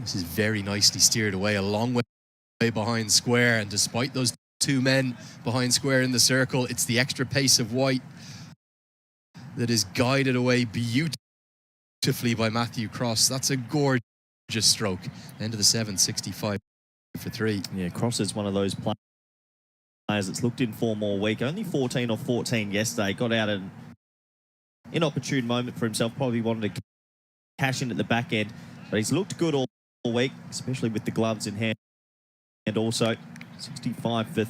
This is very nicely steered away, a long way behind square, and despite those two men behind square in the circle, it's the extra pace of White that is guided away beautifully by Matthew Cross. That's a gorgeous stroke. End of the 7th, 65 for 3. Yeah, Cross is one of those players that's looked in form all week. Only 14 off 14 yesterday. Got out an inopportune moment for himself. Probably wanted to cash in at the back end, but he's looked good all week, especially with the gloves in hand. And also 65 for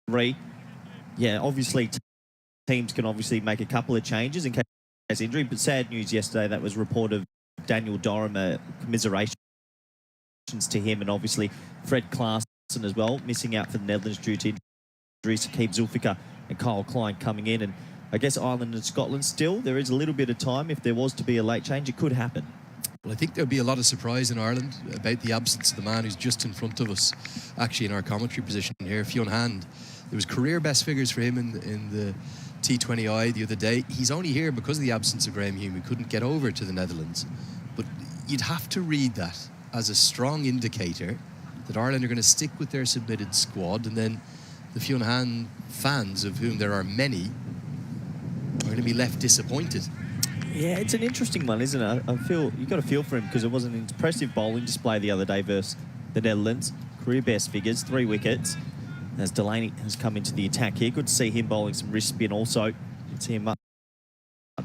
3. Yeah, obviously teams can obviously make a couple of changes in case injury, but sad news yesterday, that was reported of Daniel Dorham, commiserations to him, and obviously Fred Klaassen as well, missing out for the Netherlands due to injuries. Keep Zulfiker and Kyle Klein coming in, and I guess Ireland and Scotland still, there is a little bit of time. If there was to be a late change, it could happen. Well, I think there'll be a lot of surprise in Ireland about the absence of the man who's just in front of us, actually in our commentary position here, Fionn Hand. There was career best figures for him in the T20I the other day. He's only here because of the absence of Graham Hume, who couldn't get over to the Netherlands. But you'd have to read that as a strong indicator that Ireland are going to stick with their submitted squad, and then the Fionn Hand fans, of whom there are many, are going to be left disappointed. Yeah, it's an interesting one, isn't it? I feel you've got to feel for him, because it was an impressive bowling display the other day versus the Netherlands. Career best figures, 3 wickets. As Delaney has come into the attack here, good to see him bowling some wrist spin also. You can see him much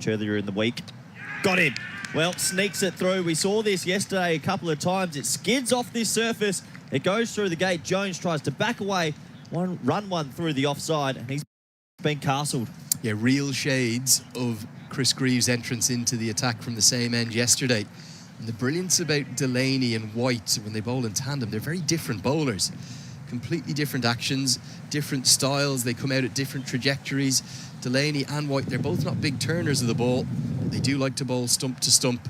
earlier in the week. Got him. Well, sneaks it through. We saw this yesterday a couple of times. It skids off this surface. It goes through the gate. Jones tries to back away, run one through the offside, and he's been castled. Yeah, real shades of Chris Greaves' entrance into the attack from the same end yesterday. And the brilliance about Delaney and White, when they bowl in tandem, they're very different bowlers. Completely different actions, different styles. They come out at different trajectories. Delaney and White, they're both not big turners of the ball, but they do like to bowl stump to stump.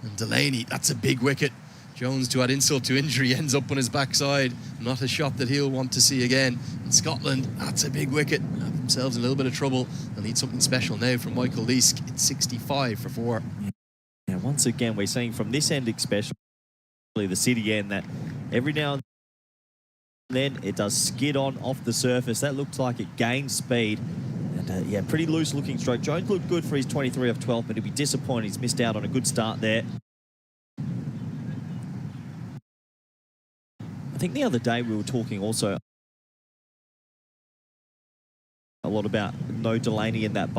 And Delaney, that's a big wicket. Jones, to add insult to injury, ends up on his backside. Not a shot that he'll want to see again. In Scotland, that's a big wicket. Have themselves in a little bit of trouble. They'll need something special now from Michael Leask. It's 65 for 4. Yeah, once again, we're seeing from this end especially, the City end, that every now and then it does skid on off the surface. That looks like it gains speed. And yeah, pretty loose looking stroke. Jones looked good for his 23 off 12, but he'll be disappointed he's missed out on a good start there. I think the other day we were talking also a lot about no Delaney in that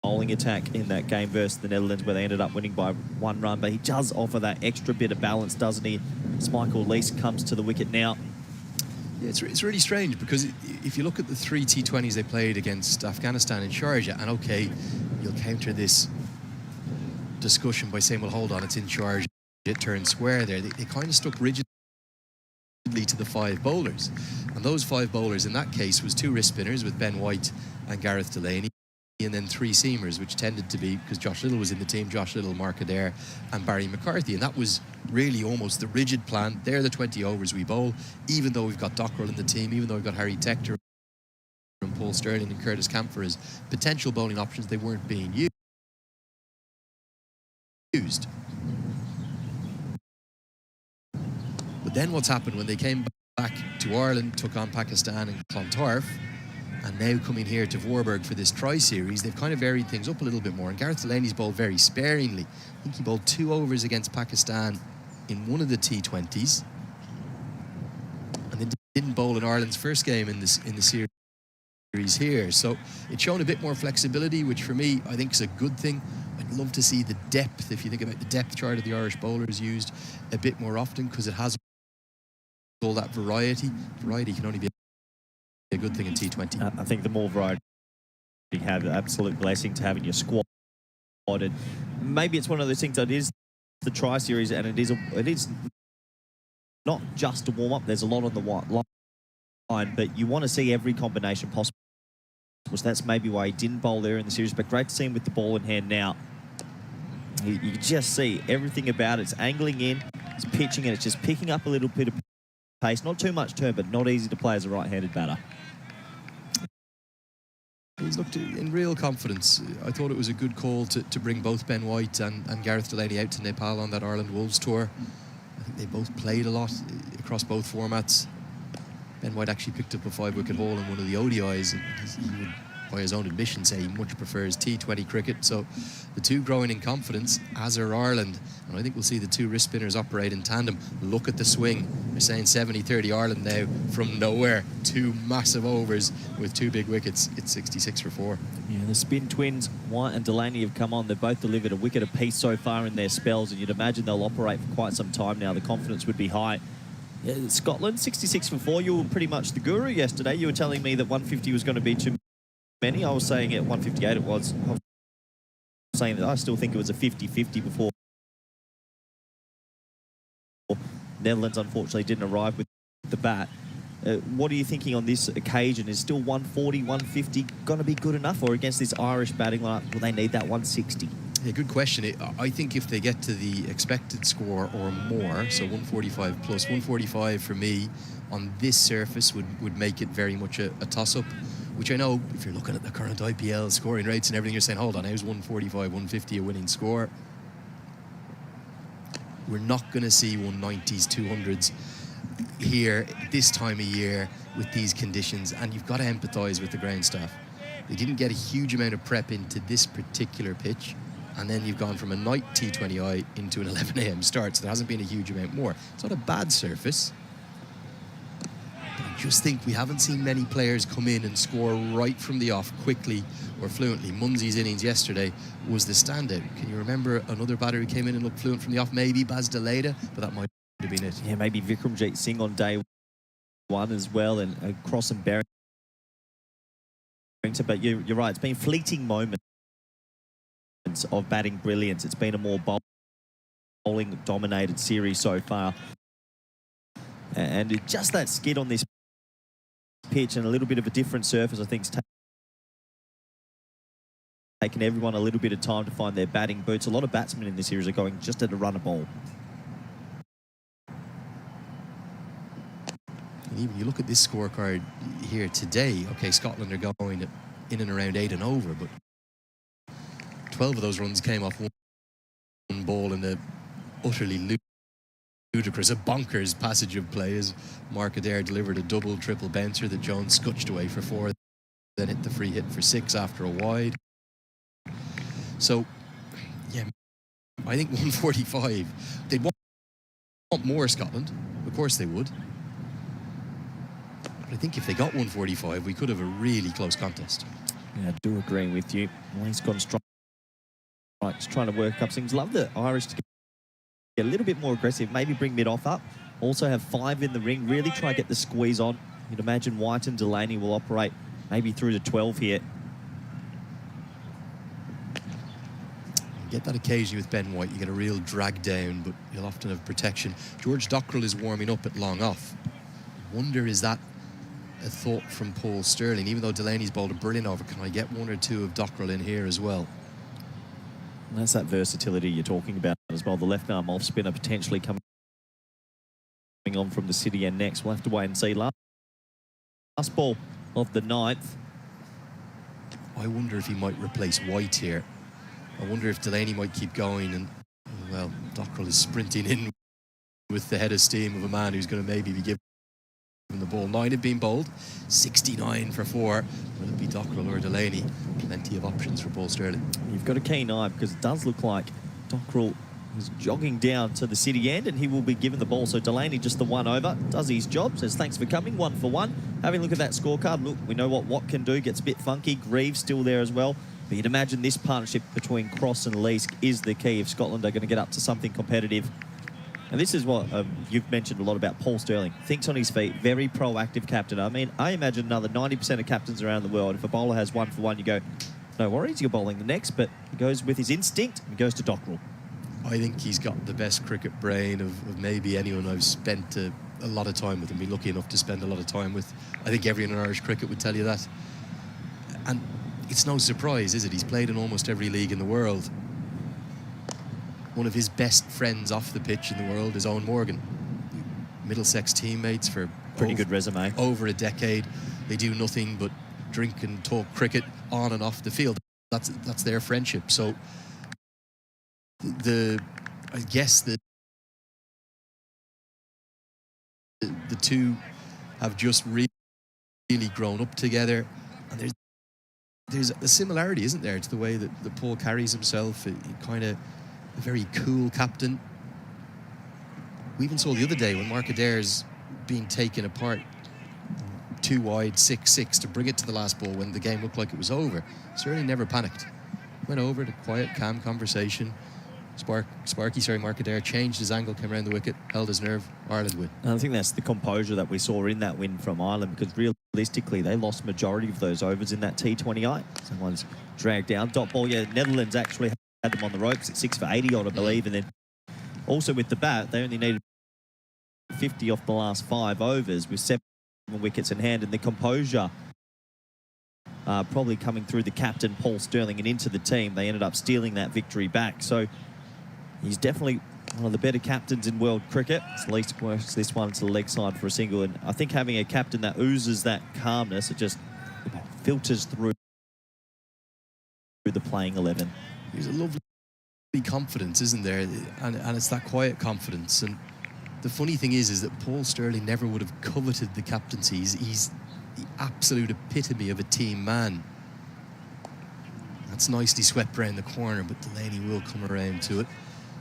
bowling attack in that game versus the Netherlands, where they ended up winning by 1 run. But he does offer that extra bit of balance, doesn't he? As Michael Leask comes to the wicket now. Yeah, it's really strange, because if you look at the 3 T20s they played against Afghanistan in Sharjah, and okay, you'll counter this discussion by saying, well, hold on, it's in Sharjah, it turned square there. They kind of stuck rigidly to the 5 bowlers. And those 5 bowlers in that case was 2 wrist spinners with Ben White and Gareth Delaney, and then 3 seamers, which tended to be, because Josh Little was in the team, Josh Little, Mark Adair and Barry McCarthy, and that was really almost the rigid plan. They're the 20 overs we bowl, even though we've got Dockrell in the team, even though we've got Harry Tector and Paul Sterling and Curtis Camphor as potential bowling options. They weren't being used. But then what's happened when they came back to Ireland, took on Pakistan and Clontarf, and now coming here to Voorburg for this tri-series, they've kind of varied things up a little bit more. And Gareth Delaney's bowled very sparingly. I think he bowled 2 overs against Pakistan in one of the T20s, and then didn't bowl in Ireland's first game in the series here. So it's shown a bit more flexibility, which for me I think is a good thing. I'd love to see the depth, if you think about the depth chart of the Irish bowlers, used a bit more often, because it has all that variety. Variety can only be a good thing in T20. I think the more variety you have, an absolute blessing to have in your squad. And maybe it's one of those things that is the tri-series, and it is not just a warm-up. There's a lot on the line, but you want to see every combination possible. So that's maybe why he didn't bowl there in the series, but great to see him with the ball in hand now. You can just see everything about it. It's angling in, it's pitching, and it's just picking up a little bit of pace. Not too much turn, but not easy to play as a right-handed batter. he's looked in real confidence. I thought it was a good call to bring both Ben White and Gareth Delaney out to Nepal on that Ireland Wolves tour. I think they both played a lot across both formats. Ben White actually picked up a 5-wicket haul in one of the ODIs, and he would, by his own admission, say he much prefers T20 cricket. So the two growing in confidence, as are Ireland, and I think we'll see the two wrist spinners operate in tandem. Look at the swing. They're saying 70-30 Ireland now from nowhere. Two massive overs with two big wickets. It's 66 for 4. Yeah, the spin twins, White and Delaney, have come on. They've both delivered a wicket apiece so far in their spells, and you'd imagine they'll operate for quite some time now. The confidence would be high. Yeah, Scotland, 66 for 4. You were pretty much the guru yesterday. You were telling me that 150 was going to be too many. I was saying at 158 it was. I was saying that I still think it was a 50-50 before. Netherlands, unfortunately, didn't arrive with the bat. What are you thinking on this occasion? Is still 140, 150 going to be good enough? Or against this Irish batting lineup, will they need that 160? Yeah, good question. I think if they get to the expected score or more, so 145 plus, 145 for me on this surface would make it very much a toss-up, which I know if you're looking at the current IPL scoring rates and everything, you're saying, hold on, how's 145, 150 a winning score? We're not going to see 190s, 200s here this time of year with these conditions, and you've got to empathise with the ground staff. They didn't get a huge amount of prep into this particular pitch, and then you've gone from a night T20I into an 11 a.m. start, so there hasn't been a huge amount more. It's not a bad surface, but I just think we haven't seen many players come in and score right from the off quickly or fluently. Munsey's innings yesterday was the standout. Can you remember another batter who came in and looked fluent from the off? Maybe Baz Deleda, but that might have been it. Yeah, maybe Vikramjit Singh on day one as well, and Cross and Barrington. But you're right, it's been fleeting moments of batting brilliance. It's been a more bowling-dominated series so far. And just that skid on this pitch and a little bit of a different surface, I think, is taking everyone a little bit of time to find their batting boots. A lot of batsmen in this series are going just at a run a ball. And even you look at this scorecard here today, okay, Scotland are going in and around 8 and over, but 12 of those runs came off one ball in a utterly ludicrous, a bonkers passage of play as Mark Adair delivered a double, triple bouncer that Jones scutched away for 4, then hit the free hit for 6 after a wide. So, yeah, I think 145, they'd want more, Scotland. Of course they would. But I think if they got 145, we could have a really close contest. Yeah, I do agree with you. Well, he's gone strong. Right, just trying to work up things. Love the Irish to get a little bit more aggressive, maybe bring mid-off up. Also have 5 in the ring, really try to get the squeeze on. You'd imagine White and Delaney will operate maybe through to 12 here. You get that occasionally with Ben White, you get a real drag down, but you'll often have protection. George Dockrell is warming up at long off. I wonder, is that a thought from Paul Stirling? Even though Delaney's bowled a brilliant over, can I get 1 or 2 of Dockrell in here as well? And that's that versatility you're talking about as well. The left arm off spinner potentially coming on from the City end next. We'll have to wait and see. Last ball of the 9th. I wonder if he might replace White here. I wonder if Delaney might keep going, and, well, Dockrell is sprinting in with the head of steam of a man who's going to maybe be given the ball. 9 have been bowled, 69 for 4. Will it be Dockrell or Delaney? Plenty of options for Paul Stirling. You've got a keen eye because it does look like Dockrell is jogging down to the City end and he will be given the ball. So Delaney just the 1 over, does his job, says thanks for coming, 1 for 1. Having a look at that scorecard, look, we know what Watt can do, gets a bit funky. Greaves still there as well. But you'd imagine this partnership between Cross and Leask is the key if Scotland are going to get up to something competitive. And this is what you've mentioned a lot about Paul Stirling. Thinks on his feet, very proactive captain. I mean, I imagine another 90% of captains around the world, if a bowler has 1 for 1, you go, no worries, you're bowling the next, but he goes with his instinct and goes to Dockrell. I think he's got the best cricket brain of maybe anyone I've spent a lot of time with and been lucky enough to spend a lot of time with. I think everyone in Irish cricket would tell you that. And it's no surprise, is it? He's played in almost every league in the world. One of his best friends off the pitch in the world is Owen Morgan. Middlesex teammates for pretty good resume. Over a decade. They do nothing but drink and talk cricket on and off the field. That's their friendship. So I guess the two have just really grown up together, and there's a similarity, isn't there, to the way that Paul carries himself. Kind of a very cool captain. We even saw the other day when Mark Adair's being taken apart 2 wide, 6-6 to bring it to the last ball when the game looked like it was over. Sterling never panicked. Went over to quiet, calm conversation. Mark Adair changed his angle, came around the wicket, held his nerve. Ireland win. And I think that's the composure that we saw in that win from Ireland, because realistically they lost majority of those overs in that T20I. Someone's dragged down. Dot ball, yeah, Netherlands actually had them on the ropes at 6 for 80 odd, I believe. And then also with the bat, they only needed 50 off the last 5 overs with 7 wickets in hand. And the composure probably coming through the captain, Paul Sterling, and into the team, they ended up stealing that victory back. So he's definitely one of the better captains in world cricket. It's at least works this one to the leg side for a single. And I think having a captain that oozes that calmness, it just filters through the playing 11. There's a lovely confidence, isn't there? And it's that quiet confidence. And the funny thing is that Paul Sterling never would have coveted the captaincy. He's the absolute epitome of a team man. That's nicely swept around the corner, but Delaney will come around to it.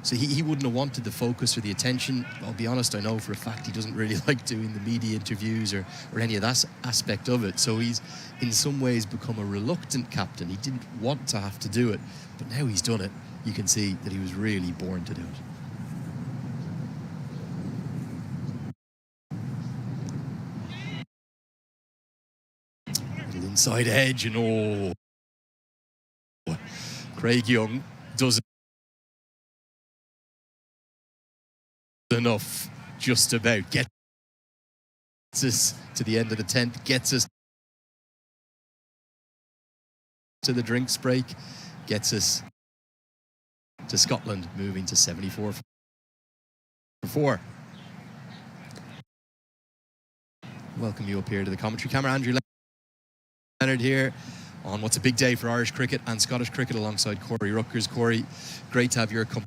So he wouldn't have wanted the focus or the attention. I'll be honest, I know for a fact he doesn't really like doing the media interviews or any of that aspect of it. So he's in some ways become a reluctant captain. He didn't want to have to do it, but now he's done it. You can see that he was really born to do it. Little inside edge, and Craig Young does enough, just about gets us to the end of the 10th, gets us to the drinks break, gets us to Scotland, moving to 74 for 4. Welcome you up here to the commentary camera. Andrew Leonard here on what's a big day for Irish cricket and Scottish cricket alongside Corey Ruckers. Corey, great to have your company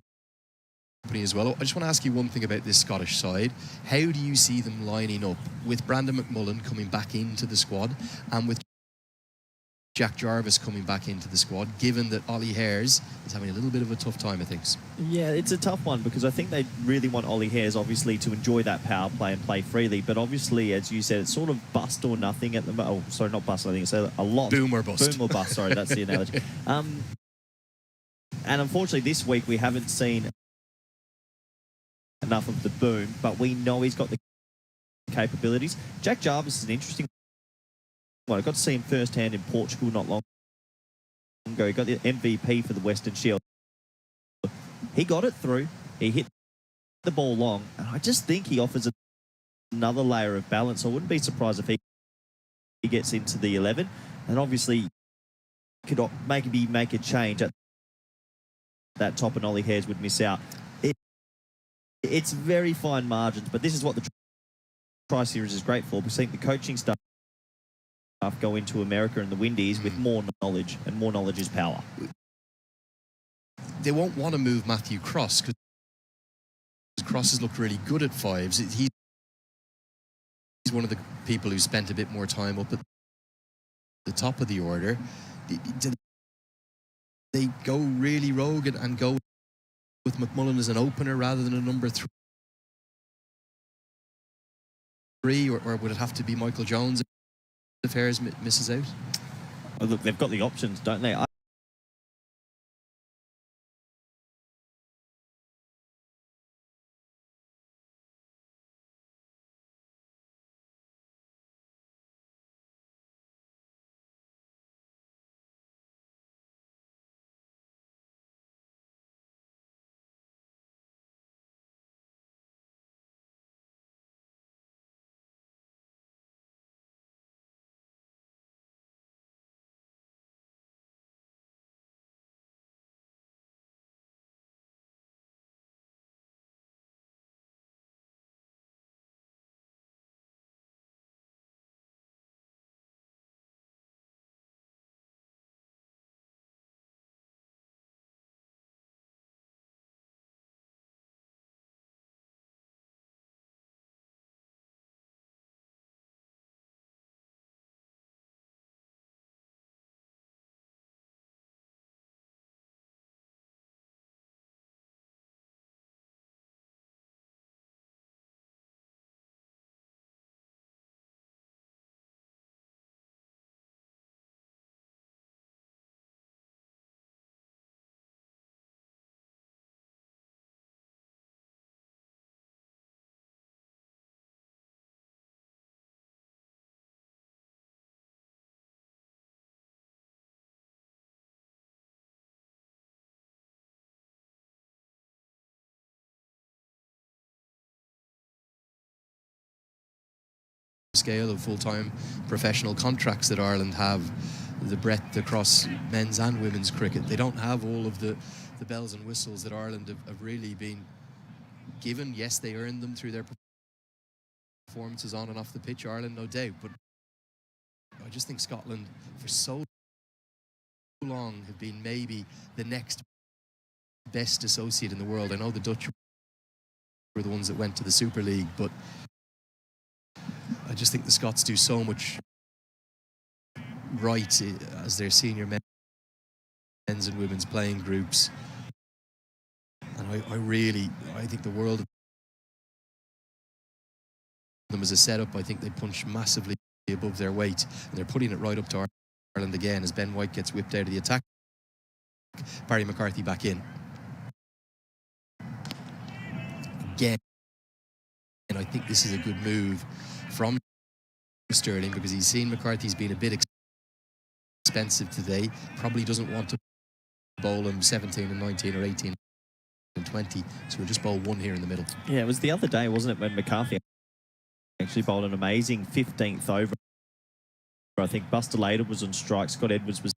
as well. I just want to ask you one thing about this Scottish side. How do you see them lining up with Brandon McMullen coming back into the squad and with Jack Jarvis coming back into the squad, given that Ollie Hares is having a little bit of a tough time of things? Yeah, it's a tough one, because I think they really want Ollie Hares, obviously, to enjoy that power play and play freely. But obviously, as you said, it's sort of bust or nothing at the moment. Oh, sorry, not bust, I think it's a lot. Boom or bust. Boom or bust, sorry, that's the analogy. And unfortunately, this week we haven't seen enough of the boom, but we know he's got the capabilities. Jack Jarvis is an interesting one. I got to see him firsthand in Portugal not long ago. He got the MVP for the Western Shield. He got it through. He hit the ball long. And I just think he offers another layer of balance. I wouldn't be surprised if he gets into the 11. And obviously, could maybe make a change at that top, and Ollie Hares would miss out. It's very fine margins, but this is what the Tri-Series is great for. We've seen the coaching staff go into America and the Windies with more knowledge, and more knowledge is power. They won't want to move Matthew Cross, because Cross has looked really good at fives. He's one of the people who spent a bit more time up at the top of the order. Do they go really rogue and go with McMullen as an opener rather than a number 3, or would it have to be Michael Jones if Hares misses out? Oh, look, they've got the options, don't they? scale of full-time professional contracts that Ireland have, the breadth across men's and women's cricket. They don't have all of the bells and whistles that Ireland have really been given. Yes, they earned them through their performances on and off the pitch, Ireland, no doubt, but I just think Scotland for so long have been maybe the next best associate in the world. I know the Dutch were the ones that went to the Super League, but I just think the Scots do so much right as their senior men's and women's playing groups, and I think the world of them as a setup. I think they punch massively above their weight, and they're putting it right up to Ireland again as Ben White gets whipped out of the attack. Barry McCarthy back in again, and I think this is a good move from Sterling, because he's seen McCarthy's been a bit expensive today. Probably doesn't want to bowl him 17 and 19 or 18 and 20, so we'll just bowl one here in the middle. Yeah, it was the other day, wasn't it, when McCarthy actually bowled an amazing 15th over. I think Buster Later was on strike, Scott Edwards was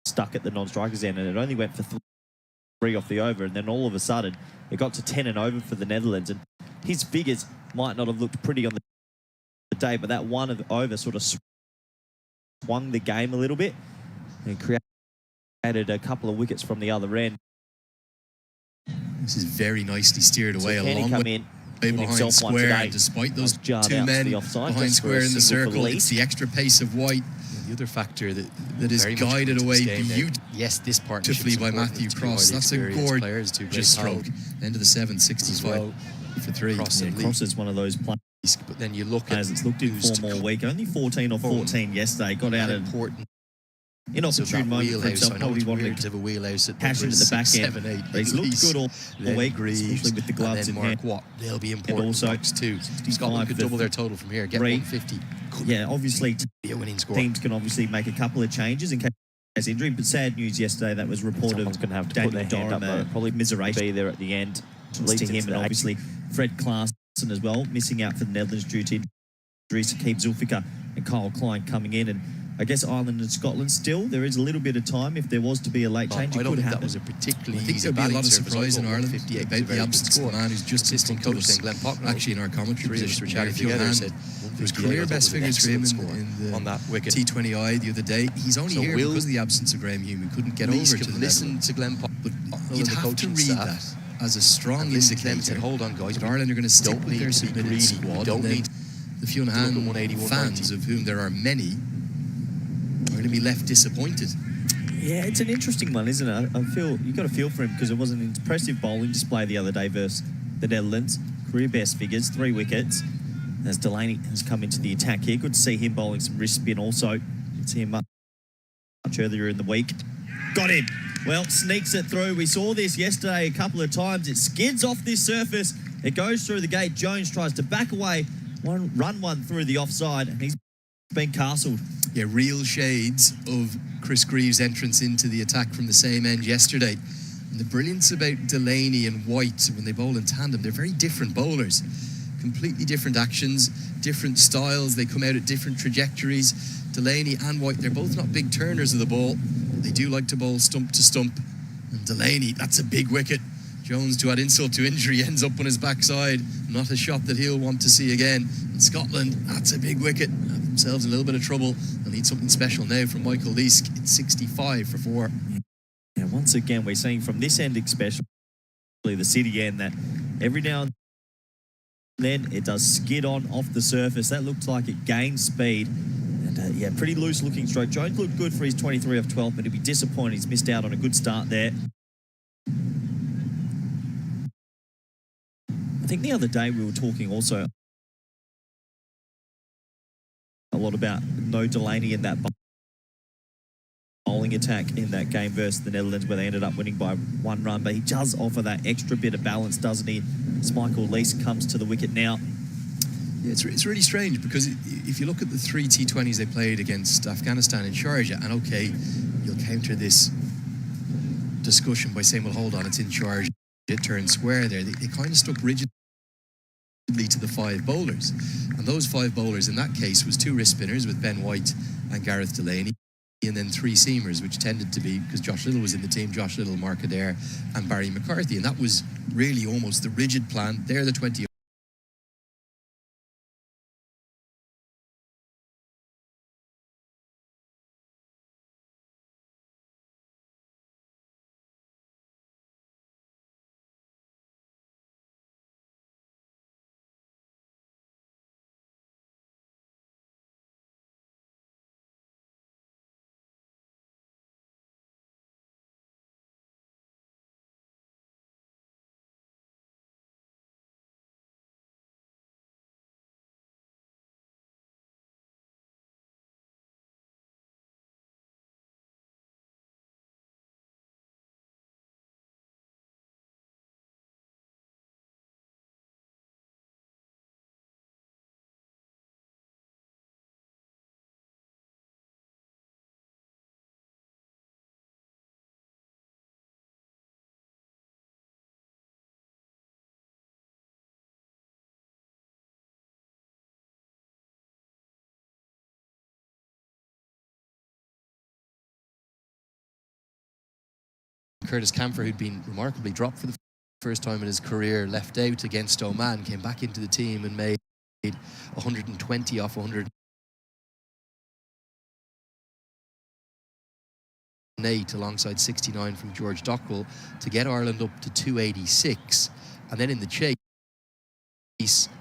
stuck at the non-strikers end, and it only went for 3 off the over, and then all of a sudden it got to 10 and over for the Netherlands, and his figures might not have looked pretty on the day, but that one over sort of swung the game a little bit and created a couple of wickets from the other end. This is very nicely steered away, so a long come way in behind square, and despite those two men behind square in the circle, it's the extra pace of White. The other factor that is guided away beautifully partnership by Matthew Cross. That's a gorgeous stroke. End of the 7th, 65 for 3. Cross is one of those players. But then you look at, it's looked in form all week. Only 14 or 14 yesterday. Got out an inopportune moment for himself. Probably wanted to have a wheelhouse at cash it at the back end. 7, 8. He's looked good all week, especially with the gloves in hand. They'll be important. Also, too. Scotland could double their total from here. Get 150. Yeah, obviously, be a winning score. Teams can obviously make a couple of changes in case injury. But sad news yesterday, that was reported. Someone's going to have to put their hand up. Probably miseration. Be there at the end. To him, and obviously Fred Klaassen as well, missing out for the Netherlands due to injuries. Keep Zulfikar and Kyle Klein coming in, and I guess Ireland and Scotland still, there is a little bit of time if there was to be a late change. I don't think that was a particularly easy batting. I think there'll be a lot of surprise in Ireland about the absence of the man who's just assistant coach Glenn Pocknell. Actually, in our commentary position, were chatting together, said there was clear best figures for him in the on that wicket T20I the other day. He's only here because of the absence of Graham Hume. He couldn't get over to listen to Glenn Pocknell, but you'd have to read that as a strong indicator. Hold on, guys, but Ireland are going to stick with their submitted squad. Don't need the Fionn Hand fans, of whom there are many, are going to be left disappointed. Yeah, it's an interesting one, isn't it? I feel you got to feel for him, because it was an impressive bowling display the other day versus the Netherlands. Career best figures, 3 wickets. As Delaney has come into the attack here, good to see him bowling some wrist spin also. Good to see him much earlier in the week. Got him. Well, sneaks it through. We saw this yesterday a couple of times. It skids off this surface. It goes through the gate. Jones tries to back away, run one through the offside, and he's been castled. Yeah, real shades of Chris Greaves' entrance into the attack from the same end yesterday. And the brilliance about Delaney and White when they bowl in tandem, they're very different bowlers. Completely different actions, different styles. They come out at different trajectories. Delaney and White, they're both not big turners of the ball. They do like to bowl stump to stump. And Delaney, that's a big wicket. Jones, to add insult to injury, ends up on his backside. Not a shot that he'll want to see again. In Scotland, that's a big wicket. Have themselves in a little bit of trouble. They'll need something special now from Michael Leask. It's 65 for 4. Yeah, once again, we're seeing from this end especially, the City end, that every now and then it does skid on off the surface. That looks like it gains speed. And yeah, pretty loose looking stroke. Jones looked good for his 23 off 12, but he'd be disappointed he's missed out on a good start there. I think the other day we were talking also a lot about no Delaney in that bowling attack in that game versus the Netherlands, where they ended up winning by 1 run. But he does offer that extra bit of balance, doesn't he? Michael Leask comes to the wicket now. Yeah, it's really strange, because if you look at the 3 T20s they played against Afghanistan in Sharjah, and okay, you'll counter this discussion by saying, well, hold on, it's in Sharjah, it turned square there. They kind of stuck rigid to the 5 bowlers. And those 5 bowlers in that case was 2 wrist spinners with Ben White and Gareth Delaney, and then 3 seamers, which tended to be, because Josh Little was in the team, Josh Little, Mark Adair and Barry McCarthy. And that was really almost the rigid plan. They're the 20 Curtis Camphor, who'd been remarkably dropped for the first time in his career, left out against Oman, came back into the team and made 120 off 108 alongside 69 from George Dockrell to get Ireland up to 286. And then in the chase,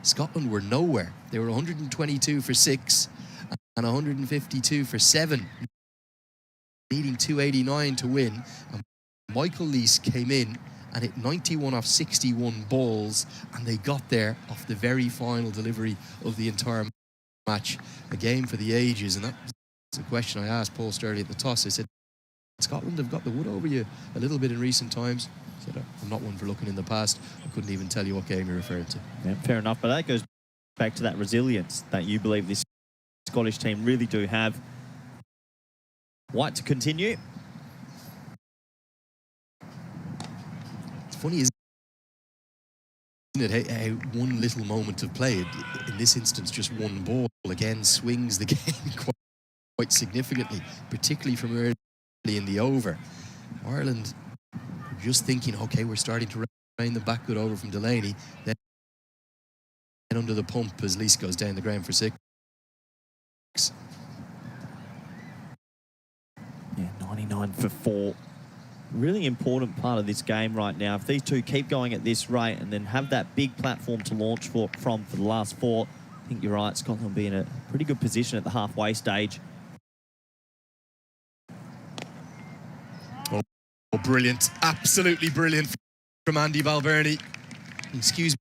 Scotland were nowhere. They were 122 for 6 and 152 for 7, needing 289 to win. And Michael Lease came in and hit 91 off 61 balls, and they got there off the very final delivery of the entire match. A game for the ages, and that's a question I asked Paul Sturley at the toss. I said, Scotland have got the wood over you a little bit in recent times. He said, I'm not one for looking in the past. I couldn't even tell you what game you're referring to. Yeah, fair enough, but that goes back to that resilience that you believe this Scottish team really do have. White to continue. Funny, isn't it, how one little moment of play, in this instance just one ball, again swings the game quite significantly, particularly from early in the over. Ireland just thinking, okay, we're starting to rain them back good over from Delaney, then under the pump as Lease goes down the ground for 6. Yeah, 99 for 4. Really important part of this game right now. If these two keep going at this rate and then have that big platform to launch from for the last 4, I think you're right, Scotland will be in a pretty good position at the halfway stage. Oh, brilliant. Absolutely brilliant from Andy Balbirnie. Excuse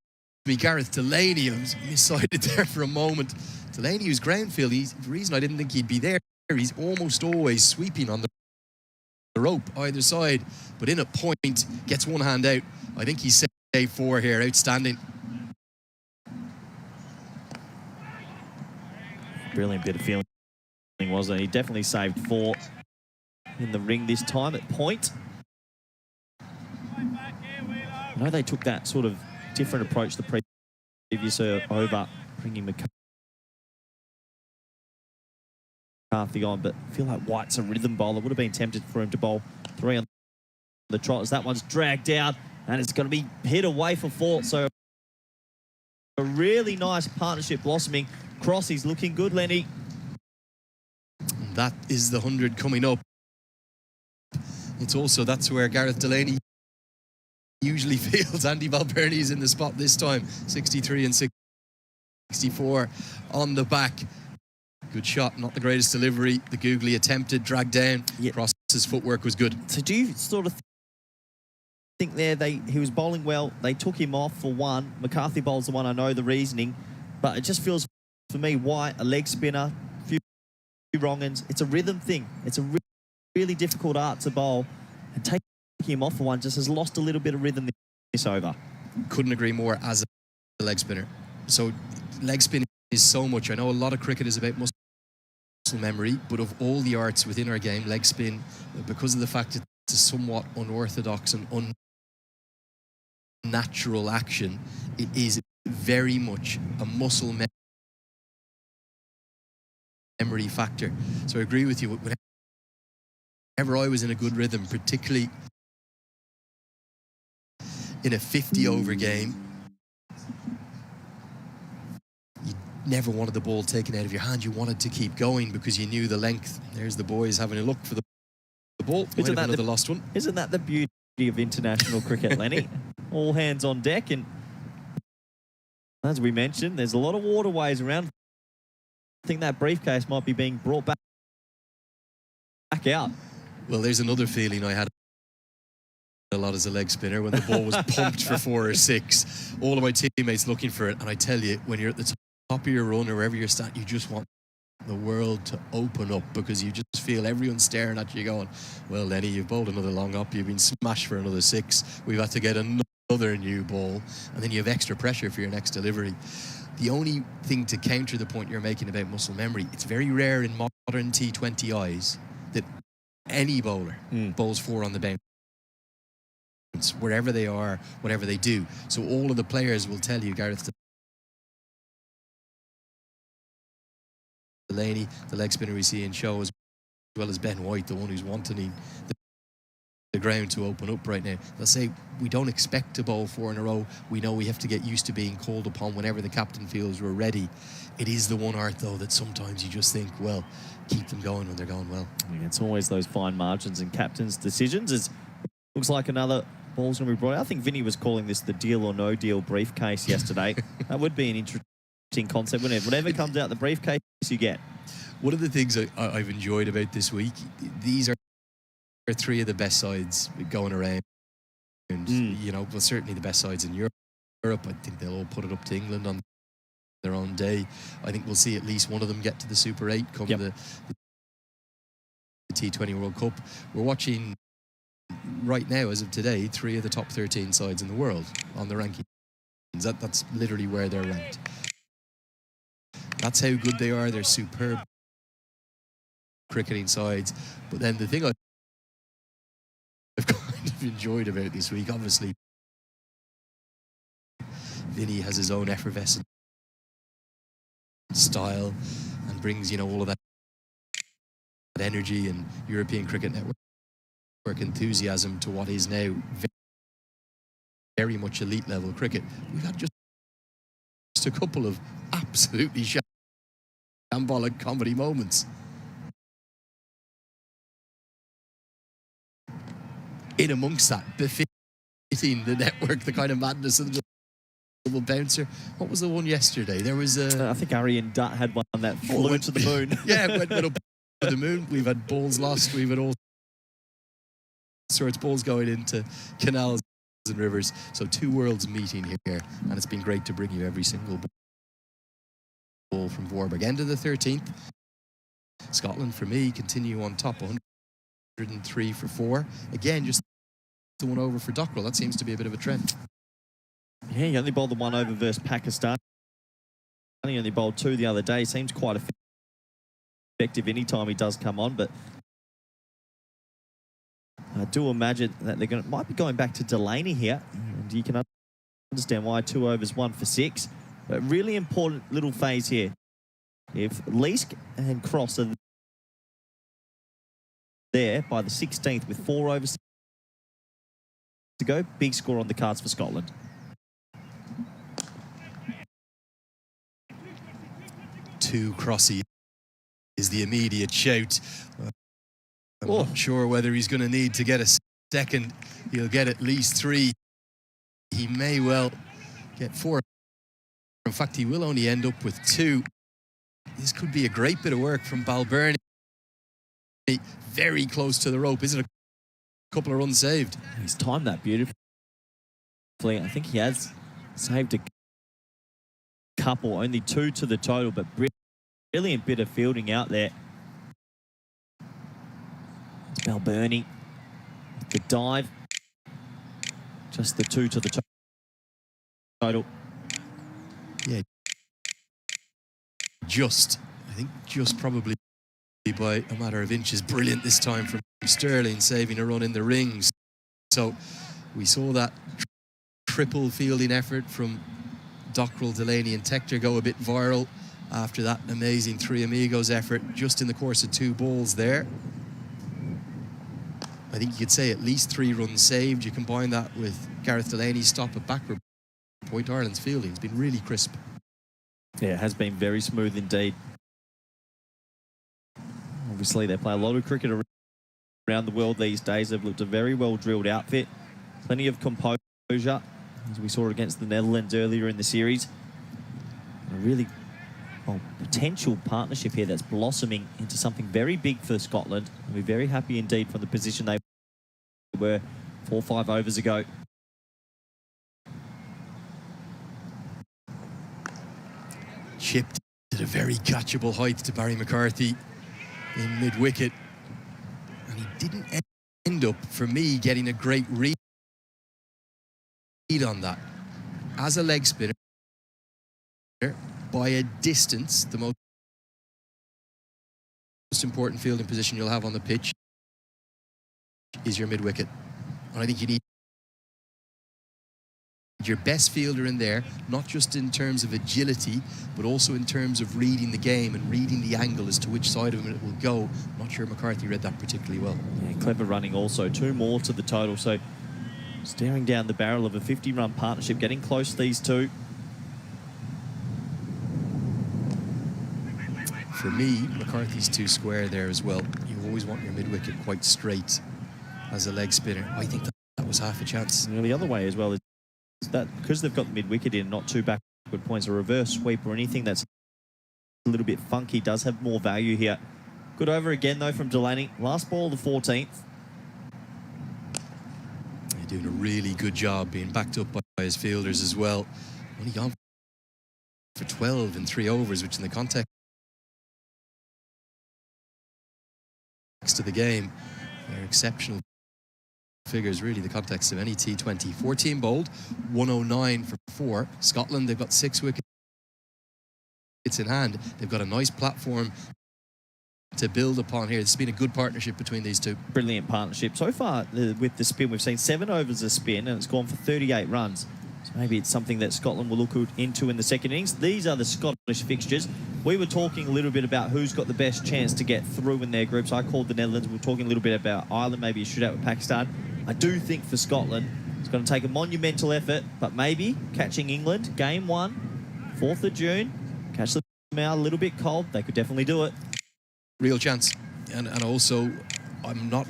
me, Gareth Delaney. I was missided there for a moment. Delaney, who's ground field, the reason I didn't think he'd be there, he's almost always sweeping on the rope either side, but in at point, gets one hand out. I think he's saved 4 here. Outstanding. Brilliant bit of feeling, wasn't it? He definitely saved 4 in the ring this time at point. I know they took that sort of different approach the previous over, bringing McCarthy on, but I feel like White's a rhythm bowler. Would have been tempted for him to bowl 3 on the trot as that one's dragged out, and it's going to be hit away for 4. So a really nice partnership blossoming. Crossy's looking good, Lenny. That is the 100 coming up. It's also, that's where Gareth Delaney usually fields. Andy Balbirnie is in the spot this time. 63 and 64 on the back. Good shot, not the greatest delivery. The googly attempted, dragged down. Yep. Cross's footwork was good. So do you sort of think there he was bowling well, they took him off for 1. McCarthy bowls the one, I know the reasoning, but it just feels for me, White, a leg spinner, a few wrong-ins. It's a rhythm thing. It's a really difficult art to bowl, and taking him off for 1 just has lost a little bit of rhythm this over. Couldn't agree more as a leg spinner. So leg spin is so much. I know a lot of cricket is about muscle memory, but of all the arts within our game, leg spin, because of the fact it's a somewhat unorthodox and unnatural action, it is very much a muscle memory factor. So I agree with you. Whenever I was in a good rhythm, particularly in a 50-over game, you never wanted the ball taken out of your hand. You wanted to keep going because you knew the length. There's the boys having a look for the ball. Might have been another lost one. Isn't that the beauty of international cricket, Lenny? All hands on deck, and as we mentioned, there's a lot of waterways around. I think that briefcase might be being brought back out. Well, there's another feeling I had a lot as a leg spinner when the ball was pumped for 4 or 6. All of my teammates looking for it, and I tell you, when you're at the top of your run or wherever you're standing, you just want the world to open up because you just feel everyone staring at you going, well, Lenny, you've bowled another long up, you've been smashed for another 6, we've had to get another new ball, and then you have extra pressure for your next delivery. The only thing to counter the point you're making about muscle memory, it's very rare in modern T20Is that any bowler bowls 4 on the bounce, wherever they are, whatever they do. So all of the players will tell you, Gareth Delaney, the leg spinner we see in show, as well as Ben White, the one who's wanting the ground to open up right now. They'll say, we don't expect to bowl 4 in a row. We know we have to get used to being called upon whenever the captain feels we're ready. It is the one art, though, that sometimes you just think, well, keep them going when they're going well. It's always those fine margins and captain's decisions. It looks like another ball's going to be brought out. I think Vinny was calling this the deal or no deal briefcase yesterday. That would be an interesting concept, wouldn't it? Whatever comes out the briefcase, you get. One of the things I've enjoyed about this week, these are 3 of the best sides going around. You know, well, certainly the best sides in Europe. I think they'll all put it up to England on their own day. I think we'll see at least one of them get to the Super 8 come the T20 World Cup. We're watching right now, as of today, 3 of the top 13 sides in the world on the rankings. That's literally where they're ranked. That's how good they are. They're superb cricketing sides. But then the thing I've kind of enjoyed about this week, obviously, Vinny has his own effervescent style and brings, you know, all of that energy and European Cricket Network enthusiasm to what is now very much elite level cricket. We've had just a couple of absolutely shambolic comedy moments. In amongst that, befitting the network, the kind of madness of the double bouncer. What was the one yesterday? There was I think IRE and Dutt had one that flew to the moon. Yeah, went up to the moon. We've had balls lost. We've had all sorts of balls going into canals and rivers. So 2 worlds meeting here, and it's been great to bring you every single ball from Vorburg. End of the 13th. Scotland, for me, continue on top, 103 for 4. Again, just the one over for Dockrell. That seems to be a bit of a trend. Yeah, he only bowled the 1 over versus Pakistan. He only bowled 2 the other day. Seems quite effective anytime he does come on, but I do imagine that they might be going back to Delaney here, and you can understand why 2 overs, 1 for 6. But really important little phase here. If Leask and Cross are there by the 16th with 4 overs to go, big score on the cards for Scotland. Two Crossy is the immediate shout. I'm not sure whether he's going to need to get a second. He'll get at least 3. He may well get 4. In fact, he will only end up with 2. This could be a great bit of work from Balbirnie. Very close to the rope. Is it a couple of runs saved? He's timed that beautifully. I think he has saved a couple, only 2 to the total, but brilliant bit of fielding out there. It's Balbirnie. The dive. Just the 2 to the total. Yeah. I think just probably by a matter of inches. Brilliant this time from Sterling, saving a run in the rings. So we saw that triple fielding effort from Dockrell, Delaney and Tector go a bit viral after that amazing Three Amigos effort just in the course of 2 balls there. I think you could say at least 3 runs saved. You combine that with Gareth Delaney's stop at backward point. Ireland's fielding has been really crisp. Yeah, it has been very smooth indeed. Obviously, they play a lot of cricket around the world these days. They've looked a very well-drilled outfit. Plenty of composure, as we saw against the Netherlands earlier in the series. A really potential partnership here that's blossoming into something very big for Scotland. We're very happy indeed from the position they were 4 or 5 overs ago. Chipped at a very catchable height to Barry McCarthy in mid-wicket. And he didn't end up, for me, getting a great read on that. As a leg spinner, by a distance, the most important fielding position you'll have on the pitch is your mid-wicket. And I think you need your best fielder in there, not just in terms of agility, but also in terms of reading the game and reading the angle as to which side of him it will go. I'm not sure McCarthy read that particularly well. Yeah, clever running also. 2 more to the total. So staring down the barrel of a 50-run partnership, getting close to these 2. For me, McCarthy's too square there as well. You always want your mid-wicket quite straight as a leg spinner. I think that was half a chance. And the other way as well is that because they've got the mid-wicket in, not 2 backward points, a reverse sweep or anything that's a little bit funky does have more value here. Good over again, though, from Delaney. Last ball, the 14th. They're doing a really good job being backed up by his fielders as well. Only gone for 12 in 3 overs, which in the context of the game, they're exceptional figures, really, the context of any T20. 14 bowled, 109 for 4. Scotland, they've got 6 wickets in hand. They've got a nice platform to build upon here. It's been a good partnership between these 2. Brilliant partnership. So far, with the spin, we've seen 7 overs of spin, and it's gone for 38 runs. So maybe it's something that Scotland will look into in the second innings. These are the Scottish fixtures. We were talking a little bit about who's got the best chance to get through in their groups. I called the Netherlands. We were talking a little bit about Ireland, maybe a shootout with Pakistan. I do think for Scotland, it's going to take a monumental effort, but maybe catching England, game 1, 4th of June, catch them out a little bit cold. They could definitely do it. Real chance. And also, I'm not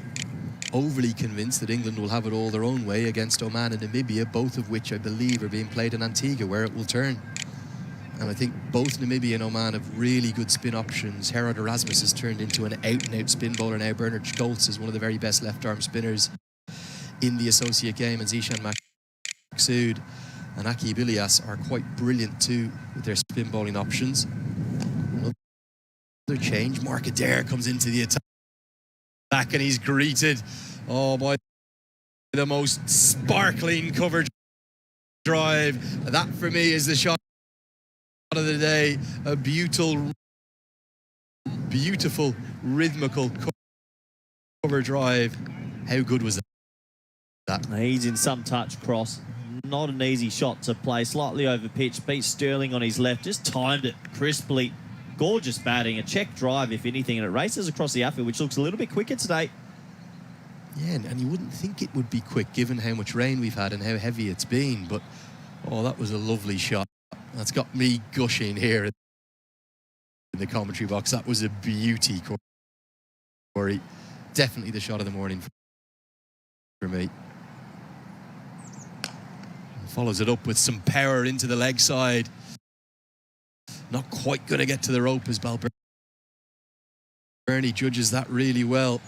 overly convinced that England will have it all their own way against Oman and Namibia, both of which I believe are being played in Antigua, where it will turn. And I think both Namibia and Oman have really good spin options. Herod Erasmus has turned into an out-and-out spin bowler now. Bernard Stoltz is one of the very best left-arm spinners in the associate game, and Zishan Maksud and Aki Bilias are quite brilliant too with their spin bowling options. Another change, Mark Adair comes into the attack and he's greeted by the most sparkling cover drive. That for me is the shot of the day. A beautiful rhythmical cover drive. How good was that? He's in some touch cross. Not an easy shot to play. Slightly over pitch. Beat Sterling on his left. Just timed it crisply. Gorgeous batting. A check drive, if anything. And it races across the outfield, which looks a little bit quicker today. Yeah, and you wouldn't think it would be quick given how much rain we've had and how heavy it's been. But, oh, that was a lovely shot. That's got me gushing here in the commentary box. That was a beauty, Corey. Definitely the shot of the morning for me. Follows it up with some power into the leg side. Not quite going to get to the rope as Balbirnie judges that really well.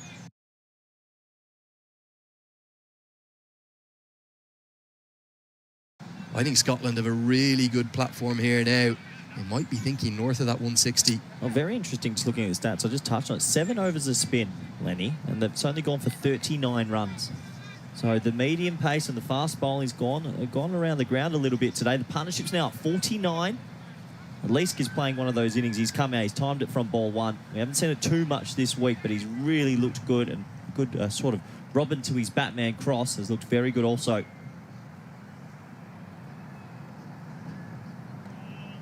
I think Scotland have a really good platform here now. They might be thinking north of that 160. Well, very interesting just looking at the stats. I just touched on it. 7 overs of spin, Lenny, and they've only gone for 39 runs. So the medium pace and the fast bowling's gone around the ground a little bit today. The partnership's now at 49. Leask is playing one of those innings. He's come out, he's timed it from ball 1. We haven't seen it too much this week, but he's really looked good, and good sort of Robin to his Batman cross has looked very good also.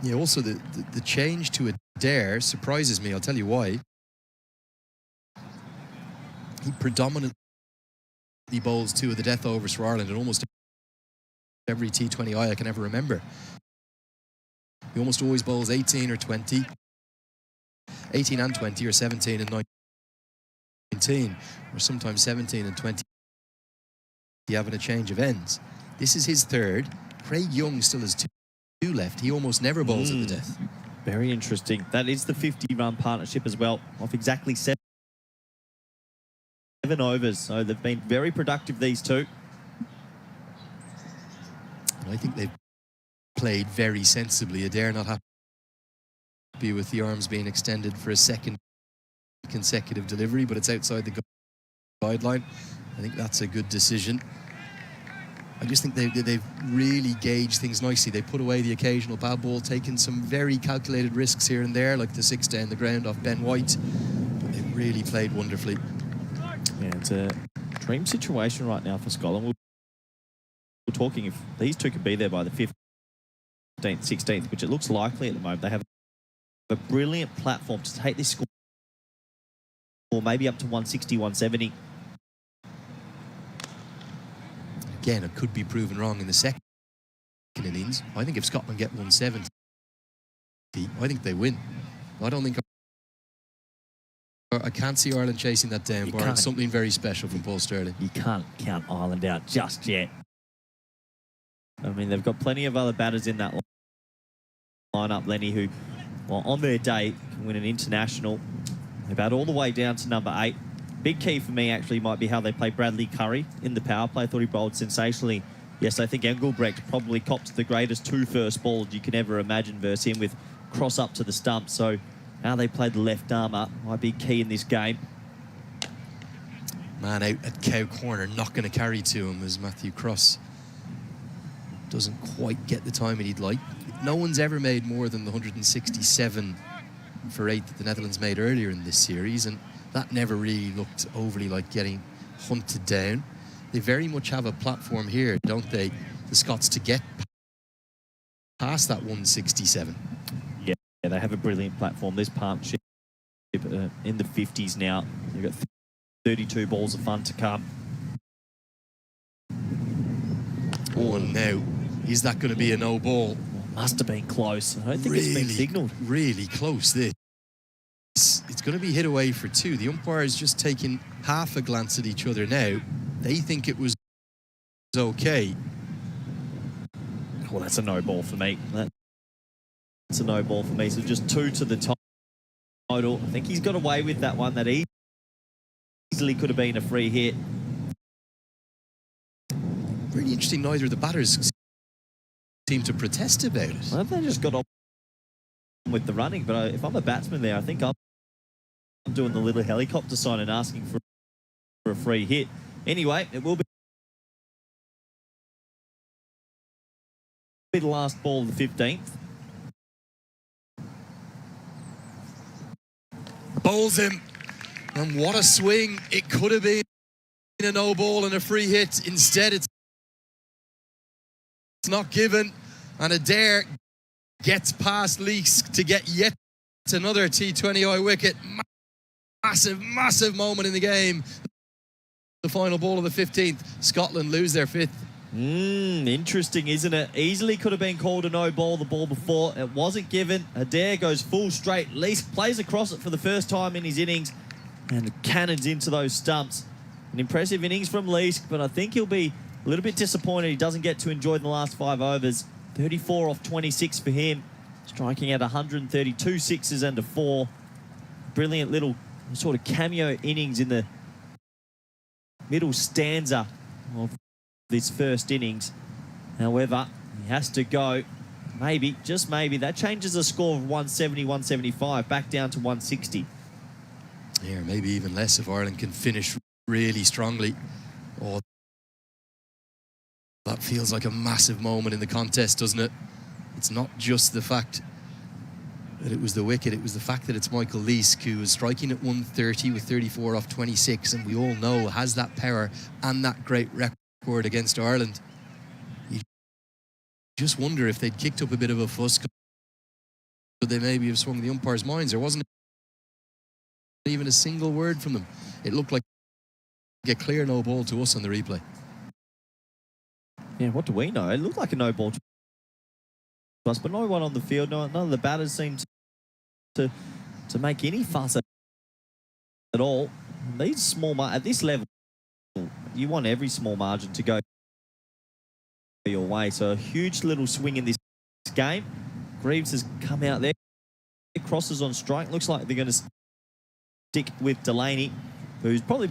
Yeah, also the change to Adair surprises me. I'll tell you why. He predominantly bowls 2 of the death overs for Ireland in almost every T20I I can ever remember. He almost always bowls 18 or 20, 18 and 20, or 17 and 19, or sometimes 17 and 20. Having a change of ends. This is his third. Craig Young still has 2 left. He almost never bowls at the death. Very interesting. That is the 50-run partnership as well, off exactly 7 overs. So they've been very productive, these two. And I think they've played very sensibly. Adair not happy with the arms being extended for a second consecutive delivery, but it's outside the guideline. I think that's a good decision. I just think they've really gauged things nicely. They put away the occasional bad ball, taking some very calculated risks here and there, like the 6 down the ground off Ben White. But they've really played wonderfully. Yeah, it's a dream situation right now for Scotland. We're talking if these two could be there by the 15th, 16th, which it looks likely at the moment. They have a brilliant platform to take this score maybe up to 160, 170. Again, it could be proven wrong in the second innings. I think if Scotland get 170, I think they win. I don't think I can't see Ireland chasing that down, bar something very special from Paul Sterling. You can't count Ireland out just yet. I mean, they've got plenty of other batters in that lineup, Lenny, who, well, on their day can win an international. They bat all the way down to number 8. Big key for me, actually, might be how they play Bradley Curry in the power play. I thought he bowled sensationally. Yes, I think Engelbrecht probably copped the greatest 2 first balls you can ever imagine versus him, with cross up to the stump. So how they play the left armour might be key in this game. Man out at cow corner, not going to carry to him as Matthew Cross doesn't quite get the timing he'd like. No one's ever made more than the 167 for 8 that the Netherlands made earlier in this series, and that never really looked overly like getting hunted down. They very much have a platform here, don't they, the Scots, to get past that 167. Yeah, they have a brilliant platform. This partnership in the 50s now. They've got 32 balls of fun to come. Oh, now, is that going to be a no ball? Must have been close. I don't think it's been signalled. Really close, this. It's going to be hit away for 2. The umpire's just taking half a glance at each other now. They think it was okay. Well, that's a no ball for me. That's a no ball for me. So just 2 to the total. I think he's got away with that one. That easily could have been a free hit. Really interesting, neither of the batters seem to protest about it. Well, they just got on with the running, but if I'm a batsman there, I think I'm doing the little helicopter sign and asking for a free hit. Anyway, it will be the last ball of the 15th. Bowls him, and what a swing. It could have been a no ball and a free hit. Instead, it's not given, and Adair gets past Leask to get yet another T20I wicket. Massive moment in the game. The final ball of the 15th. Scotland lose their 5th. Interesting, isn't it? Easily could have been called a no ball the ball before. It wasn't given. Adair goes full straight. Leask plays across it for the first time in his innings and cannons into those stumps. An impressive innings from Leask, but I think he'll be a little bit disappointed he doesn't get to enjoy the last 5 overs. 34 off 26 for him, striking out 132 sixes and a 4. Brilliant little sort of cameo innings in the middle stanza of this first innings. However, he has to go. Maybe, just maybe, that changes the score of 170, 175 back down to 160. Yeah, maybe even less if Ireland can finish really strongly. Oh, that feels like a massive moment in the contest, doesn't it? It's not just the fact that it was the wicket, it was the fact that it's Michael Leask who was striking at 130 with 34 off 26, and we all know has that power and that great record against Ireland. You just wonder if they'd kicked up a bit of a fuss they maybe have swung the umpires' minds. There wasn't even a single word from them. It looked like a clear no ball to us on the replay. Yeah, what do we know? It looked like a no ball to us, but no one on the field. None of the batters seemed to make any fuss at all. These small at this level, you want every small margin to go your way. So a huge little swing in this game. Greaves has come out there. Crosses on strike. Looks like they're going to stick with Delaney, who's probably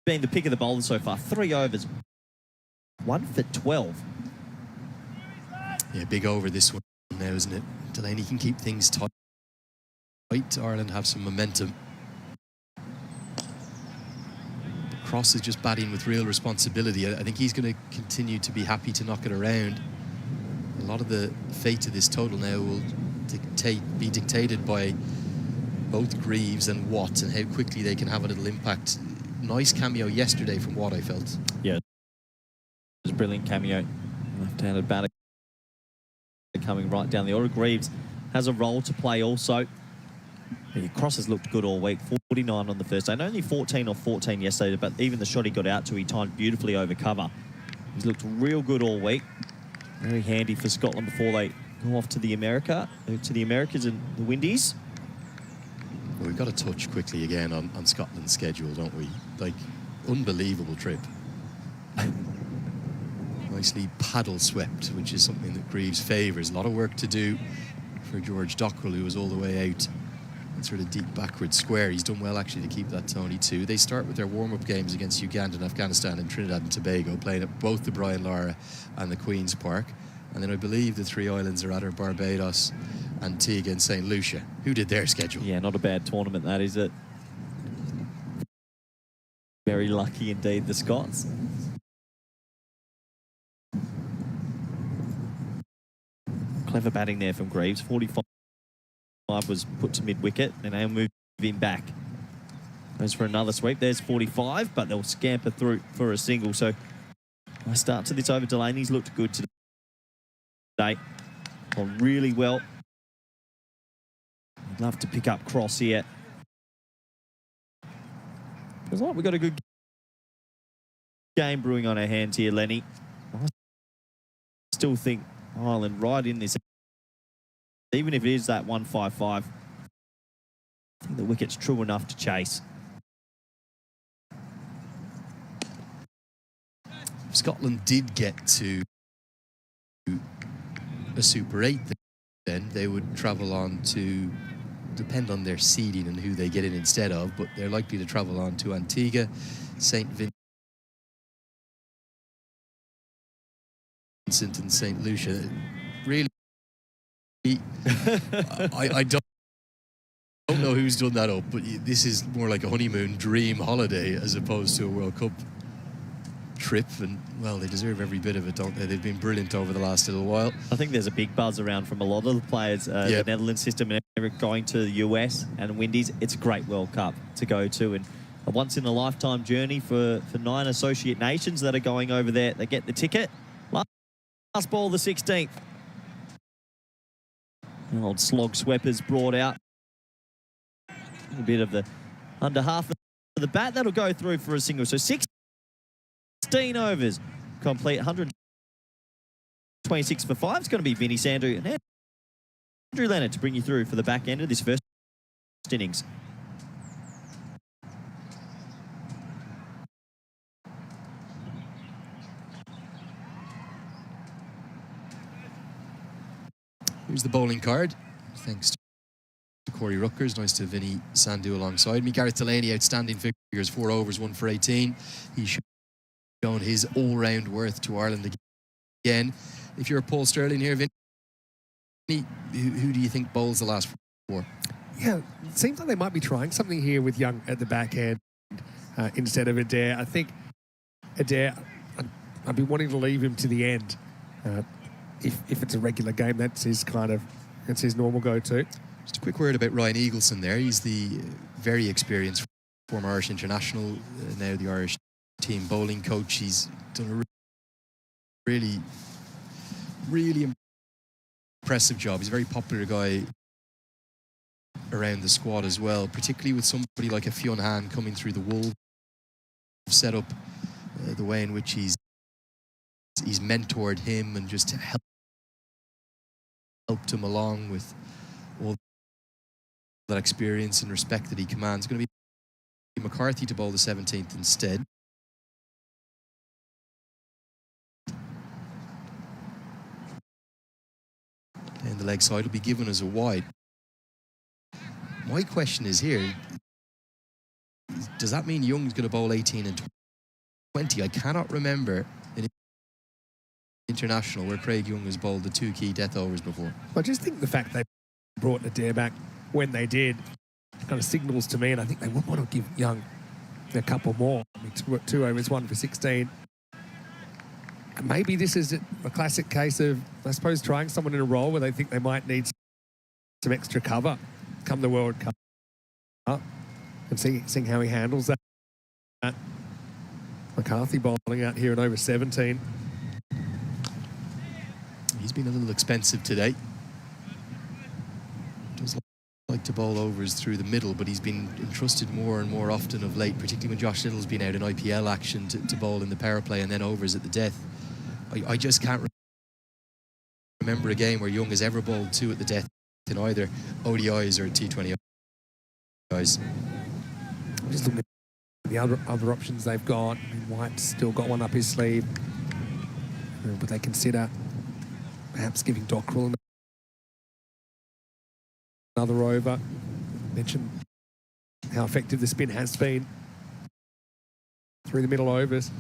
been the pick of the bowlers so far. 3 overs. 1 for 12. Yeah, big over this one now, isn't it? Delaney can keep things tight. Ireland have some momentum. Cross is just batting with real responsibility. I think he's going to continue to be happy to knock it around. A lot of the fate of this total now will be dictated by both Greaves and Watt and how quickly they can have a little impact. Nice cameo yesterday from Watt, I felt. Yeah, it was a brilliant cameo. Left-handed batter coming right down the order. Greaves has a role to play also. The crosses looked good all week. 49 on the first day. And only 14 off 14 yesterday, but even the shot he got out to, he timed beautifully over cover. He's looked real good all week. Very handy for Scotland before they go off to the Americas and the Windies. Well, we've got to touch quickly again on Scotland's schedule, don't we? Like, unbelievable trip. Nicely paddle swept, which is something that Greaves favours. A lot of work to do for George Dockrell, who was all the way out and sort of deep backward square. He's done well actually to keep that Tony too. They start with their warm-up games against Uganda and Afghanistan and Trinidad and Tobago, playing at both the Brian Lara and the Queen's Park. And then I believe the 3 islands are at Barbados, Antigua and St. Lucia. Who did their schedule? Yeah, not a bad tournament that, is it? Very lucky indeed, the Scots. Clever batting there from Greaves. 45 was put to mid-wicket, and they'll move him back. Goes for another sweep. There's 45, but they'll scamper through for a single. So I start to this over. Delaney's looked good today. Gone really well. I'd love to pick up Cross here. Feels like we've got a good game brewing on our hands here, Lenny. I still think Ireland right in this. Even if it is that 155, I think the wicket's true enough to chase. If Scotland did get to a Super 8, then they would travel on to, depend on their seeding and who they get in instead of, but they're likely to travel on to Antigua, St. Vincent and St. Lucia. Really, I don't know who's done that up, but this is more like a honeymoon dream holiday as opposed to a World Cup trip, and well, they deserve every bit of it, don't they? They've been brilliant over the last little while. I think there's a big buzz around from a lot of the players, the Netherlands system and everything, going to the US and Windies. It's a great World Cup to go to, and a once-in-a-lifetime journey for 9 associate nations that are going over there. They get the ticket. Last ball, the 16th. The old slog sweepers brought out. A bit of the under half of the bat. That'll go through for a single. So 16 overs complete. 126 for 5. It's going to be Vinny Sandhu and Andrew Leonard to bring you through for the back end of this first innings. Here's the bowling card. Thanks to Corey Ruckers. Nice to have Vinny Sandhu alongside me. Gareth Delaney, outstanding figures. 4 overs, 1 for 18. He's shown his all-round worth to Ireland again. If you're Paul Sterling here, Vinny, who do you think bowls the last 4? Yeah, it seems like they might be trying something here with Young at the back end instead of Adair. I think Adair, I'd be wanting to leave him to the end. If it's a regular game, that's his normal go-to. Just a quick word about Ryan Eagleson there. He's the very experienced former Irish international, now the Irish team bowling coach. He's done a really impressive job. He's a very popular guy around the squad as well, particularly with somebody like a Fionn Hand coming through the Wolves setup, the way in which he's mentored him and just helped him along with all that experience and respect that he commands. It's going to be McCarthy to bowl the 17th instead. And the leg side will be given as a wide. My question is here, does that mean Young's going to bowl 18 and 20? I cannot remember an international where Craig Young has bowled the 2 key death overs before. I just think the fact they brought Adair back when they did kind of signals to me, and I think they would want to give Young a couple more. I mean, 2 overs, 1 for 16. And maybe this is a classic case of, I suppose, trying someone in a role where they think they might need some extra cover come the World Cup, and seeing how he handles that. McCarthy bowling out here in over 17. He's been a little expensive today. Does like to bowl overs through the middle, but he's been entrusted more and more often of late, particularly when Josh Little's been out in IPL action to bowl in the power play and then overs at the death. I just can't remember a game where Young has ever bowled 2 at the death in either ODIs or T20Is. Just looking at the other options they've got. I mean, White's still got one up his sleeve. Would they consider perhaps giving Dockrell another over? Mentioned how effective the spin has been through the middle overs.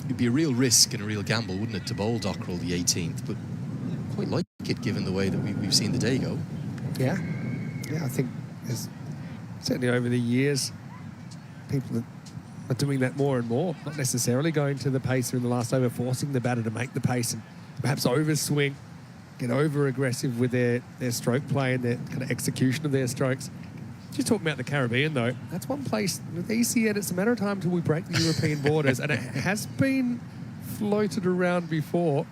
It'd be a real risk and a real gamble, wouldn't it, to bowl Dockrell the 18th, but quite like it given the way that we've seen the day go. Yeah, I think there's certainly over the years people that are doing that more and more, not necessarily going to the pacer in the last over, forcing the batter to make the pace and perhaps overswing, get over aggressive with their stroke play and their kind of execution of their strokes. Just talking about the Caribbean, though, that's one place with ECN, it's a matter of time until we break the European borders, and it has been floated around before.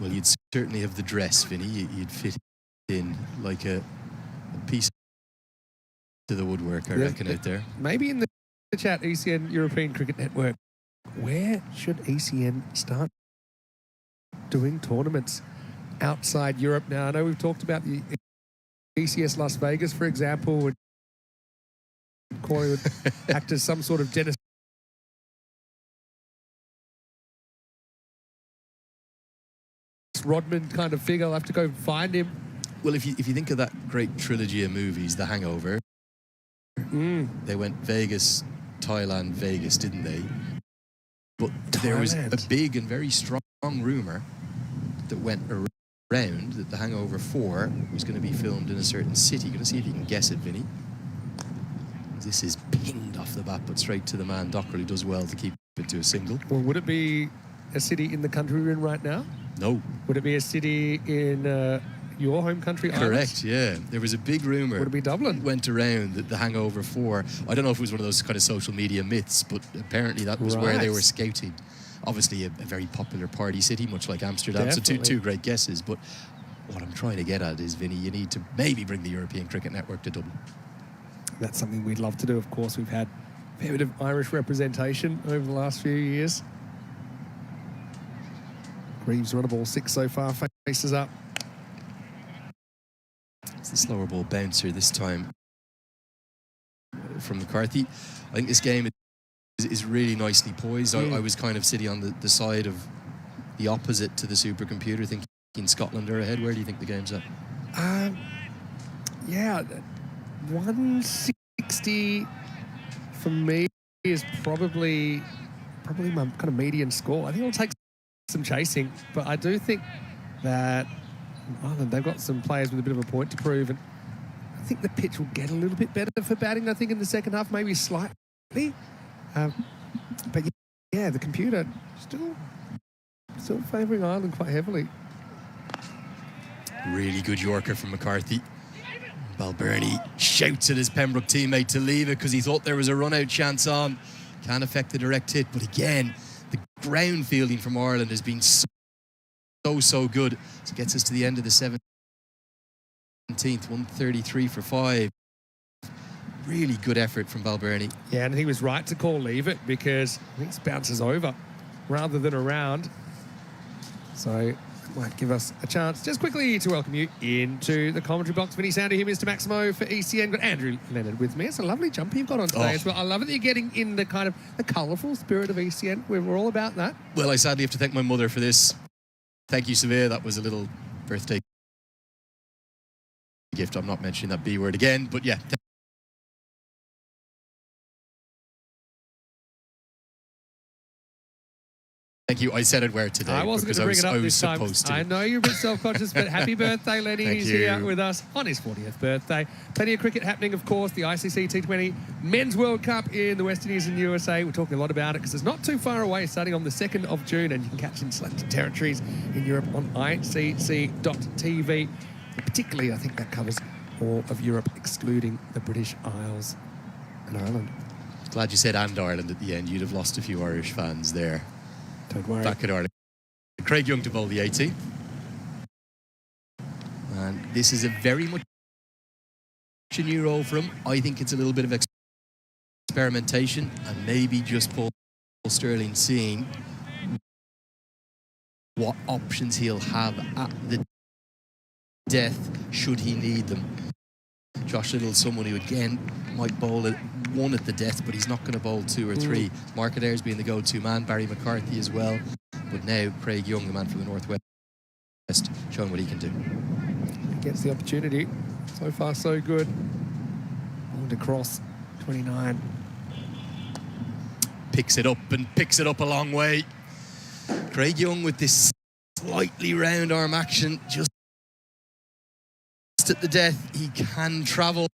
Well, you'd certainly have the dress, Vinny. You'd fit in like a piece to the woodwork, I reckon, out there. Maybe in the chat, ECN European Cricket Network, where should ECN start doing tournaments outside Europe now? I know we've talked about the ECS Las Vegas, for example, would Corey would act as some sort of Dennis Rodman kind of figure. I'll have to go find him. Well, if you think of that great trilogy of movies, The Hangover, they went Vegas, Thailand, Vegas, didn't they? But there was a big and very strong rumour that went around that The Hangover 4 was going to be filmed in a certain city. You're going to see if you can guess it, Vinny. This is pinged off the bat, but straight to the man, Dockrell, who does well to keep it to a single. Well, would it be a city in the country we're in right now? No. Would it be a city in your home country? Correct, yeah. There was a big rumour. Would it be Dublin? Went around that The Hangover 4, I don't know if it was one of those kind of social media myths, but apparently that was where they were scouting. Obviously a very popular party city, much like Amsterdam. Definitely. So two great guesses. But what I'm trying to get at is, Vinny, you need to maybe bring the European Cricket Network to Dublin. That's something we'd love to do. Of course, we've had a fair bit of Irish representation over the last few years. Reeves run a ball 6 so far, faces up. It's the slower ball bouncer this time from McCarthy. I think this game is really nicely poised. I was kind of sitting on the side of the opposite to the supercomputer, thinking Scotland are ahead. Where do you think the game's at? Yeah, 160 for me is probably my kind of median score. I think it'll take some chasing, but I do think that Ireland, they've got some players with a bit of a point to prove, and I think the pitch will get a little bit better for batting, I think, in the second half, maybe slightly. But yeah, the computer still favouring Ireland quite heavily. Really good Yorker from McCarthy. Balbirnie shouts at his Pembroke teammate to leave it because he thought there was a run-out chance on. Can't affect the direct hit, but again, the ground fielding from Ireland has been so good. So it gets us to the end of the 17th, 133 for 5. Really good effort from Balbirnie. Yeah, and he was right to call leave it because I think it bounces over rather than around. So it might give us a chance just quickly to welcome you into the commentary box. Vinny Sounder here, Mr. Maximo for ECN. Got Andrew Leonard with me. It's a lovely jumper you've got on today as well. I love it that you're getting in the kind of the colourful spirit of ECN. We're all about that. Well, I sadly have to thank my mother for this. Thank you, Severe. That was a little birthday gift. I'm not mentioning that B word again, but yeah. Thank you. I said I'd wear it today. I wasn't going to bring it up this time. To. I know you're a bit self-conscious, but happy birthday, Lenny. He's here with us on his 40th birthday. Plenty of cricket happening, of course. The ICC T20 Men's World Cup in the West Indies and USA. We're talking a lot about it because it's not too far away, starting on the 2nd of June, and you can catch in selected territories in Europe on icc.tv. And particularly, I think that covers all of Europe, excluding the British Isles and Ireland. Glad you said and Ireland at the end. You'd have lost a few Irish fans there. Don't worry. Back at Ireland. Craig Young to bowl the 18. And this is a very much a new role for him. I think it's a little bit of experimentation and maybe just Paul Sterling seeing what options he'll have at the death should he need them. Josh Little, someone who again might bowl at 1 at the death, but he's not going to bowl 2 or 3. Mark Adair's being the go-to man, Barry McCarthy as well. But now Craig Young, the man from the Northwest, showing what he can do. He gets the opportunity. So far, so good. On to cross 29. Picks it up a long way. Craig Young with this slightly round arm action, just at the death. He can travel.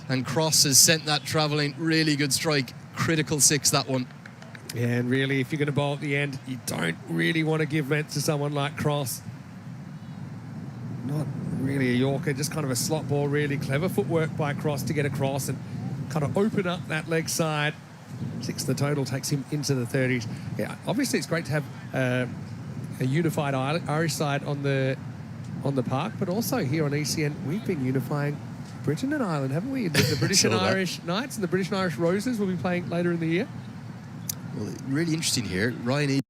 And Cross has sent that travelling. Really good strike. Critical 6, that one. Yeah, and really, if you're going to bowl at the end, you don't really want to give vent to someone like Cross. Not really a Yorker, just kind of a slot ball. Really clever footwork by Cross to get across and kind of open up that leg side. 6 the total takes him into the 30s. Yeah, obviously it's great to have a unified Irish side on the park, but also here on ECN, we've been unifying Britain and Ireland, haven't we? The British and Irish Knights and the British and Irish Roses will be playing later in the year. Well, really interesting here. Ryan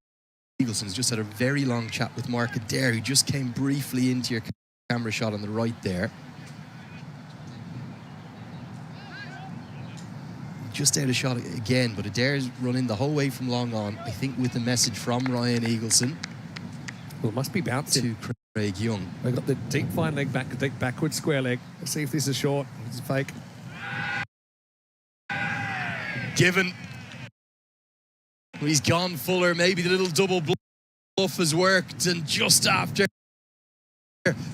Eagleson's just had a very long chat with Mark Adair, who just came briefly into your camera shot on the right there. Just out of shot again, but Adair's running the whole way from long on, I think with a message from Ryan Eagleson. Well, it must be bouncing. To Craig Young. They've got the deep fine leg back, deep backward square leg. Let's see if this is short. It's fake. Given. He's gone fuller. Maybe the little double bluff has worked. And just after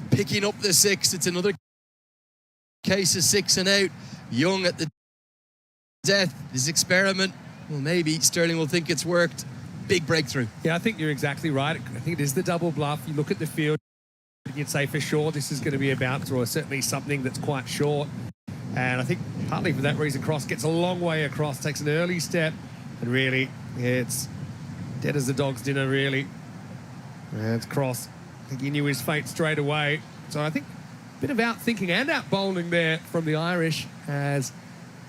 picking up the 6, it's another case of 6 and out. Young at the death. His experiment. Well, maybe Sterling will think it's worked. Big breakthrough. Yeah, I think you're exactly right. I think it is the double bluff. You look at the field, you'd say for sure this is going to be a bouncer or certainly something that's quite short. And I think partly for that reason, Cross gets a long way across, takes an early step, and really, yeah, it's dead as a dog's dinner, really. And it's Cross. I think he knew his fate straight away. So I think a bit of out thinking and out bowling there from the Irish as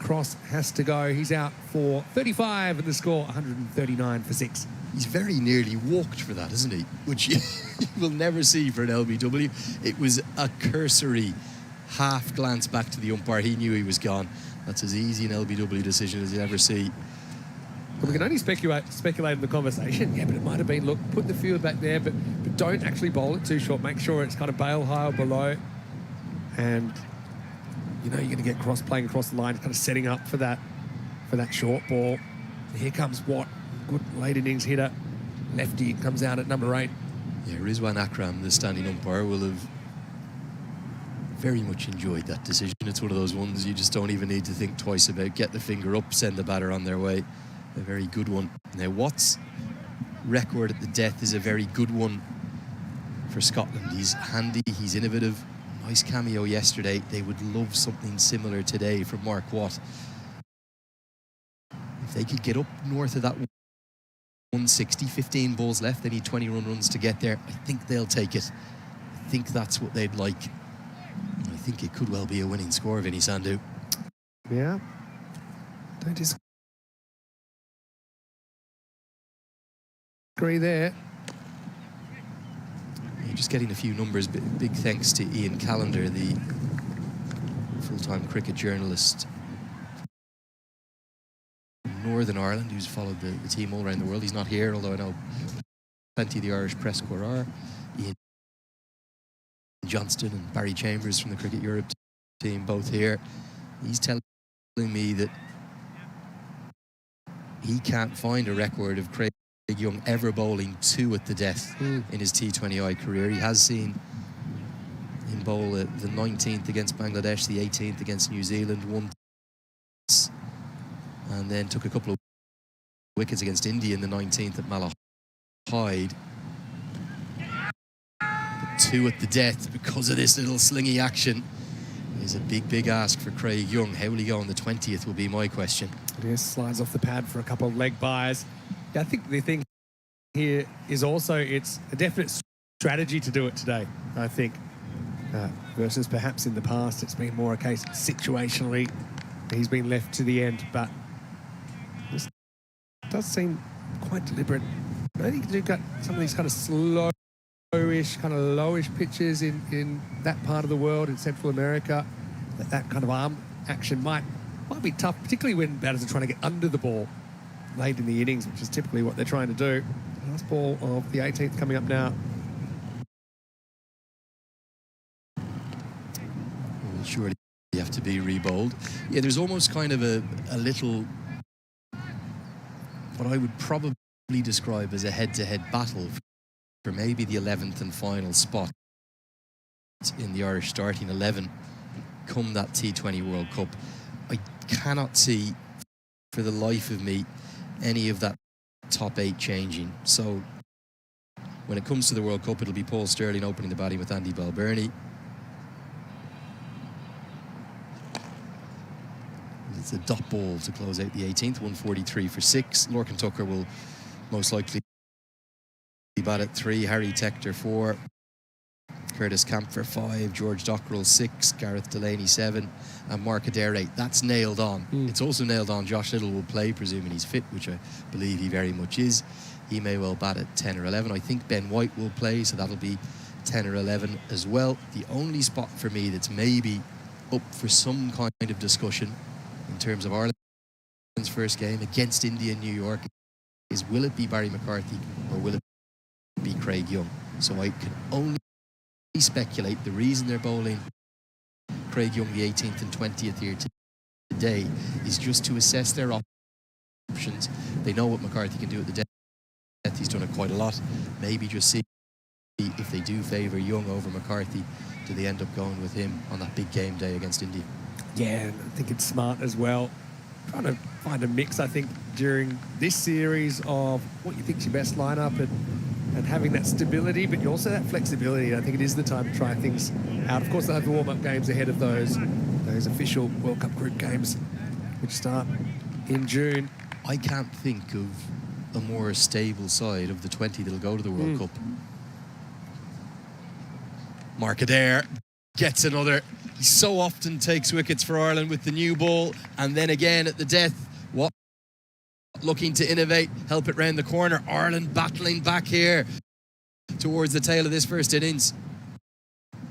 Cross has to go. He's out for 35 and the score 139 for 6. He's very nearly walked for that, isn't he? Which you will never see for an LBW. It was a cursory half glance back to the umpire. He knew he was gone. That's as easy an LBW decision as you ever see. Well, we can only speculate in the conversation. Yeah, but it might have been, look, put the field back there, but don't actually bowl it too short. Make sure it's kind of bail high or below. And you know you're going to get Cross playing across the line, kind of setting up for that short ball. And here comes Watt, good late innings hitter. Lefty comes out at number 8. Yeah, Rizwan Akram, the standing umpire, will have very much enjoyed that decision. It's one of those ones you just don't even need to think twice about. Get the finger up, send the batter on their way. A very good one. Now, Watt's record at the death is a very good one for Scotland. He's handy, he's innovative. Nice cameo yesterday. They would love something similar today from Mark Watt. If they could get up north of that 160, 15 balls left. They need 20 runs to get there. I think they'll take it. I think that's what they'd like. I think it could well be a winning score, Vinny Sandhu. Yeah. Don't disagree there. Yeah, just getting a few numbers. Big thanks to Ian Callender, the full-time cricket journalist from Northern Ireland, who's followed the team all around the world. He's not here, although I know plenty of the Irish press corps are. Ian Johnston and Barry Chambers from the Cricket Europe team, both here. He's telling me that he can't find a record of Craig Young ever bowling 2 at the death in his T20I career. He has seen him bowl the 19th against Bangladesh, the 18th against New Zealand, once, and then took a couple of wickets against India in the 19th at Malahide. 2 at the death because of this little slingy action is a big ask for Craig Young. How will he go on the 20th will be my question. It slides off the pad for a couple of leg byes. Yeah, I think the thing here is also it's a definite strategy to do it today, I think, versus perhaps in the past it's been more a case situationally he's been left to the end, but this does seem quite deliberate. I think you've got some of these kind of slowish, kind of lowish pitches in that part of the world, in Central America. That kind of arm action might be tough, particularly when batters are trying to get under the ball late in the innings, which is typically what they're trying to do. Last ball of the 18th coming up now. Well, surely you have to be re-bowled. Yeah, there's almost kind of a little, what I would probably describe as a head-to-head battle for maybe the 11th and final spot in the Irish starting 11 come that T20 World Cup. I cannot see for the life of me any of that top 8 changing. So when it comes to the World Cup, it'll be Paul Sterling opening the batting with Andy Balbirnie. It's a dot ball to close out the 18th, 143 for 6. Lorcan Tucker will most likely bat at 3, Harry Tector 4, Curtis Camphor 5, George Dockrell 6, Gareth Delaney 7, and Mark Adair 8. That's nailed on. It's also nailed on Josh Little will play, presuming he's fit, which I believe he very much is. He may well bat at 10 or 11. I think Ben White will play, so that'll be 10 or 11 as well. The only spot for me that's maybe up for some kind of discussion in terms of Ireland's first game against India in New York is, will it be Barry McCarthy or will it be Craig Young? So I can only speculate the reason they're bowling Craig Young the 18th and 20th here today is just to assess their options. They know what McCarthy can do at the death. He's done it quite a lot. Maybe just see if they do favour Young over McCarthy, do they end up going with him on that big game day against India? Yeah, I think it's smart as well. Trying to find a mix, I think, during this series of what you think's your best lineup and having that stability, but you also that flexibility. I think it is the time to try things out. Of course, they'll have the warm-up games ahead of those official World Cup group games, which start in June. I can't think of a more stable side of the 20 that'll go to the World Cup. Mark Adair gets another. He so often takes wickets for Ireland with the new ball, and then again at the death. What looking to innovate, help it round the corner. Ireland battling back here towards the tail of this first innings.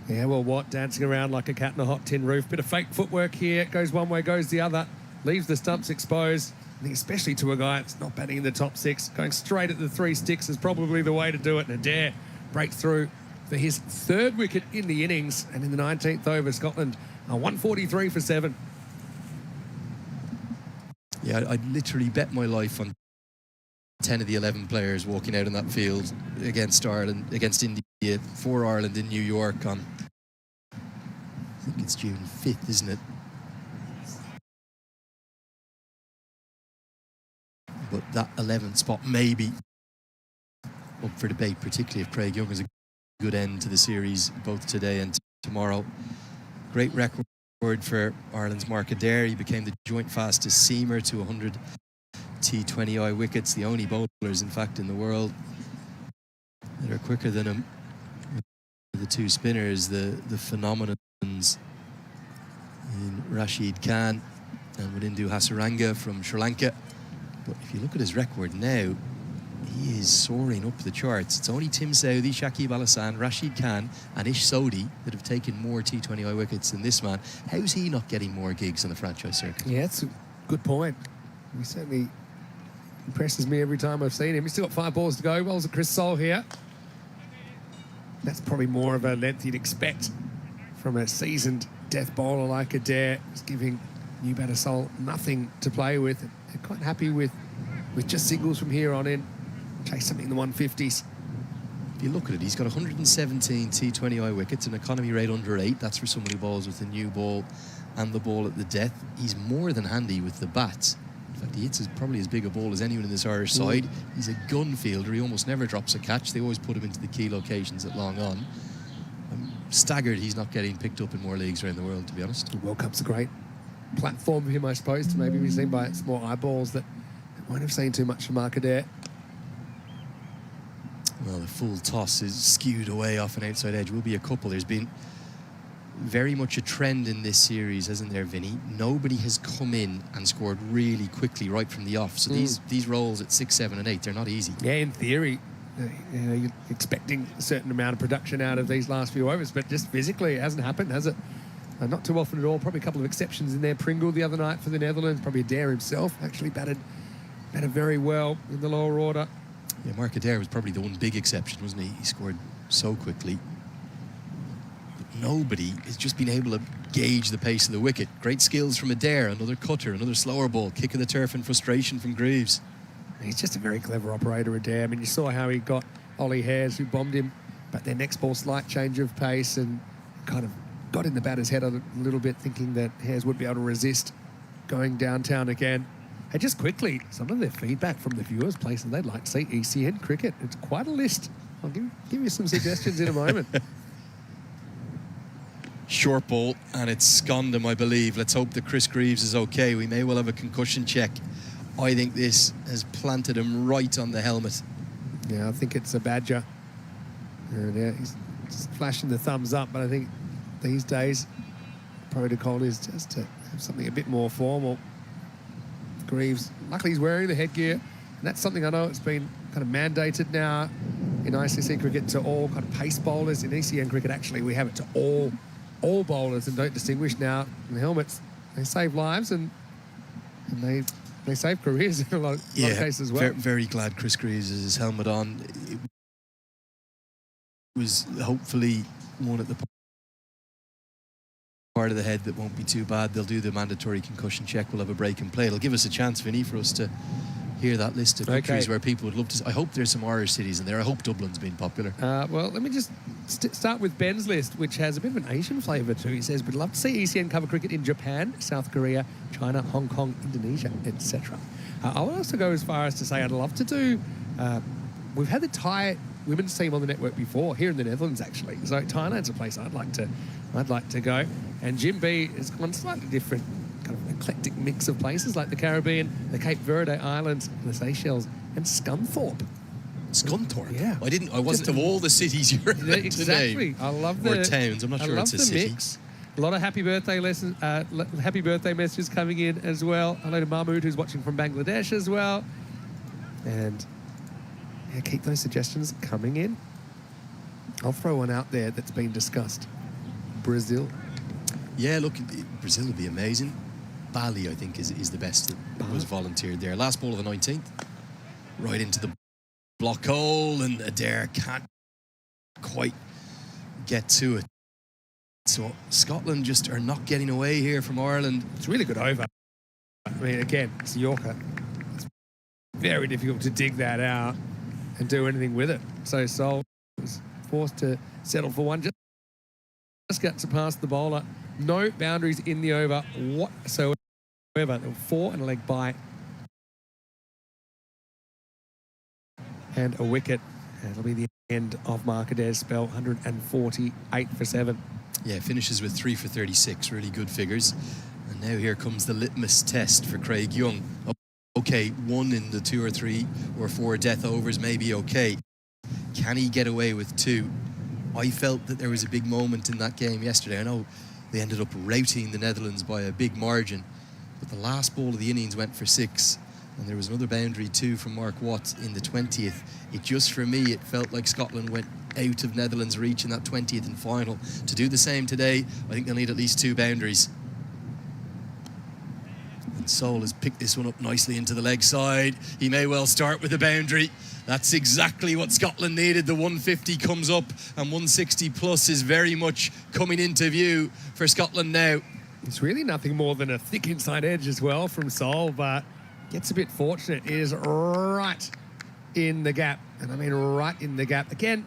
Yeah, well, Watt dancing around like a cat in a hot tin roof. Bit of fake footwork here. Goes one way, goes the other. Leaves the stumps exposed. I think especially to a guy that's not batting in the top 6. Going straight at the 3 sticks is probably the way to do it. And Adair breaks through for his 3rd wicket in the innings. And in the 19th over, Scotland are 143 for 7. Yeah, I'd literally bet my life on 10 of the 11 players walking out on that field against Ireland, against India, for Ireland in New York on, I think it's June 5th, isn't it? But that 11th spot may be up for debate, particularly if Craig Young is a good end to the series both today and tomorrow. Great record for Ireland's Mark Adair. He became the joint fastest seamer to 100 T20I wickets, the only bowlers, in fact, in the world that are quicker than him. The two spinners, the phenomenons in Rashid Khan and Wanindu Hasaranga from Sri Lanka. But if you look at his record now, he is soaring up the charts. It's only Tim Southee, Shakib Al Hassan, Rashid Khan and Ish Sodhi that have taken more T20I wickets than this man. How's he not getting more gigs on the franchise circuit? Yeah, that's a good point. He certainly impresses me every time I've seen him. He's still got 5 balls to go. Bowls at Chris Soul here. That's probably more of a length you'd expect from a seasoned death bowler like Adair. He's giving new batter Soul nothing to play with. They're quite happy with just singles from here on in. Chase something in the 150s. If you look at it, he's got 117 T20I wickets, an economy rate under 8. That's for someone who bowls with the new ball and the ball at the death. He's more than handy with the bats. In fact, he hits probably as big a ball as anyone in this Irish side. He's a gun fielder. He almost never drops a catch. They always put him into the key locations at long on. I'm staggered he's not getting picked up in more leagues around the world, to be honest. The World Cup's a great platform for him, I suppose, to maybe be seen by small eyeballs that won't have seen too much from Mark Adair. Well, the full toss is skewed away off an outside edge. Will be a couple. There's been very much a trend in this series, hasn't there, Vinny? Nobody has come in and scored really quickly right from the off. So these rolls at 6, 7 and 8, they're not easy. Yeah, in theory, you're expecting a certain amount of production out of these last few overs, but just physically it hasn't happened, has it? Not too often at all. Probably a couple of exceptions in there. Pringle the other night for the Netherlands. Probably Adair himself actually batted very well in the lower order. Yeah, Mark Adair was probably the one big exception, wasn't he? He scored so quickly. But nobody has just been able to gauge the pace of the wicket. Great skills from Adair, another cutter, another slower ball, kick of the turf and frustration from Greaves. He's just a very clever operator, Adair. I mean, you saw how he got Ollie Hares, who bombed him, but their next ball, slight change of pace and kind of got in the batter's head a little bit, thinking that Hares would be able to resist going downtown again. And just quickly, some of their feedback from the viewers, places they'd like to see ECN cricket. It's quite a list. I'll give you some suggestions in a moment. Short ball, and it's sconned him, I believe. Let's hope that Chris Greaves is okay. We may well have a concussion check. I think this has planted him right on the helmet. Yeah, I think it's a badger. And yeah, he's just flashing the thumbs up, but I think these days protocol is just to have something a bit more formal. Greaves, luckily he's wearing the headgear, and that's something I know it's been kind of mandated now in ICC cricket to all kind of pace bowlers. In ECN cricket, actually, we have it to all bowlers and don't distinguish now. And the helmets, they save lives and they save careers in a lot of cases as well. Very glad Chris Greaves has his helmet on. It was hopefully one at the part of the head that won't be too bad. They'll do the mandatory concussion check. We'll have a break and play. It'll give us a chance, Vinny, for us to hear that list of countries where people would love to. I hope there's some Irish cities in there. I hope Dublin's been popular. Well, let me just start with Ben's list, which has a bit of an Asian flavour too. He says, we'd love to see ECN cover cricket in Japan, South Korea, China, Hong Kong, Indonesia, etc. I would also go as far as to say I'd love to do... we've had the Thai women's team on the network before, here in the Netherlands, actually. So Thailand's a place I'd like to go. And Jim B has gone slightly different, kind of eclectic mix of places like the Caribbean, the Cape Verde Islands, the Seychelles, and Scunthorpe. Scunthorpe? Yeah. I wasn't of all the cities you're about exactly. to name. I love the... Or towns, I'm not sure it's a city. Mix. A lot of happy birthday messages coming in as well. Hello to Mahmood, who's watching from Bangladesh as well. And yeah, keep those suggestions coming in. I'll throw one out there that's been discussed. Brazil. Yeah, look, Brazil would be amazing. Bali, I think, is the best that was volunteered there. Last ball of the 19th. Right into the block hole, and Adair can't quite get to it. So Scotland just are not getting away here from Ireland. It's a really good over. I mean, again, it's Yorker. It's very difficult to dig that out and do anything with it. So Sol was forced to settle for one. Just got to pass the bowler. No boundaries in the over whatsoever. There were 4 and a leg by. And a wicket. It'll be the end of Mark Adair's spell. 148 for 7. Yeah, finishes with 3 for 36. Really good figures. And now here comes the litmus test for Craig Young. Okay, one in the 2 or 3 or 4 death overs may be okay. Can he get away with 2? I felt that there was a big moment in that game yesterday. I know they ended up routing the Netherlands by a big margin, but the last ball of the innings went for 6, and there was another boundary too from Mark Watt in the 20th. It just, for me, it felt like Scotland went out of Netherlands' reach in that 20th and final. To do the same today, I think they'll need at least 2 boundaries. And Sol has picked this one up nicely into the leg side. He may well start with a boundary. That's exactly what Scotland needed. The 150 comes up, and 160 plus is very much coming into view for Scotland now. It's really nothing more than a thick inside edge as well from Sol, but gets a bit fortunate. It is right in the gap. And I mean right in the gap. Again,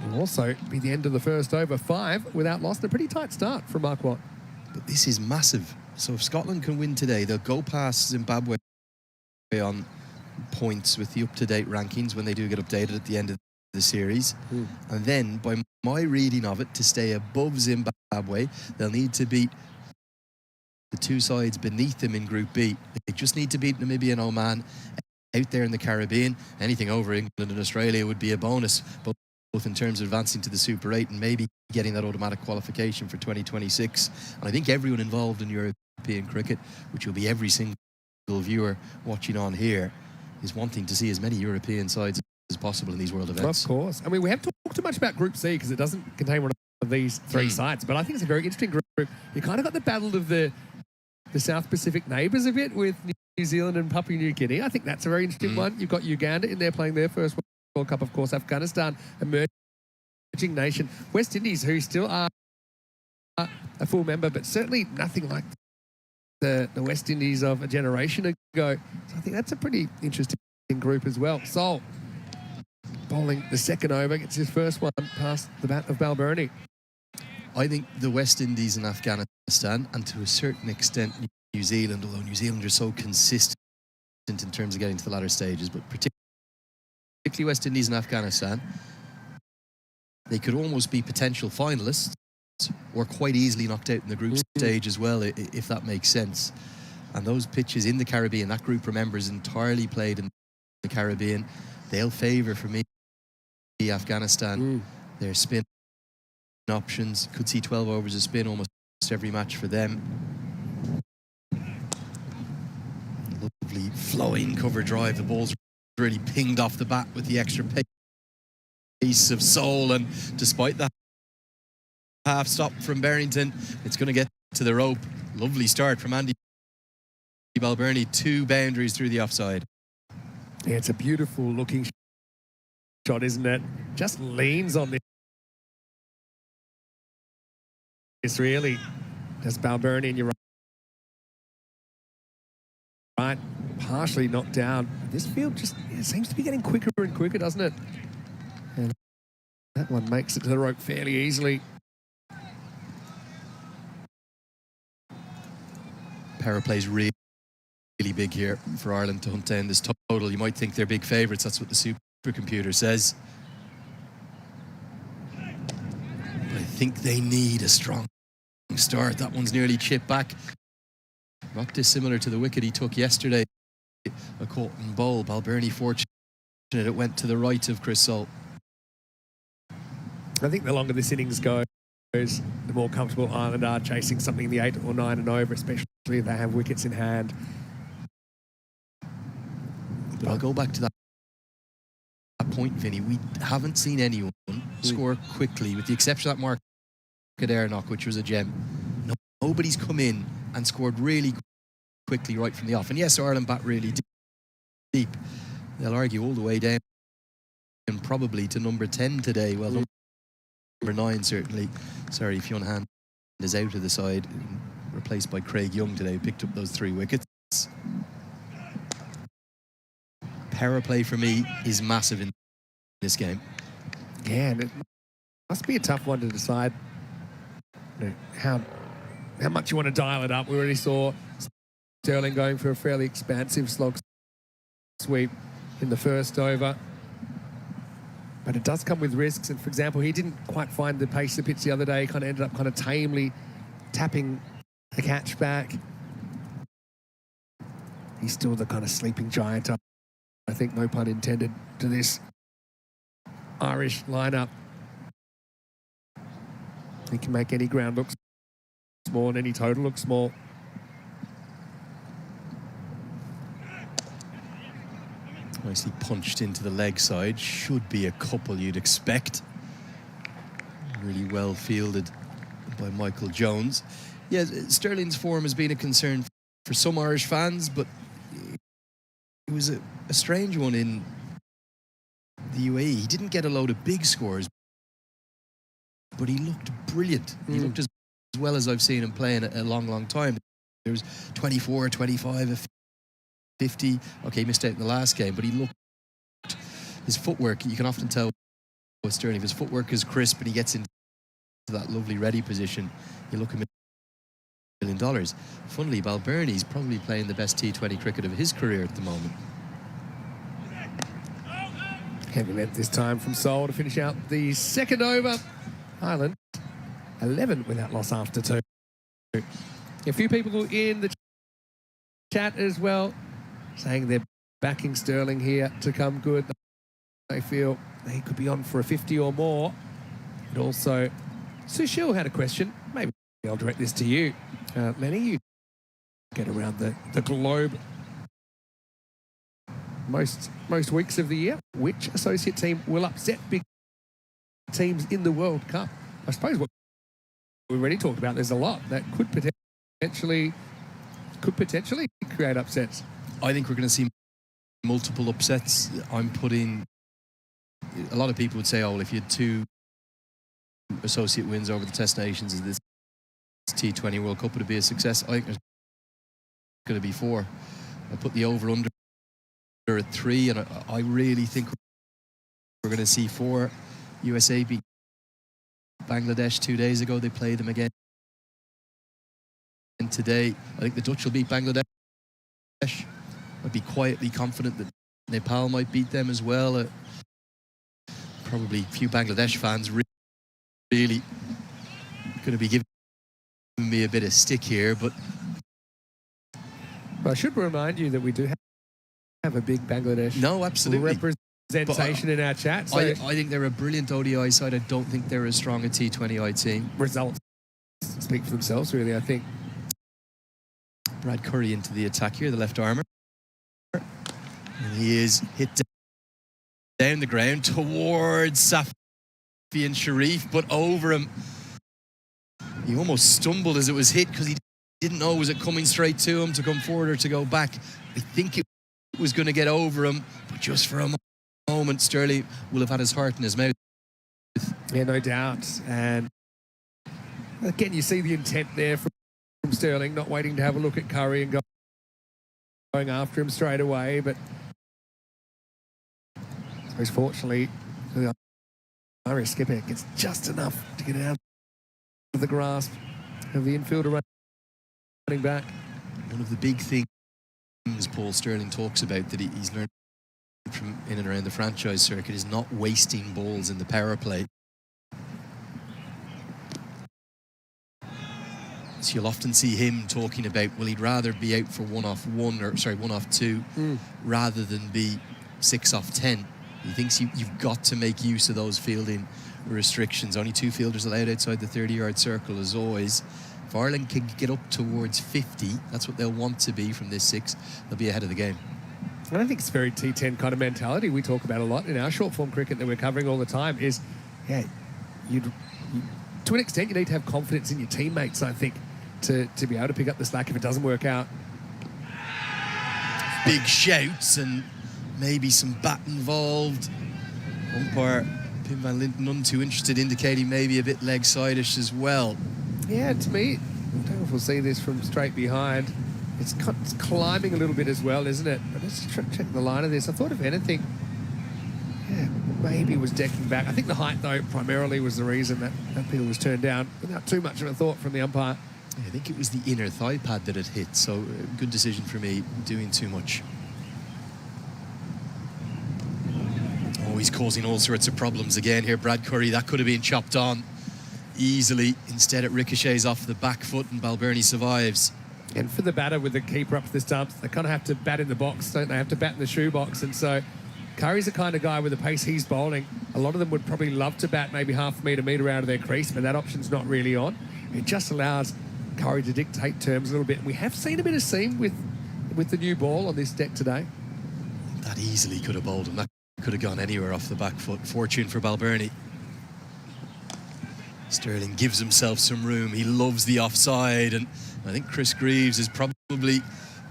Will also be the end of the first over. 5 without loss. A pretty tight start from Mark Watt. But this is massive. So if Scotland can win today, they'll go past Zimbabwe on points with the up-to-date rankings when they do get updated at the end of the series. And then, by my reading of it, to stay above Zimbabwe, they'll need to beat the two sides beneath them in Group B. They just need to beat Namibia and Oman out there in the Caribbean. Anything over England and Australia would be a bonus, both in terms of advancing to the Super 8 and maybe getting that automatic qualification for 2026. And I think everyone involved in European cricket, which will be every single viewer watching on here, is wanting to see as many European sides as possible in these world events. Of course. I mean, we haven't talked too much about Group C because it doesn't contain one of these 3 sides, but I think it's a very interesting group. You kind of got the battle of the South Pacific neighbours a bit with New Zealand and Papua New Guinea. I think that's a very interesting one. You've got Uganda in there playing their first World Cup, of course. Afghanistan, emerging nation. West Indies, who still are a full member, but certainly nothing like the West Indies of a generation ago. So I think that's a pretty interesting group as well. Sol bowling the second over, gets his first one past the bat of Balbirnie. I think the West Indies and Afghanistan, and to a certain extent New Zealand, although New Zealand are so consistent in terms of getting to the latter stages, but particularly West Indies and Afghanistan, they could almost be potential finalists or quite easily knocked out in the group stage as well, if that makes sense. And those pitches in the Caribbean, that group, remember, is entirely played in the Caribbean. They'll favour, for me, Afghanistan. Their spin options, could see 12 overs of spin almost every match for them. Lovely flowing cover drive. The ball's really pinged off the bat with the extra pace of Sol, and despite that half stop from Barrington, it's going to get to the rope. Lovely start from Andy Balbirnie. 2 boundaries through the offside. Yeah, it's a beautiful looking shot, isn't it? Just leans on this really. Just Balbirnie, and you're right, partially knocked down. This field just seems to be getting quicker and quicker, doesn't it? And that one makes it to the rope fairly easily. Power plays really big here for Ireland to hunt down this total. You might think they're big favourites. That's what the supercomputer says. But I think they need a strong start. That one's nearly chipped back. Not dissimilar to the wicket he took yesterday. A caught and bowl. Balbirnie fortunate it went to the right of Chris Sol. I think the longer this innings goes, the more comfortable Ireland are chasing something in the 8 or 9 and over, especially if they have wickets in hand. But I'll go back to that point, Vinny. We haven't seen anyone score quickly, with the exception of that Mark Adair knock, which was a gem. Nobody's come in and scored really quickly right from the off. And yes, Ireland bat really deep. They'll argue all the way down and probably to number 10 today. Well, number 9 certainly. Sorry, Fionn Hand is out of the side, replaced by Craig Young today, who picked up those 3 wickets. Power play for me is massive in this game. Yeah, and it must be a tough one to decide how much you want to dial it up. We already saw Sterling going for a fairly expansive slog sweep in the first over. But it does come with risks. And for example, he didn't quite find the pace of the pitch the other day. He kind of ended up kind of tamely tapping the catch back. He's still the kind of sleeping giant, I think, no pun intended, to this Irish lineup. He can make any ground look small and any total look small. Nicely punched into the leg side. Should be a couple, you'd expect. Really well fielded by Michael Jones. Yeah, Sterling's form has been a concern for some Irish fans, but it was a strange one in the UAE. He didn't get a load of big scores, but he looked brilliant. He looked as well as I've seen him play in a long time. There was 24, 25, 50. Okay, he missed out in the last game, but he looked, his footwork, you can often tell Sterling. If his footwork is crisp and he gets into that lovely ready position, you look at $1 million. Funnily, Balbirnie's probably playing the best T20 cricket of his career at the moment. Heavy length this time from Seoul to finish out the second over. Ireland 11 without loss after 2. A few people in the chat as well saying they're backing Sterling here to come good. They feel he could be on for a 50 or more. And also, Sushil had a question. Maybe I'll direct this to you. Lenny, you get around the globe most weeks of the year. Which associate team will upset big teams in the World Cup? I suppose what we've already talked about, there's a lot that could potentially create upsets. I think we're going to see multiple upsets. I'm putting... A lot of people would say, oh, well, if you had 2 associate wins over the Test Nations in this T20 World Cup, would it be a success? I think there's going to be 4. I put the over-under at 3, and I really think we're going to see 4. USA beat Bangladesh 2 days ago. They played them again. And today, I think the Dutch will beat Bangladesh. I'd be quietly confident that Nepal might beat them as well. Probably a few Bangladesh fans really going to be giving me a bit of stick here, but I should remind you that we do have a big Bangladesh representation in our chat. So I think they're a brilliant ODI side. I don't think they're as strong a T20I team. Results speak for themselves, really, I think. Brad Curry into the attack here, the left armour. And he is hit down the ground towards Safi and Sharif, but over him. He almost stumbled as it was hit because he didn't know, was it coming straight to him to come forward or to go back. I think it was going to get over him, but just for a moment, Sterling will have had his heart in his mouth. Yeah, no doubt. And again, you see the intent there from Sterling, not waiting to have a look at Curry and going after him straight away, but I suppose fortunately the Irish skipper gets just enough to get out of the grasp of the infielder running back. One of the big things Paul Sterling talks about that he's learned from in and around the franchise circuit is not wasting balls in the power play. So you'll often see him talking about, well, he'd rather be out for 1 off 1, or sorry, 1 off 2, rather than be 6 off 10. He thinks you've got to make use of those fielding restrictions. Only 2 fielders allowed outside the 30-yard circle, as always. If Ireland can get up towards 50, that's what they'll want to be from this 6, they'll be ahead of the game. And I think it's very T10 kind of mentality we talk about a lot in our short-form cricket that we're covering all the time is, yeah, to an extent, you need to have confidence in your teammates, I think, to be able to pick up the slack if it doesn't work out. Big shouts and maybe some bat involved. Umpire Pim van Linten, none too interested, indicating maybe a bit leg-side-ish as well. Yeah, to me, I don't know if we'll see this from straight behind. It's climbing a little bit as well, isn't it? But let's check the line of this. I thought, if anything, yeah, maybe it was decking back. I think the height, though, primarily was the reason that Peter was turned down without too much of a thought from the umpire. I think it was the inner thigh pad that it hit, so good decision for me, doing too much. Oh, he's causing all sorts of problems again here, Brad Curry. That could have been chopped on easily. Instead, it ricochets off the back foot and Balbirnie survives. And for the batter with the keeper up to the stumps, they kind of have to bat in the box, don't they? Have to bat in the shoebox. And so Curry's the kind of guy with the pace he's bowling. A lot of them would probably love to bat maybe half a metre out of their crease, but that option's not really on. It just allows Curry to dictate terms a little bit. And we have seen a bit of seam with the new ball on this deck today. That easily could have bowled him. That could have gone anywhere off the back foot. Fortune for Balbirnie. Sterling gives himself some room. He loves the offside, and I think Chris Greaves is probably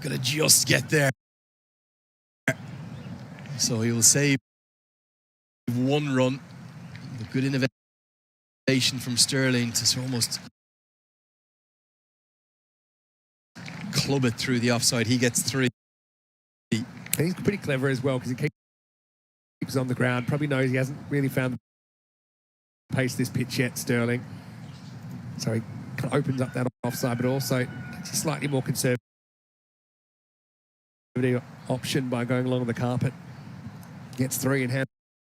going to just get there. So he will save 1 run. A good innovation from Sterling to almost club it through the offside. He gets 3. He's pretty clever as well because he keeps on the ground. Probably knows he hasn't really found pace this pitch yet, Sterling. So he kind of opens up that offside, but also takes a slightly more conservative option by going along the carpet. Gets 3 and hands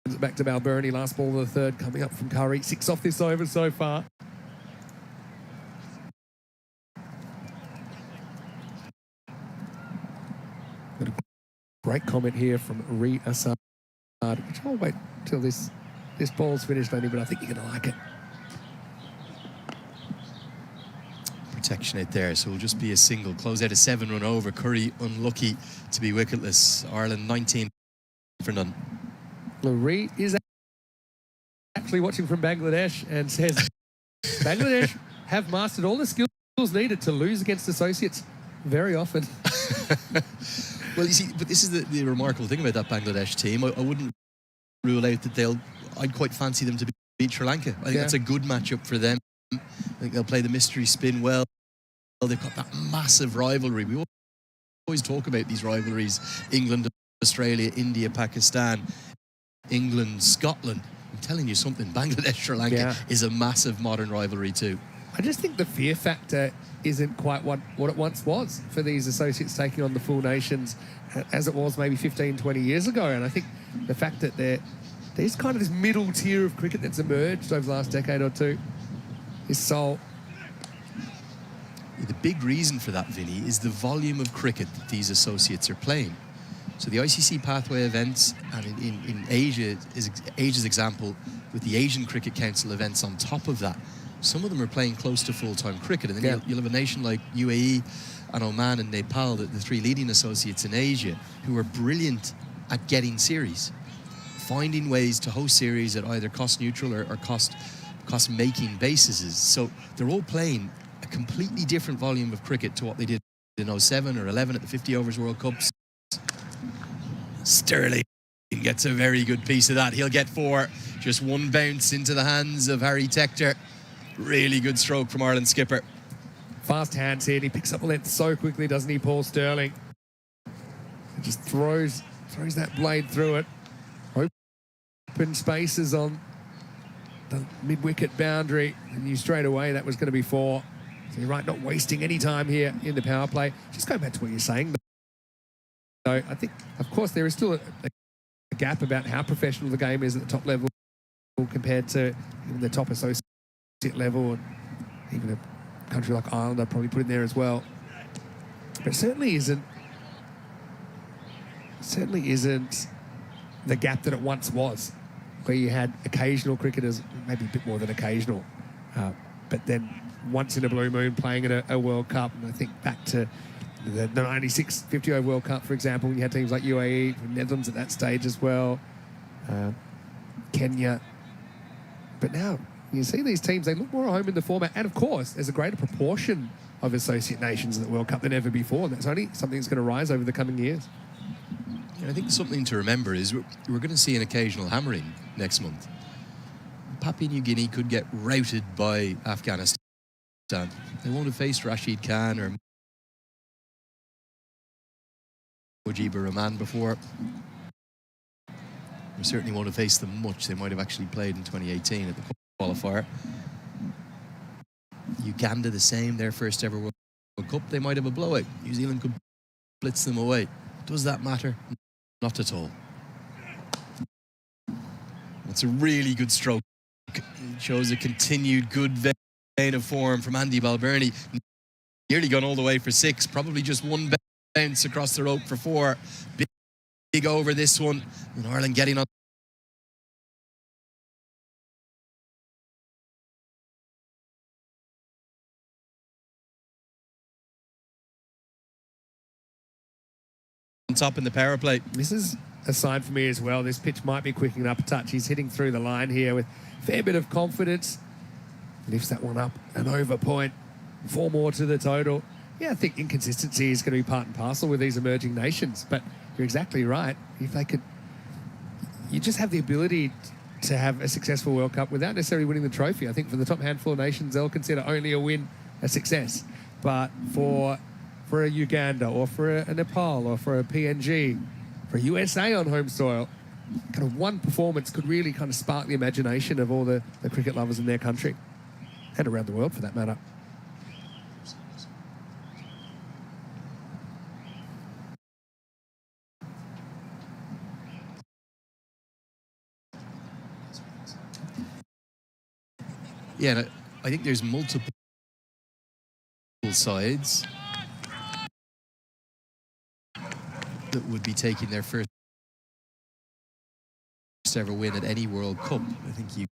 it back to Balbirnie. Last ball of the third coming up from Curry. 6 off this over so far. Got a great comment here from Ree Assad, which I'll wait till this ball's finished, only, but I think you're going to like it. Protection out there, so it'll just be a single. Close out a 7-run over. Curry unlucky to be wicketless. Ireland 19 for none. Ree is actually watching from Bangladesh and says, Bangladesh have mastered all the skills needed to lose against associates very often. Well, you see, but this is the remarkable thing about that Bangladesh team. I wouldn't rule out that I'd quite fancy them to beat Sri Lanka. I think that's a good matchup for them. I think they'll play the mystery spin well. They've got that massive rivalry. We always talk about these rivalries. England, Australia, India, Pakistan, England, Scotland. I'm telling you something, Bangladesh, Sri Lanka is a massive modern rivalry too. I just think the fear factor isn't quite what it once was for these associates taking on the full nations as it was maybe 15, 20 years ago. And I think the fact that there's kind of this middle tier of cricket that's emerged over the last decade or two is so... The big reason for that, Vinny, is the volume of cricket that these associates are playing. So the ICC pathway events, and in Asia, is Asia's example, with the Asian Cricket Council events on top of that, some of them are playing close to full-time cricket. And then you'll have a nation like UAE and Oman and Nepal, the 3 leading associates in Asia, who are brilliant at getting series, finding ways to host series at either cost-neutral or cost-making bases. So they're all playing a completely different volume of cricket to what they did in 07 or 11 at the 50 overs World Cups. Sterling gets a very good piece of that. He'll get 4. Just one bounce into the hands of Harry Tector. Really good stroke from Ireland skipper. Fast hands here, and he picks up a length so quickly, doesn't he, Paul Sterling? He just throws that blade through it. Open spaces on the mid-wicket boundary. And knew straight away that was going to be 4. So you're right, not wasting any time here in the power play. Just going back to what you're saying, though, I think, of course, there is still a gap about how professional the game is at the top level compared to even the top associate level, and even a country like Ireland I'd probably put in there as well. But it certainly isn't the gap that it once was, where you had occasional cricketers, maybe a bit more than occasional, but then once in a blue moon playing at a World Cup. And I think back to the 96 50 over World Cup, for example, you had teams like UAE, Netherlands at that stage as well, Kenya. But now you see these teams, they look more at home in the format. And of course, there's a greater proportion of associate nations in the World Cup than ever before. And that's only something that's going to rise over the coming years. I think something to remember is we're going to see an occasional hammering next month. Papua New Guinea could get routed by Afghanistan. They won't have faced Rashid Khan or Mujibur Rahman before. We certainly won't have faced them much. They might have actually played in 2018 at the qualifier. Uganda the same, their first ever World Cup. They might have a blowout. New Zealand could blitz them away. Does that matter? Not at all. It's a really good stroke. It shows a continued good vein of form from Andy Balbirnie. Nearly gone all the way for 6. Probably just one bounce across the rope for 4. Big over this one. And Ireland getting on top in the power play. This is a sign for me as well. This pitch might be quickening up a touch. He's hitting through the line here with a fair bit of confidence. Lifts that one up and over point. 4 more to the total. Yeah, I think inconsistency is going to be part and parcel with these emerging nations. But you're exactly right. If they could... You just have the ability to have a successful World Cup without necessarily winning the trophy. I think for the top handful of nations, they'll consider only a win a success. But for a Uganda or for a Nepal or for a PNG, for USA on home soil, kind of one performance could really kind of spark the imagination of all the cricket lovers in their country and around the world for that matter. Yeah, and I think there's multiple sides that would be taking their first ever win at any World Cup. I think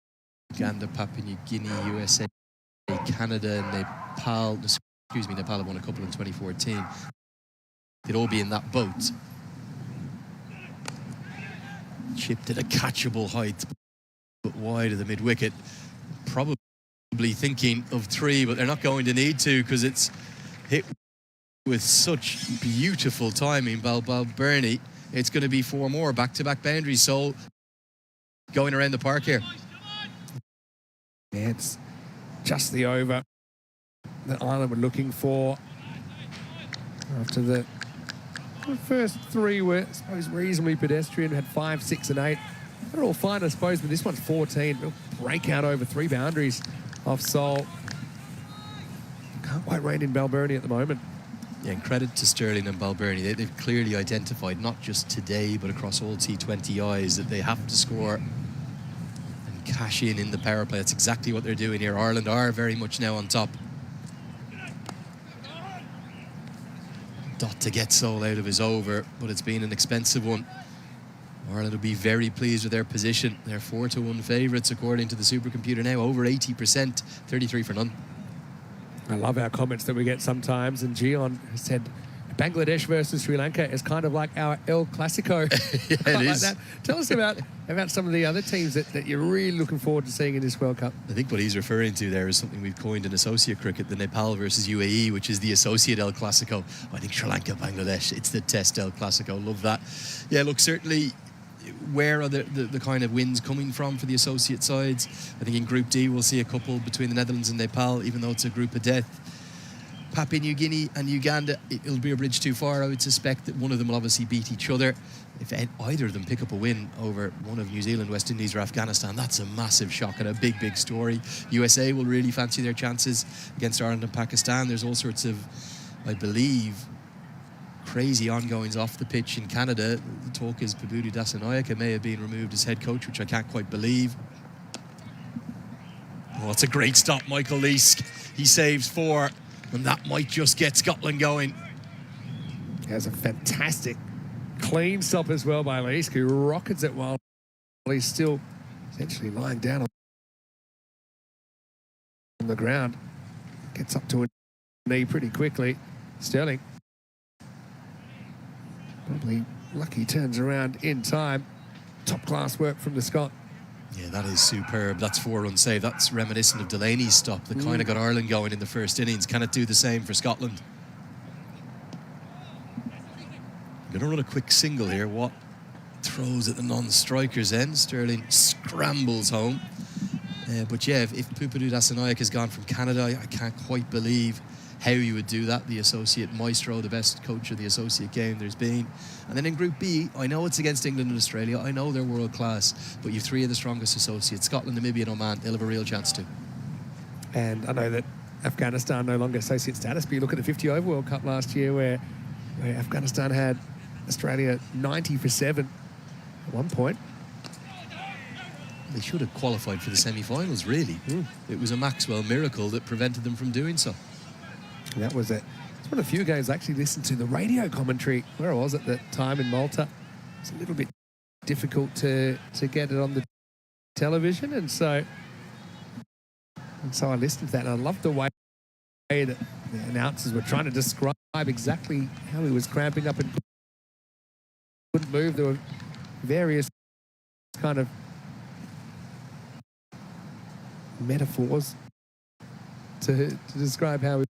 Uganda, Papua New Guinea, USA, Canada, Nepal. Excuse me, Nepal have won a couple in 2014. They'd all be in that boat. Chipped at a catchable height, but wide of the mid-wicket. Probably thinking of 3, but they're not going to need to because it's hit with such beautiful timing. Balbirnie. It's going to be 4 more back-to-back boundaries. So going around the park here. Yeah, it's just the over that Ireland were looking for after the first 3 were, I suppose, reasonably pedestrian. Had 5, 6 and 8. They're all fine, I suppose, but this one's 14. It'll break out over 3 boundaries off Seoul. Can't quite rein in Balbirnie at the moment. Yeah, and credit to Sterling and Balbirnie. They've clearly identified, not just today, but across all T20Is, that they have to score and cash in the power play. That's exactly what they're doing here. Ireland are very much now on top. Dot to get Seoul out of his over, but it's been an expensive one. Ireland will be very pleased with their position. They're 4-1 favourites according to the supercomputer now, over 80%, 33 for none. I love our comments that we get sometimes, and Gion has said Bangladesh versus Sri Lanka is kind of like our El Clasico. Yeah, it is. That. Tell us about some of the other teams that you're really looking forward to seeing in this World Cup. I think what he's referring to there is something we've coined in associate cricket, the Nepal versus UAE, which is the associate El Clasico. I think Sri Lanka, Bangladesh, it's the test El Clasico. Love that. Yeah, look, certainly where are the kind of wins coming from for the associate sides? I think in Group D we'll see a couple between the Netherlands and Nepal, even though it's a group of death. Papua New Guinea and Uganda, it'll be a bridge too far. I would suspect that one of them will obviously beat each other. If either of them pick up a win over one of New Zealand, West Indies or Afghanistan, that's a massive shock and a big story. USA will really fancy their chances against Ireland and Pakistan. There's all sorts of, I believe, crazy ongoings off the pitch in Canada. The talk is Pubudu Dasanayake may have been removed as head coach, which I can't quite believe. Oh, it's a great stop, Michael Leask. He saves 4, and that might just get Scotland going. Has a fantastic clean stop as well by Leask, who rockets it while he's still essentially lying down on the ground. Gets up to a knee pretty quickly. Sterling probably lucky turns around in time. Top class work from the Scot. Yeah, that is superb. That's 4-run save. That's reminiscent of Delaney's stop that kind of got Ireland going in the first innings. Can it do the same for Scotland? I'm going to run a quick single here. Watt throws at the non-striker's end. Sterling scrambles home. But yeah, if Pubudu Dasanayake has gone from Canada, I can't quite believe how you would do that. The associate maestro, the best coach of the associate game there's been. And then in Group B, I know it's against England and Australia. I know they're world class, but you've 3 of the strongest associates. Scotland, Namibia and Oman, they'll have a real chance to. And I know that Afghanistan no longer associate status, but you look at the 50 over World Cup last year where Afghanistan had Australia 90 for 7 at one point. They should have qualified for the semi-finals, really. It was a Maxwell miracle that prevented them from doing so. That was it. It's one of the few games I actually listened to the radio commentary where I was at the time in Malta. It's a little bit difficult to get it on the television, and so I listened to that, and I loved the way that the announcers were trying to describe exactly how he was cramping up and couldn't move. There were various kind of metaphors to describe how he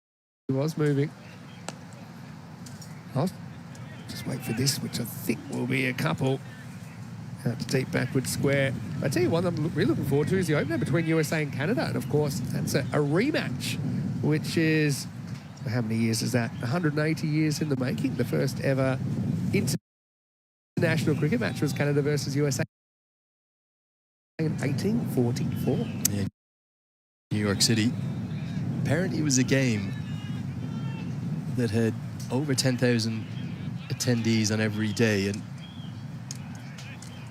was moving. I'll just wait for this, which I think will be a couple out to deep backward square. I tell you what I'm really looking forward to is the opener between USA and Canada, and of course that's a rematch, which is, how many years is that? 180 years in the making. The first ever international cricket match was Canada versus USA. in 1844. Yeah, New York City. Apparently it was a game that had over 10,000 attendees on every day, and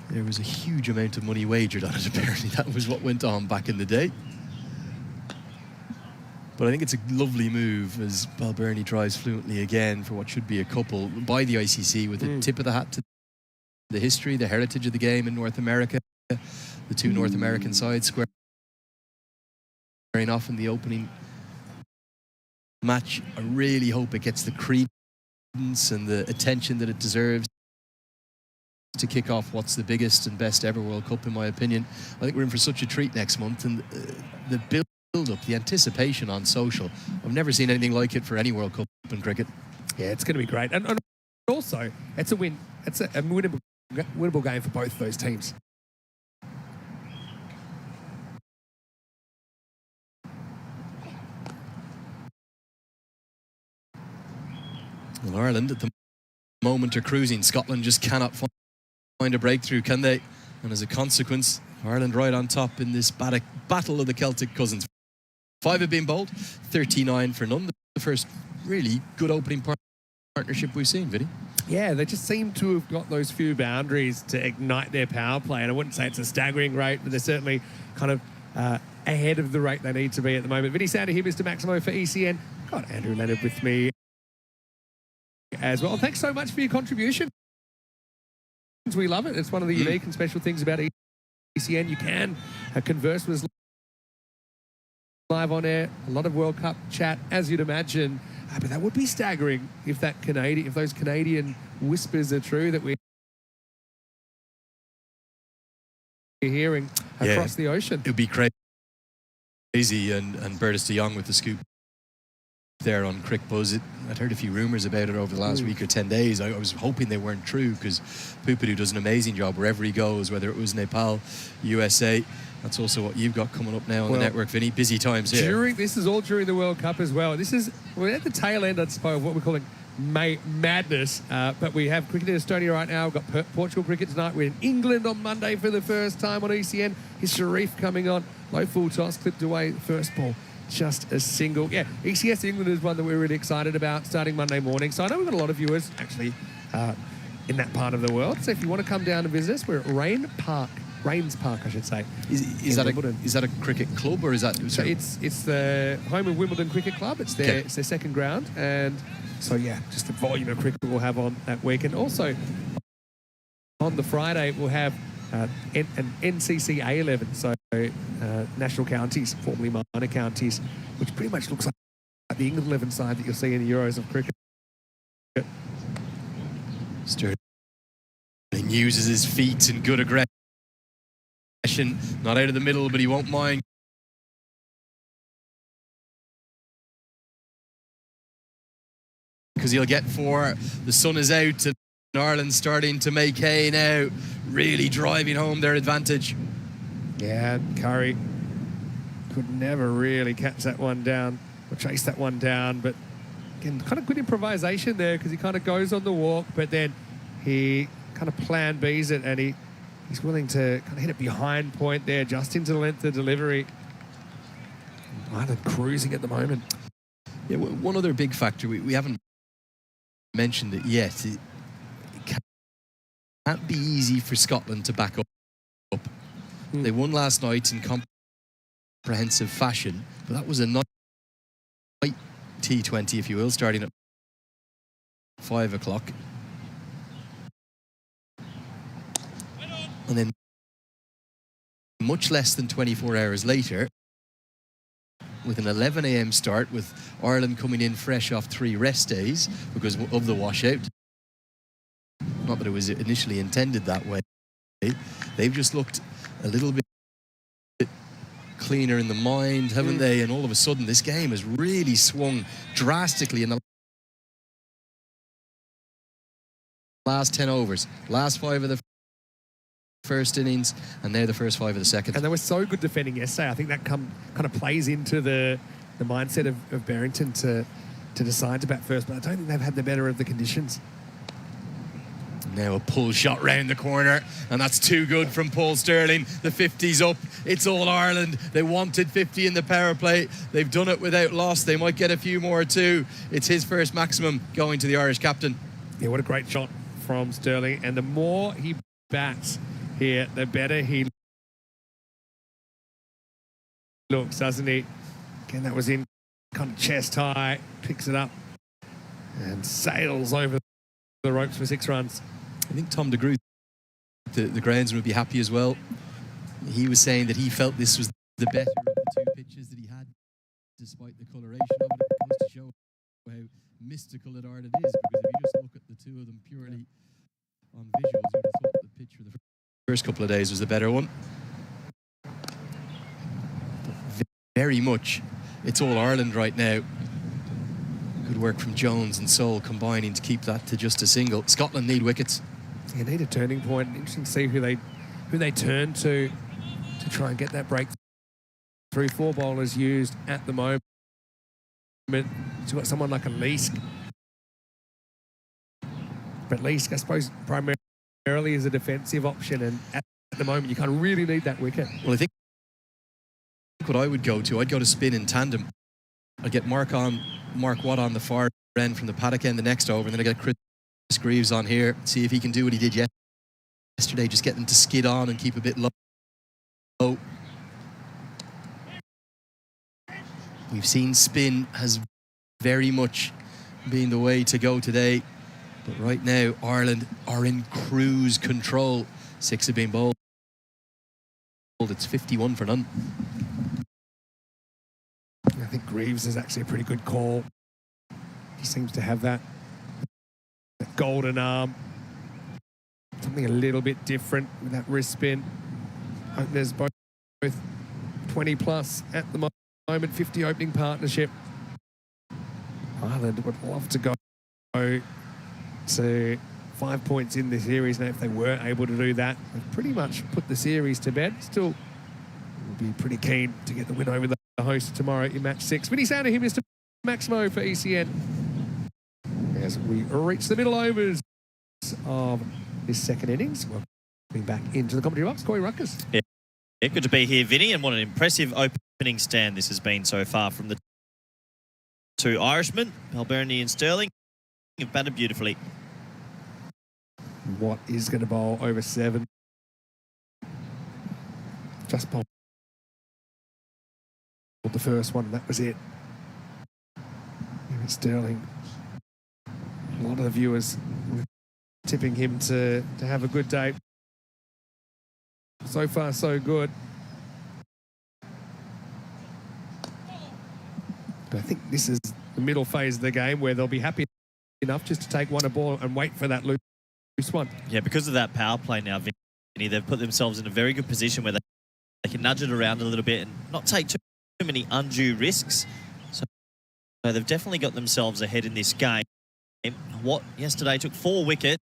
there was a huge amount of money wagered on it. Apparently that was what went on back in the day. But I think it's a lovely move as Balbirnie drives fluently again for what should be a couple by the ICC, with a tip of the hat to the history, the heritage of the game in North America. The two North American sides squaring off in the opening match. I really hope it gets the credence and the attention that it deserves to kick off what's the biggest and best ever World Cup, in my opinion. I think we're in for such a treat next month, and the build-up, the anticipation on social, I've never seen anything like it for any World Cup in cricket. Yeah, it's going to be great. And also, it's a win. It's a winnable game for both those teams. Well, Ireland at the moment are cruising. Scotland just cannot find a breakthrough, can they? And as a consequence, Ireland right on top in this battle of the Celtic cousins. 5 have been bowled, 39 for none. The first really good opening partnership we've seen, Vinny. Yeah, they just seem to have got those few boundaries to ignite their power play. And I wouldn't say it's a staggering rate, but they're certainly kind of ahead of the rate they need to be at the moment. Vinny Sander here, Mr. Maximo for ECN. Got Andrew Leonard with me as well. Thanks so much for your contribution. We love it. It's one of the unique and special things about ECN. You can converse with us live on air. A lot of World Cup chat, as you'd imagine. But that would be staggering if those Canadian whispers are true that we're hearing across the ocean. It would be crazy, and Bertus de Jong with the scoop there on Crick Buzz. I'd heard a few rumours about it over the last week or 10 days. I was hoping they weren't true, because Pupidu does an amazing job wherever he goes, whether it was Nepal, USA. That's also what you've got coming up now on the network, Vinny. Busy times here. This is all during the World Cup as well. We're at the tail end, I suppose, of what we're calling madness. But we have cricket in Estonia right now. We've got Portugal cricket tonight. We're in England on Monday for the first time on ECN. Here's Sharif coming on. Low full toss, clipped away. First ball, just a single. Yeah, ECS England is one that we're really excited about starting Monday morning. So I know we've got a lot of viewers actually in that part of the world. So if you want to come down and visit us, we're at Rains Park, I should say. Is that a cricket club, or is that? So it's the home of Wimbledon Cricket Club. It's their second ground, and so yeah, just the volume of cricket we'll have on that week. And also on the Friday we'll have an NCCA 11, so national counties, formerly minor counties, which pretty much looks like the England 11 side that you'll see in the Euros of cricket. Sterling uses his feet in good aggression. Not out of the middle, but he won't mind. Because he'll get 4. The sun is out, and Ireland starting to make hay now, really driving home their advantage. Yeah, Curry could never really catch that one down or chase that one down, but again, kind of good improvisation there, because he kind of goes on the walk, but then he kind of plan B's it, and he's willing to kind of hit it behind point there, just into the length of delivery. Ireland cruising at the moment. Yeah, one other big factor, we haven't mentioned it yet. It can't be easy for Scotland to back up. They won last night in comprehensive fashion, but that was a night T20, if you will, starting at 5 o'clock. And then much less than 24 hours later, with an 11 a.m. start, with Ireland coming in fresh off 3 rest days because of the washout. Not that it was initially intended that way. They've just looked a little bit cleaner in the mind, haven't they? And all of a sudden, this game has really swung drastically in the last 10 overs. Last 5 of the first innings, and they're the first 5 of the second. And they were so good defending yesterday. I think that kind of plays into the mindset of Barrington to decide to bat first, but I don't think they've had the better of the conditions. Now a pull shot round the corner, and that's too good from Paul Sterling. The 50's up. It's all Ireland. They wanted 50 in the power play. They've done it without loss. They might get a few more too. It's his first maximum going to the Irish captain. Yeah, what a great shot from Sterling. And the more he bats here, the better he looks, doesn't he? Again, that was in kind of chest high. Picks it up and sails over the ropes for 6 runs. I think Tom de Groot, the groundsman, would be happy as well. He was saying that he felt this was the better of the 2 pitches that he had, despite the coloration of it. It goes to show how mystical it Ireland is, because if you just look at the 2 of them purely on visuals, you would have thought the pitch for the first couple of days was the better one. But very much, it's all Ireland right now. Good work from Jones and Sol combining to keep that to just a single. Scotland need wickets. You need a turning point. Interesting to see who they turn to try and get that break. 3-4 bowlers used at the moment. You've got someone like a Leask. But Leask, I suppose, primarily is a defensive option, and at the moment you kind of really need that wicket. Well, I think what I would go to, I'd go to spin in tandem. I'd get Mark Watt on the far end from the paddock end the next over, and then I get Chris Greaves on here, see if he can do what he did yesterday, just get them to skid on and keep a bit low. We've seen spin has very much been the way to go today, but right now Ireland are in cruise control. 6 have been bowled. It's 51 for none. I think Greaves is actually a pretty good call. He seems to have that golden arm. Something a little bit different with that wrist spin. Openers both 20 plus at the moment, 50 opening partnership. Ireland would love to go to 5 points in the series. Now, if they were able to do that, they've pretty much put the series to bed. Still will be pretty keen to get the win over the host tomorrow in match 6. Vinny sound to him, Mr. Maximo for ECN. As we reach the middle overs of this second innings, welcoming back into the commentary box, Corey Ruckus. Yeah, good to be here, Vinny, and what an impressive opening stand this has been so far from the 2 Irishmen, Balbirnie and Sterling. Have batted beautifully. Watt is going to bowl over 7. Just bowled the first one, and that was it. Even Sterling, a lot of the viewers were tipping him to have a good day. So far, so good. But I think this is the middle phase of the game where they'll be happy enough just to take one a ball and wait for that loose one. Yeah, because of that power play now, Vinny, they've put themselves in a very good position where they can nudge it around a little bit and not take too many undue risks. So they've definitely got themselves ahead in this game. Watt yesterday took 4 wickets.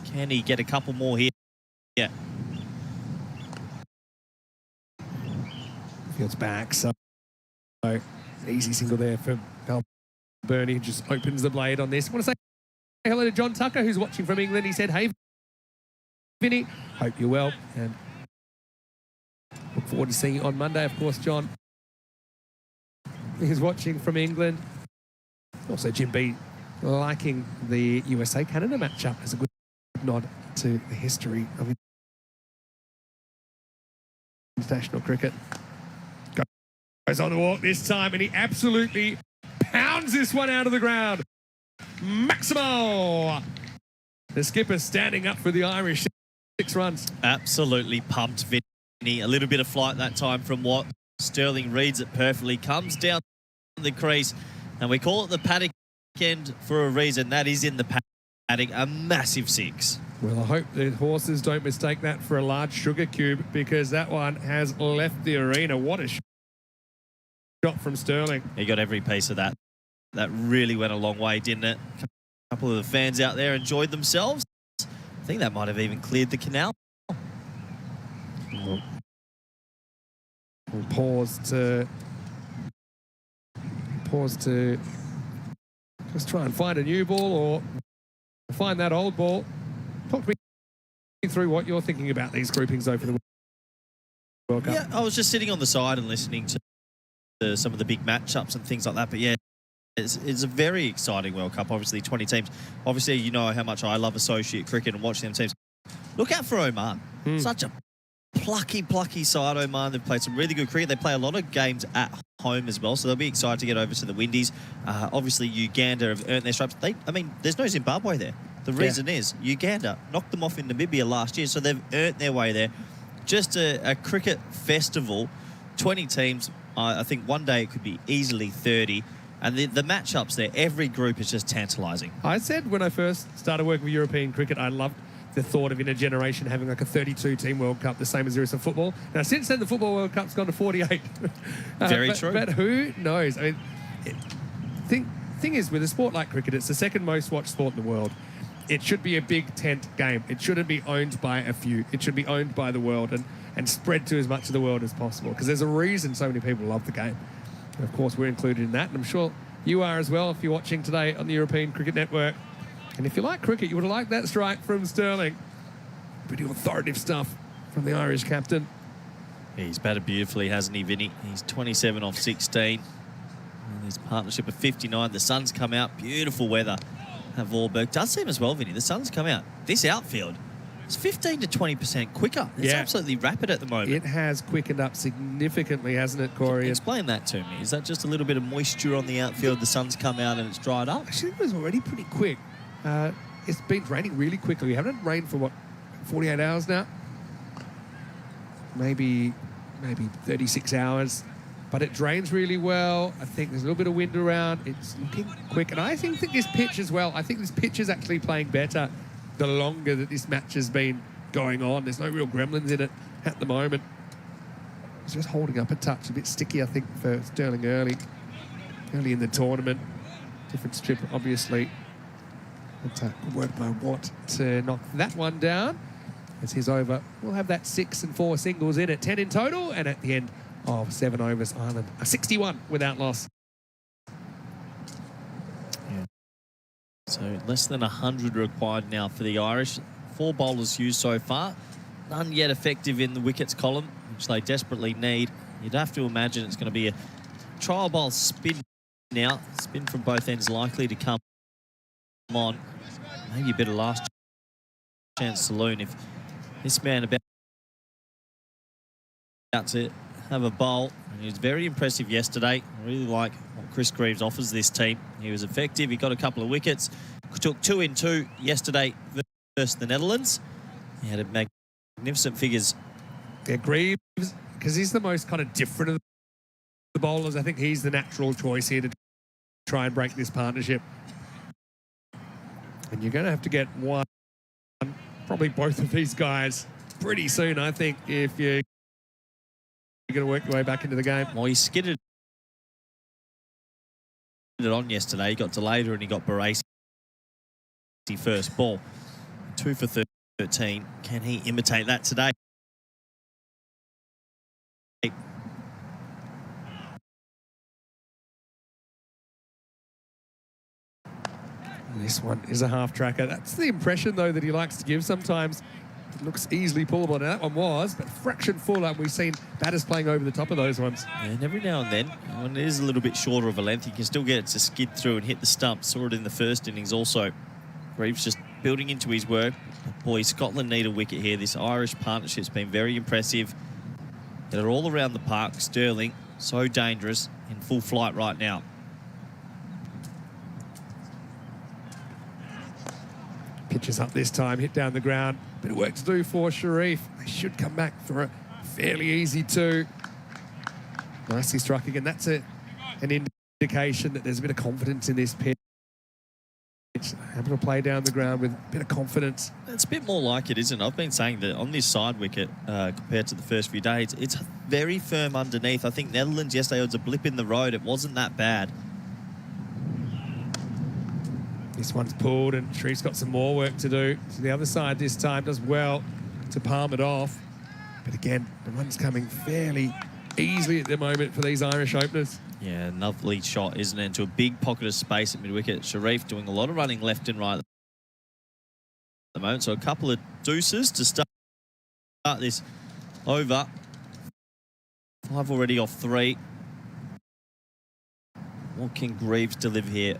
Can he get a couple more here? Yeah. Field's back, so easy single there for Balbirnie, who just opens the blade on this. I want to say hello to John Tucker, who's watching from England. He said, "Hey, Vinny, hope you're well, and look forward to seeing you on Monday." Of course, John is watching from England. Also, Jim B liking the USA-Canada matchup as a good nod to the history of international cricket. Goes on the walk this time, and he absolutely pounds this one out of the ground. Maximo! The skipper standing up for the Irish. 6 runs. Absolutely pumped, Vinny. A little bit of flight that time from Watt. Sterling reads it perfectly, comes down the crease, and we call it the paddock end for a reason. That is in the paddock, a massive 6. Well, I hope the horses don't mistake that for a large sugar cube, because that one has left the arena. What a shot from Sterling. He got every piece of that. That really went a long way, didn't it? A couple of the fans out there enjoyed themselves. I think that might have even cleared the canal. We'll pause to just try and find a new ball or find that old ball. Talk to me through what you're thinking about these groupings over the World Cup. Yeah, I was just sitting on the side and listening to some of the big matchups and things like that. But yeah, it's a very exciting World Cup. Obviously, 20 teams. Obviously, you know how much I love associate cricket and watching them teams. Look out for Oman. Such a plucky side, Oman. They've played some really good cricket. They play a lot of games at home as well, so they'll be excited to get over to the Windies. Obviously, Uganda have earned their stripes. There's no Zimbabwe there. The reason is Uganda knocked them off in Namibia last year, so they've earned their way there. Just a cricket festival. 20 teams. I think one day it could be easily 30. And the matchups there, every group is just tantalising. I said when I first started working with European cricket, I loved the thought of in a generation having like a 32-team World Cup, the same as there is in football. Now, since then, the Football World Cup's gone to 48. Very true. But who knows? I mean, thing is, with a sport like cricket, it's the second most watched sport in the world. It should be a big tent game. It shouldn't be owned by a few. It should be owned by the world and spread to as much of the world as possible, because there's a reason so many people love the game. And of course, we're included in that, and I'm sure you are as well if you're watching today on the European Cricket Network. And if you like cricket, you would have liked that strike from Sterling. Pretty authoritative stuff from the Irish captain. He's batted beautifully, hasn't he, Vinny? He's 27 off 16. And his partnership of 59. The sun's come out. Beautiful weather at Vorberg. Does seem as well, Vinny. The sun's come out. This outfield is 15 to 20% quicker. It's absolutely rapid at the moment. It has quickened up significantly, hasn't it, Corey? Explain that to me. Is that just a little bit of moisture on the outfield? The sun's come out and it's dried up? Actually, it was already pretty quick. It's been raining really quickly. We haven't had rain for, what, 48 hours now? Maybe 36 hours. But it drains really well. I think there's a little bit of wind around. It's looking quick. And I think this pitch as well, I think this pitch is actually playing better the longer that this match has been going on. There's no real gremlins in it at the moment. It's just holding up a touch. A bit sticky, I think, for Sterling early in the tournament. Different strip, obviously. But good work by Watt to knock that one down. As he's over, we'll have that 6 and 4 singles in at 10 in total, and at the end of 7 overs, Ireland a 61 without loss. Yeah. So less than 100 required now for the Irish. 4 bowlers used so far. None yet effective in the wickets column, which they desperately need. You'd have to imagine it's going to be a trial bowl spin now. Spin from both ends likely to come on. Maybe a bit of last chance saloon if this man about to have a bowl. He was very impressive yesterday. I really like what Chris Greaves offers this team. He was effective. He got a couple of wickets. Took 2 in 2 yesterday versus the Netherlands. He had magnificent figures. Yeah, Greaves, because he's the most kind of different of the bowlers. I think he's the natural choice here to try and break this partnership. And you're going to have to get one, probably both of these guys pretty soon, I think, if you're going to work your way back into the game. Well, he skidded it on yesterday. He got delayed and he got Baresi first ball. 2 for 13. Can he imitate that today? This one is a half tracker. That's the impression, though, that he likes to give sometimes. It looks easily pullable. Now, that one was, but fraction fuller. We've seen batters playing over the top of those ones. And every now and then, when it is a little bit shorter of a length, you can still get it to skid through and hit the stump. Saw it in the first innings also. Greaves just building into his work. Boy, Scotland need a wicket here. This Irish partnership's been very impressive. They're all around the park. Sterling, so dangerous, in full flight right now. Pitches up this time, hit down the ground. Bit of work to do for Sharif. They should come back for a fairly easy 2. Nicely struck again. That's an indication that there's a bit of confidence in this pitch. Able to play down the ground with a bit of confidence. It's a bit more like it, isn't it? I've been saying that on this side wicket, compared to the first few days, it's very firm underneath. I think Netherlands yesterday was a blip in the road. It wasn't that bad. This one's pulled, and Sharif's got some more work to do. To the other side this time, does well to palm it off. But again, the run's coming fairly easily at the moment for these Irish openers. Yeah, lovely shot, isn't it? Into a big pocket of space at mid-wicket. Sharif doing a lot of running left and right. the moment. So a couple of deuces to start this over. 5 already off 3. What can Greaves deliver here?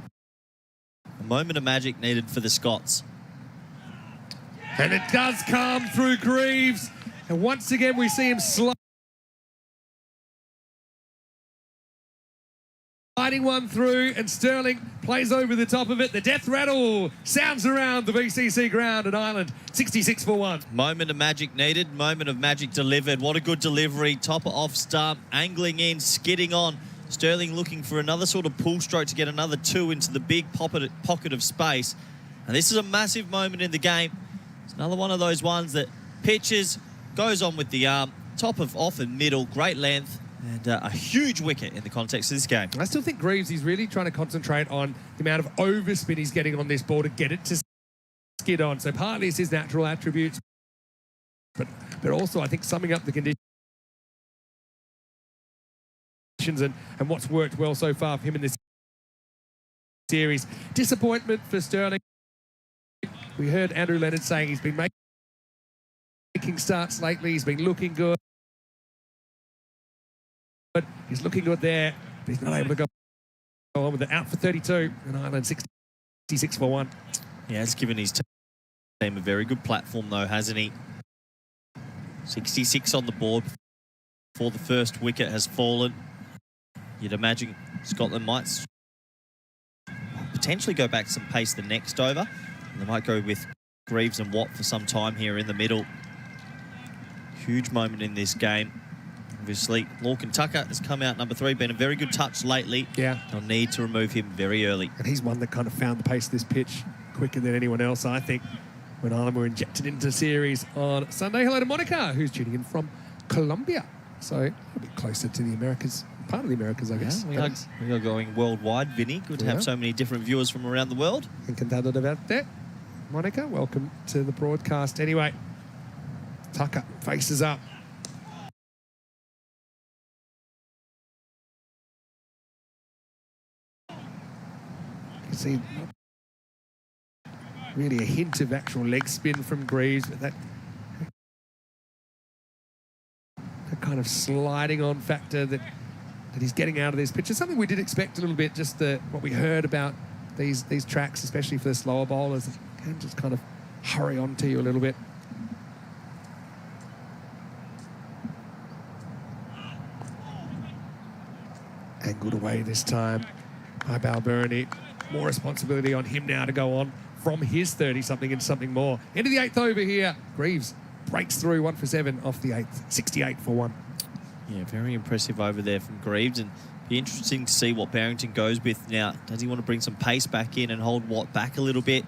A moment of magic needed for the Scots. And it does come through Greaves. And once again, we see him sliding one through, and Sterling plays over the top of it. The death rattle sounds around the VCC ground at Ireland. 66 for 1. Moment of magic needed, moment of magic delivered. What a good delivery. Topper off stump, angling in, skidding on. Sterling looking for another sort of pull stroke to get another 2 into the big pocket of space. And this is a massive moment in the game. It's another one of those ones that pitches, goes on with the arm, top of off and middle, great length, and a huge wicket in the context of this game. I still think Greaves, he's really trying to concentrate on the amount of overspin he's getting on this ball to get it to skid on. So partly it's his natural attributes, but also I think summing up the conditions and what's worked well so far for him in this series. Disappointment for Sterling. We heard Andrew Leonard saying he's been making starts lately. He's been looking good. He's looking good there, but he's not able to go on with it. Out for 32 in Ireland, 66 for 1. Yeah, it's given his team a very good platform though, hasn't he? 66 on the board before the first wicket has fallen. You'd imagine Scotland might potentially go back some pace the next over. And they might go with Greaves and Watt for some time here in the middle. Huge moment in this game. Obviously, Lorcan Tucker has come out number 3, been a very good touch lately. Yeah. They'll need to remove him very early. And he's one that kind of found the pace of this pitch quicker than anyone else, I think, when Ireland were injected into the series on Sunday. Hello to Monica, who's tuning in from Colombia. So a bit closer to the Americas, part of the Americas, I guess. Yeah, we are going worldwide, Vinny. Good to have so many different viewers from around the world. Encantado de verte. Monica, welcome to the broadcast. Anyway, Tucker faces up. You can see really a hint of actual leg spin from Greaves, but that kind of sliding on factor that he's getting out of this pitch is something we did expect a little bit, just what we heard about these tracks, especially for the slower bowlers. They can just kind of hurry on to you a little bit. Angled away this time by Balbirnie. More responsibility on him now to go on from his 30-something into something more. Into the 8th over here. Greaves breaks through 1 for 7 off the 8th. 68 for 1. Yeah, very impressive over there from Greaves, and be interesting to see what Barrington goes with now. Does he want to bring some pace back in and hold Watt back a little bit?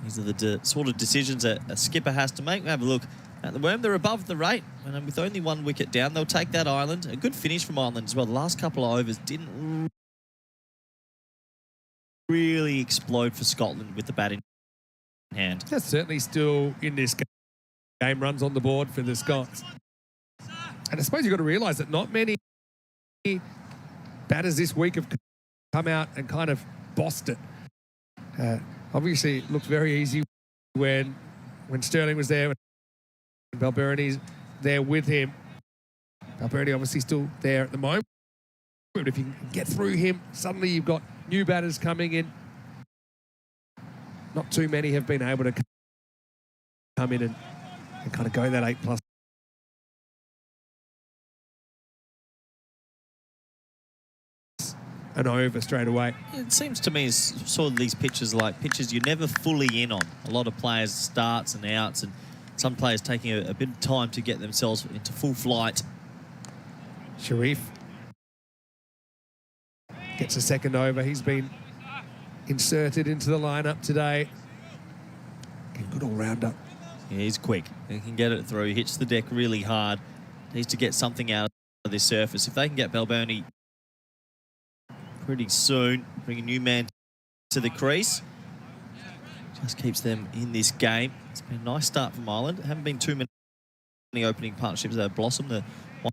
These are the sort of decisions that a skipper has to make. We have a look at the Worm. They're above the rate, and with only 1 wicket down, they'll take that Ireland. A good finish from Ireland as well. The last couple of overs didn't really explode for Scotland with the bat in hand. That's certainly still in this game. Runs on the board for the Scots. And I suppose you've got to realise that not many batters this week have come out and kind of bossed it. Obviously, it looked very easy when Sterling was there, and Balbirnie's there with him. Balbirnie obviously still there at the moment. But if you can get through him, suddenly you've got new batters coming in. Not too many have been able to come in and kind of go that 8+ and over straight away. It seems to me it's sort of these pitches like pitches you're never fully in on. A lot of players starts and outs, and some players taking a bit of time to get themselves into full flight. Sharif gets a second over. He's been inserted into the lineup today. Good all-rounder. Yeah, he's quick. He can get it through. He hits the deck really hard. Needs to get something out of this surface. If they can get Balbirnie pretty soon, bring a new man to the crease, just keeps them in this game. It's been a nice start from Ireland. Haven't been too many opening partnerships that have blossomed. The one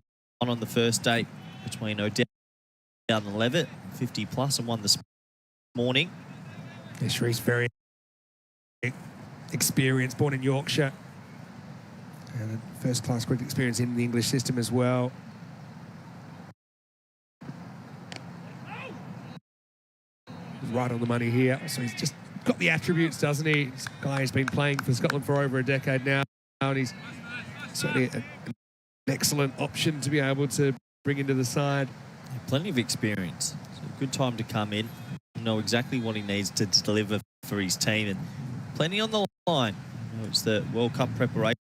on the first day between Adair and Levitt, 50+, and one this morning. Yeah, Sharif's very experience, born in Yorkshire. And a first-class cricket experience in the English system as well. He's right on the money here. So he's just got the attributes, doesn't he? This guy has been playing for Scotland for over a decade now, and he's certainly an excellent option to be able to bring into the side. Yeah, plenty of experience. It's a good time to come in. Know exactly what he needs to deliver for his team, and plenty on the line. You know, it's the World Cup preparation,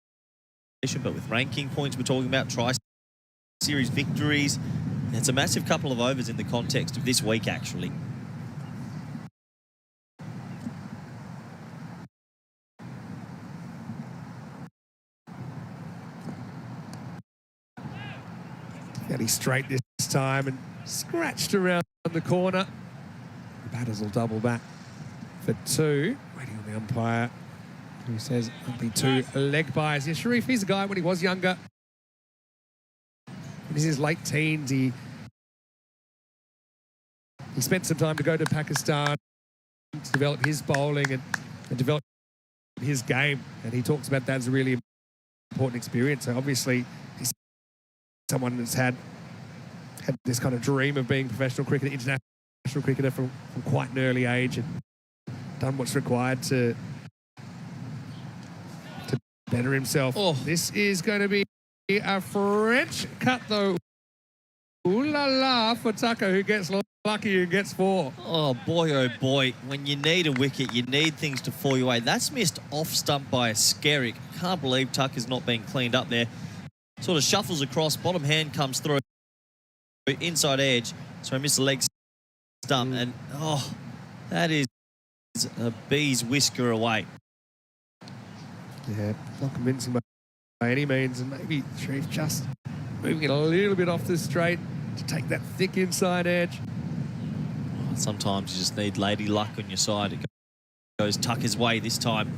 but with ranking points we're talking about, tri-series victories. It's a massive couple of overs in the context of this week, actually. Fairly straight this time and scratched around the corner. The batters will double back for 2. Waiting on the umpire, who says there'll be 2 leg byes. Yeah, Sharif, he's a guy when he was younger. In his late teens, he spent some time to go to Pakistan to develop his bowling and develop his game. And he talks about that as a really important experience. So obviously, he's someone that's had this kind of dream of being a professional cricketer, international cricketer from quite an early age, and done what's required to better himself. Oh. This is going to be a French cut, though. Ooh la la for Tucker, who gets lucky, who gets 4. Oh boy, when you need a wicket, you need things to fall your way. That's missed off stump by a Skerrick. Can't believe Tucker's not being cleaned up there. Sort of shuffles across, bottom hand comes through, inside edge, so I missed the leg stump, and oh, that is a bee's whisker away. Yeah, not convincing by any means, and maybe Sharif just moving it a little bit off the straight to take that thick inside edge. Sometimes you just need lady luck on your side. It goes Tucker's way this time.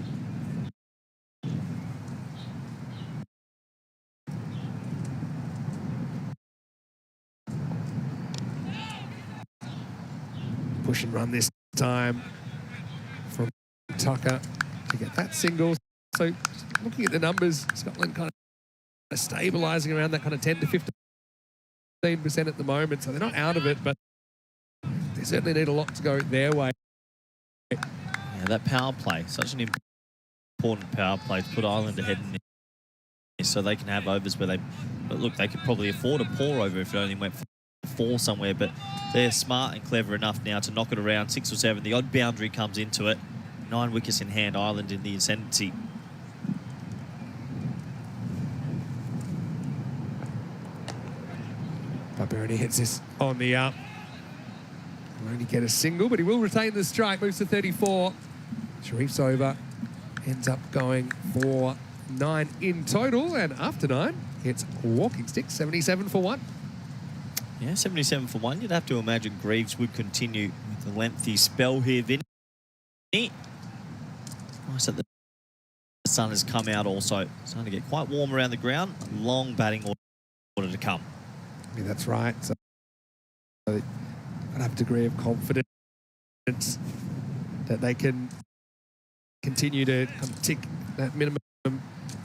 Push and run this time from Tucker to get that single. So looking at the numbers, Scotland kind of stabilising around that kind of 10 to 15% at the moment. So they're not out of it, but they certainly need a lot to go their way. Yeah, that power play, such an important power play to put Ireland ahead in this, so they can have overs where but look, they could probably afford a pour over if it only went for 4 somewhere, but they're smart and clever enough now to knock it around 6 or 7. The odd boundary comes into it. 9 wickets in hand, Ireland in the ascendancy. Barberni hits this on the up. Will only get a single, but he will retain the strike. Moves to 34. Sharif's over. Ends up going for 9 in total, and after 9, it's walking stick, 77 for 1. Yeah, 77 for 1. You'd have to imagine Greaves would continue with a lengthy spell here, Vinny. Nice that the sun has come out also. It's starting to get quite warm around the ground. A long batting order to come. Yeah, that's right. So they have a degree of confidence that they can continue to kind of tick that minimum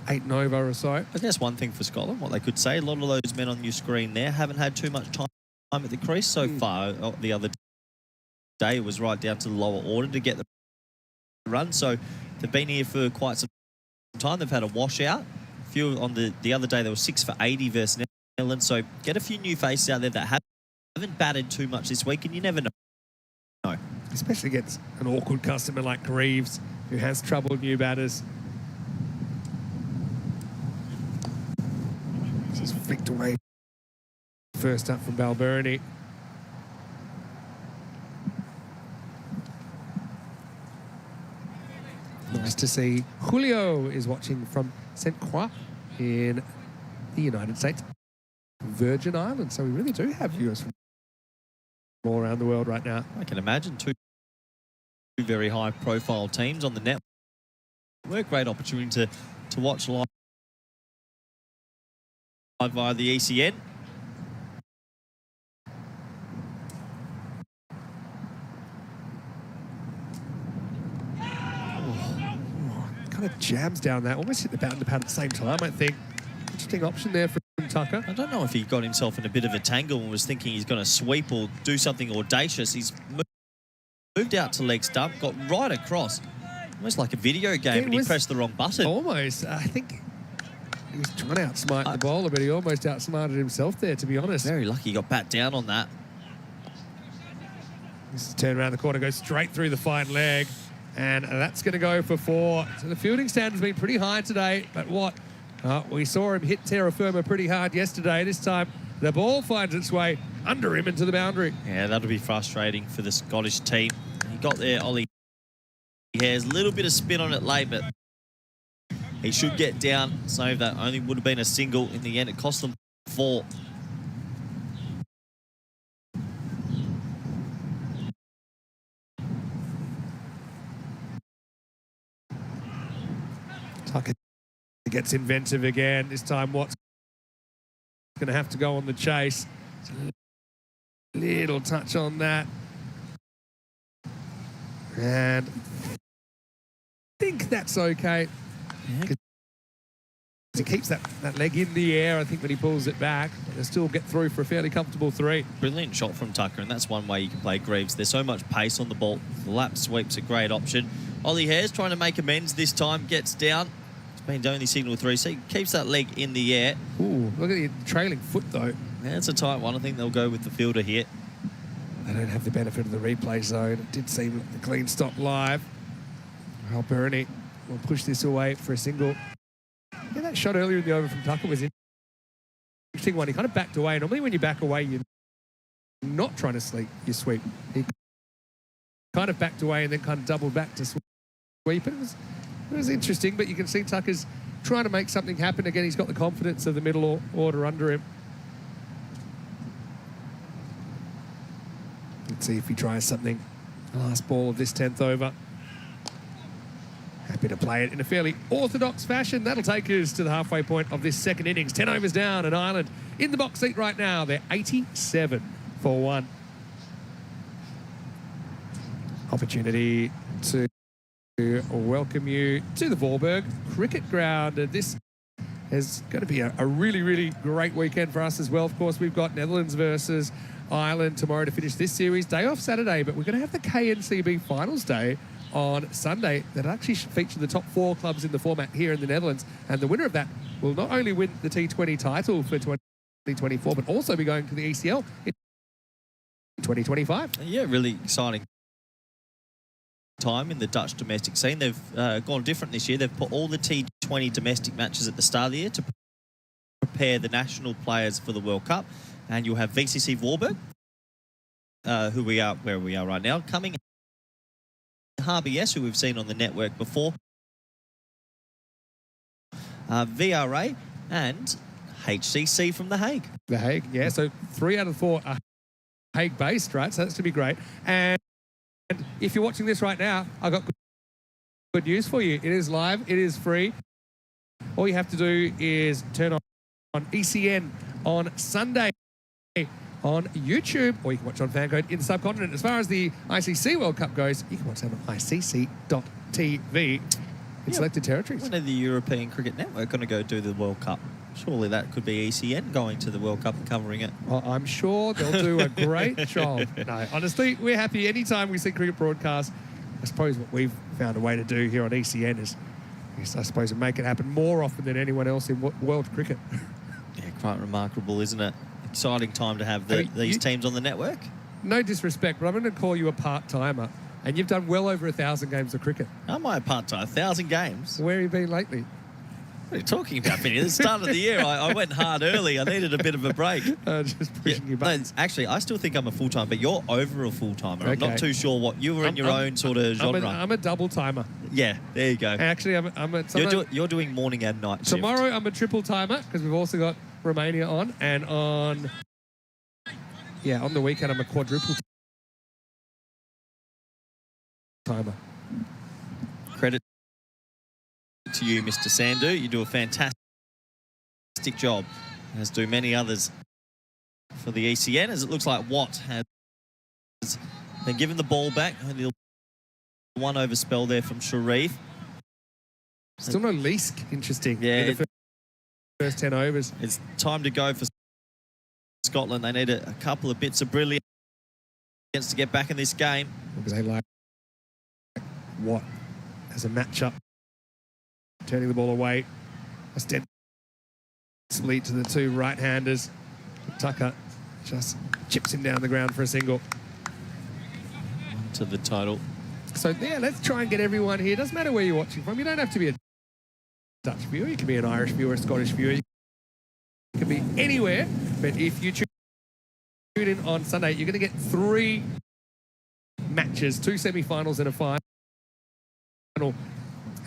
8 and over or so. I guess one thing for Scotland, what they could say, a lot of those men on your screen there haven't had too much time at the crease so far. The other day it was right down to the lower order to get the run. So they've been here for quite some time. They've had a washout. A few on the other day, they were 6 for 80 versus Netherlands. So get a few new faces out there that haven't batted too much this week, and you never know. No. Especially against an awkward customer like Greaves, who has troubled new batters. This is flicked away. First up from Balbirnie. Nice to see Julio is watching from St. Croix in the United States, Virgin Islands. So we really do have viewers from all around the world right now. I can imagine two very high-profile teams on the network. Great opportunity to watch live via the ECN. jams down that, almost hit the bat and the pad at the same time, I think. Interesting option there from Tucker. I don't know if he got himself in a bit of a tangle and was thinking he's going to sweep or do something audacious. He's moved out to leg stump, got right across, almost like a video game, and he pressed the wrong button. Almost. I think he was trying to outsmart the bowler, but he almost outsmarted himself there, to be honest. Very lucky he got bat down on that. This is turn around the corner, goes straight through the fine leg, and that's going to go for 4. So the fielding standard has been pretty high today, but what? We saw him hit terra firma pretty hard yesterday. This time, the ball finds its way under him into the boundary. Yeah, that'll be frustrating for the Scottish team. He got there, Ollie. He has a little bit of spin on it late, but he should get down. So that only would have been a single. In the end, it cost them 4. Tucker gets inventive again. This time, Watt's going to have to go on the chase. Little touch on that. And I think that's okay. Yeah. He keeps that leg in the air, I think, when he pulls it back. They'll still get through for a fairly comfortable 3. Brilliant shot from Tucker, and that's one way you can play Greaves. There's so much pace on the ball. The lap sweep's a great option. Ollie Hare's trying to make amends this time, gets down. It's been only signal 3, so he keeps that leg in the air. Ooh, look at the trailing foot, though. Yeah, it's a tight one. I think they'll go with the fielder here. They don't have the benefit of the replay zone. It did seem a clean stop live. Well, Burney will push this away for a single. Yeah, that shot earlier in the over from Tucker was an interesting one. He kind of backed away. Normally when you back away, you're not trying to sweep. He kind of backed away and then kind of doubled back to sweep. It was interesting, but you can see Tucker's trying to make something happen. Again, he's got the confidence of the middle order under him. Let's see if he tries something. Last ball of this 10th over. Happy to play it in a fairly orthodox fashion. That'll take us to the halfway point of this second innings. 10 overs down, and Ireland in the box seat right now. They're 87 for 1. Opportunity to welcome you to the Vorburg Cricket Ground. This is going to be a really, really great weekend for us as well. Of course, we've got Netherlands versus Ireland tomorrow to finish this series. Day off Saturday, but we're going to have the KNCB Finals Day on Sunday that actually should feature the top 4 clubs in the format here in the Netherlands. And the winner of that will not only win the T20 title for 2024, but also be going to the ECL in 2025. Yeah, really exciting time in the Dutch domestic scene. They've gone different this year. They've put all the T20 domestic matches at the start of the year to prepare the national players for the World Cup. And you'll have VCC Vorburg, where we are right now, coming. RBS, who we've seen on the network before, VRA, and HCC from The Hague. The Hague, yeah. So 3 out of 4 are Hague-based, right? So that's to be great. And if you're watching this right now, I've got good news for you. It is live. It is free. All you have to do is turn on ECN on Sunday on YouTube, or you can watch on Fancode in the subcontinent. As far as the ICC World Cup goes, you can watch them on icc.tv in selected territories. When are the European Cricket Network going to go do the World Cup? Surely that could be ECN going to the World Cup and covering it. Well, I'm sure they'll do a great job. No, honestly, we're happy anytime we see cricket broadcast. I suppose what we've found a way to do here on ECN is I suppose, make it happen more often than anyone else in world cricket. Yeah, quite remarkable, isn't it? Exciting time to have these teams on the network. No disrespect, but I'm going to call you a part-timer, and you've done well over 1,000 games of cricket. Am I a part-time? 1,000 games? Where have you been lately? What are you talking about, Vinny? At the start of the year, I went hard early. I needed a bit of a break. Just pushing you back. No, actually, I still think I'm a full-time, but you're over a full-timer. Okay. I'm not too sure what you were in your own sort of genre. I'm a double-timer. Yeah, there you go. Actually, you're doing morning and night shift. Tomorrow, I'm a triple-timer because we've also got Romania on, and on the weekend, I'm a quadruple timer. Credit to you, Mr. Sandhu. You do a fantastic job, as do many others for the ECN, as it looks like Watt has been given the ball back. Only one over spell there from Sharif. Still no Leask, interesting. Yeah, in the first 10 overs. It's time to go for Scotland. They need a couple of bits of brilliance to get back in this game. Because they like what as a matchup, turning the ball away ostensibly to the two right-handers. Tucker just chips him down the ground for a single. To the total. So yeah, let's try and get everyone here. Doesn't matter where you're watching from. You don't have to be a Dutch viewer. You can be an Irish viewer, a Scottish viewer. You can be anywhere. But if you tune in on Sunday, you're going to get 3 matches, 2 semi-finals and a final.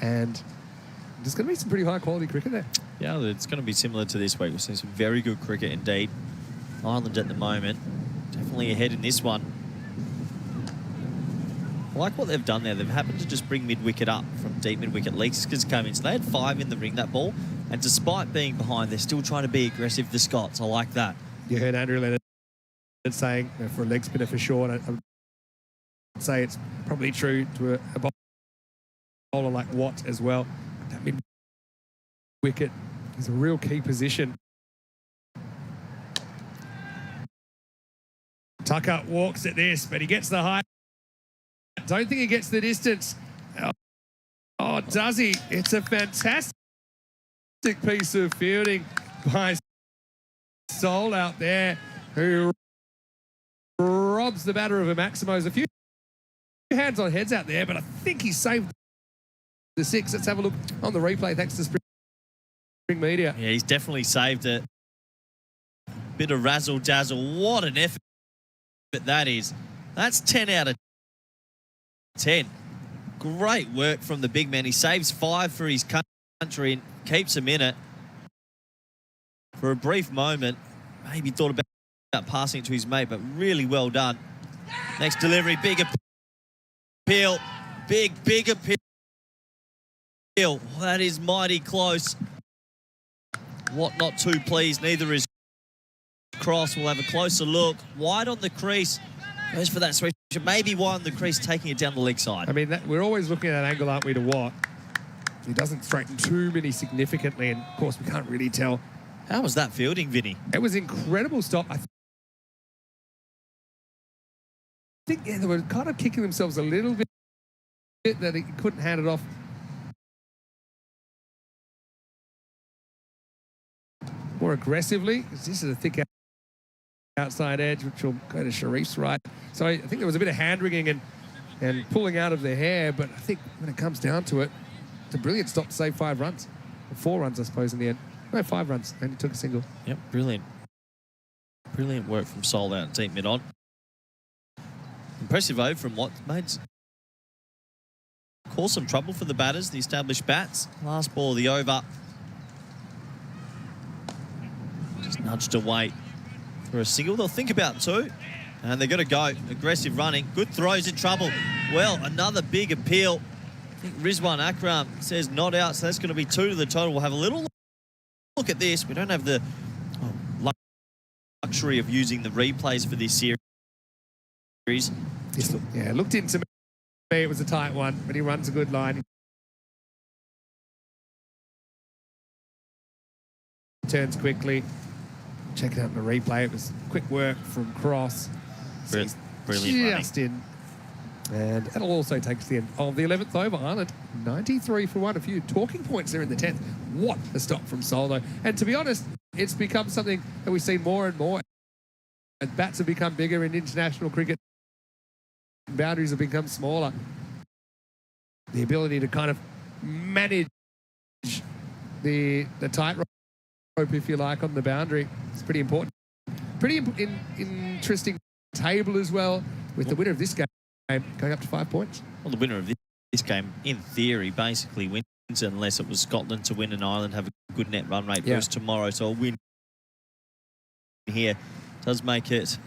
And there's going to be some pretty high-quality cricket there. Yeah, it's going to be similar to this week. We've seen some very good cricket indeed. Ireland at the moment, definitely ahead in this one. I like what they've done there. They've happened to just bring mid-wicket up from deep mid-wicket. Leakers came in. So they had 5 in the ring, that ball. And despite being behind, they're still trying to be aggressive, the Scots. I like that. You heard Andrew Leonard saying, for a leg spinner for sure, and I would say it's probably true to a bowler like Watt as well. That mid-wicket is a real key position. Tucker walks at this, but he gets the height. Don't think he gets the distance. Oh, does he? It's a fantastic piece of fielding by Sol out there, who robs the batter of a Maximo's. A few hands on heads out there, but I think he saved the 6. Let's have a look on the replay, thanks to Spring Media. Yeah, he's definitely saved it. Bit of razzle-dazzle. What an effort that is. That's 10 out of 10. Great work from the big man. He saves 5 for his country and keeps him in it. For a brief moment, maybe thought about passing it to his mate, but really well done. Next delivery, big appeal. Big appeal. That is mighty close. What not too pleased, neither is Cross. We'll have a closer look. Wide on the crease. Goes for that switch. Maybe wide on the crease, taking it down the leg side. I mean, we're always looking at that angle, aren't we, to Watt? He doesn't straighten too many significantly, and of course, we can't really tell. How was that fielding, Vinny? It was incredible stop. I think they were kind of kicking themselves a little bit that he couldn't hand it off. More aggressively. This is a thick outside edge, which will go to Sharif's right. So I think there was a bit of hand-wringing and pulling out of the hair, but I think when it comes down to it, it's a brilliant stop to save 5 runs. Or 4 runs, I suppose, in the end. No, 5 runs. Only took a single. Yep, brilliant. Brilliant work from Sol out deep mid-on. Impressive over from Watt. Made caused some trouble for the batters, the established bats. Last ball of the over. Just nudged away for a single. They'll think about 2. And they're going to go. Aggressive running. Good throws in trouble. Well, another big appeal. I think Rizwan Akram says not out, so that's going to be 2 to the total. We'll have a little look at this. We don't have the luxury of using the replays for this series. Yeah, looked into me. It was a tight one, but he runs a good line. Turns quickly. Check it out in the replay. It was quick work from Cross. Brilliant just in. And that'll also take us to the end of the 11th over. Ireland, 93 for 1. A few talking points there in the 10th. What a stop from Sol, though. And to be honest, it's become something that we've seen more and more. And bats have become bigger in international cricket. Boundaries have become smaller. The ability to kind of manage the tightrope, if you like, on the boundary is pretty important. Pretty interesting table as well, with the winner of this game going up to 5 points. Well, the winner of this game, in theory, basically wins unless it was Scotland to win and Ireland have a good net run rate versus tomorrow. So a win here does make it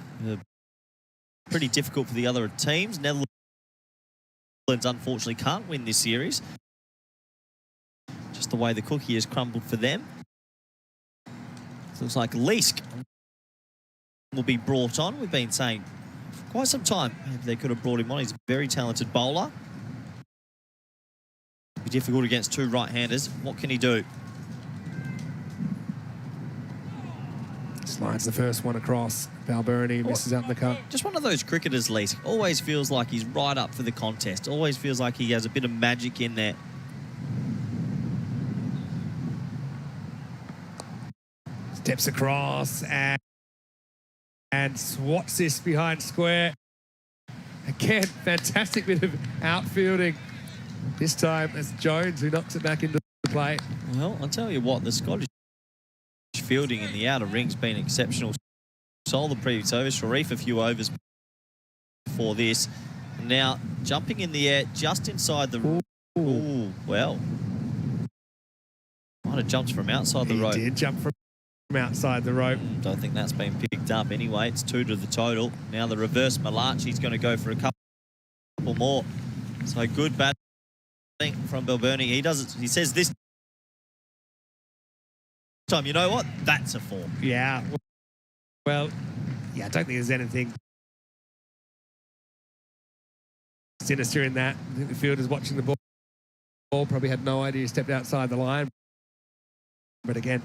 pretty difficult for the other teams. Netherlands, unfortunately, can't win this series. Just the way the cookie has crumbled for them. Looks like Leask will be brought on. We've been saying for quite some time maybe they could have brought him on. He's a very talented bowler. We difficult against two right-handers. What can he do? Slides the first one across. Balbirnie misses out in the cut. Just one of those cricketers, Lee. Always feels like he's right up for the contest. Always feels like he has a bit of magic in there. Steps across and swats this behind square. Again, fantastic bit of outfielding. This time it's Jones who knocks it back into play. Well, I'll tell you what, the Scottish fielding in the outer ring's been exceptional. Sold the previous over. Sharif a few overs before this. Now jumping in the air just inside the... Ooh, well. Might have jumped from outside the rope. He did jump from outside the rope. Don't think that's been picked up anyway. It's 2 to the total. Now the reverse Malachi's going to go for a couple more. So good batting from Balbirnie. He does it. He says this time, you know what? That's a 4. Yeah. Well, yeah, I don't think there's anything sinister in that. I think the fielder's watching the ball, probably had no idea he stepped outside the line. But again,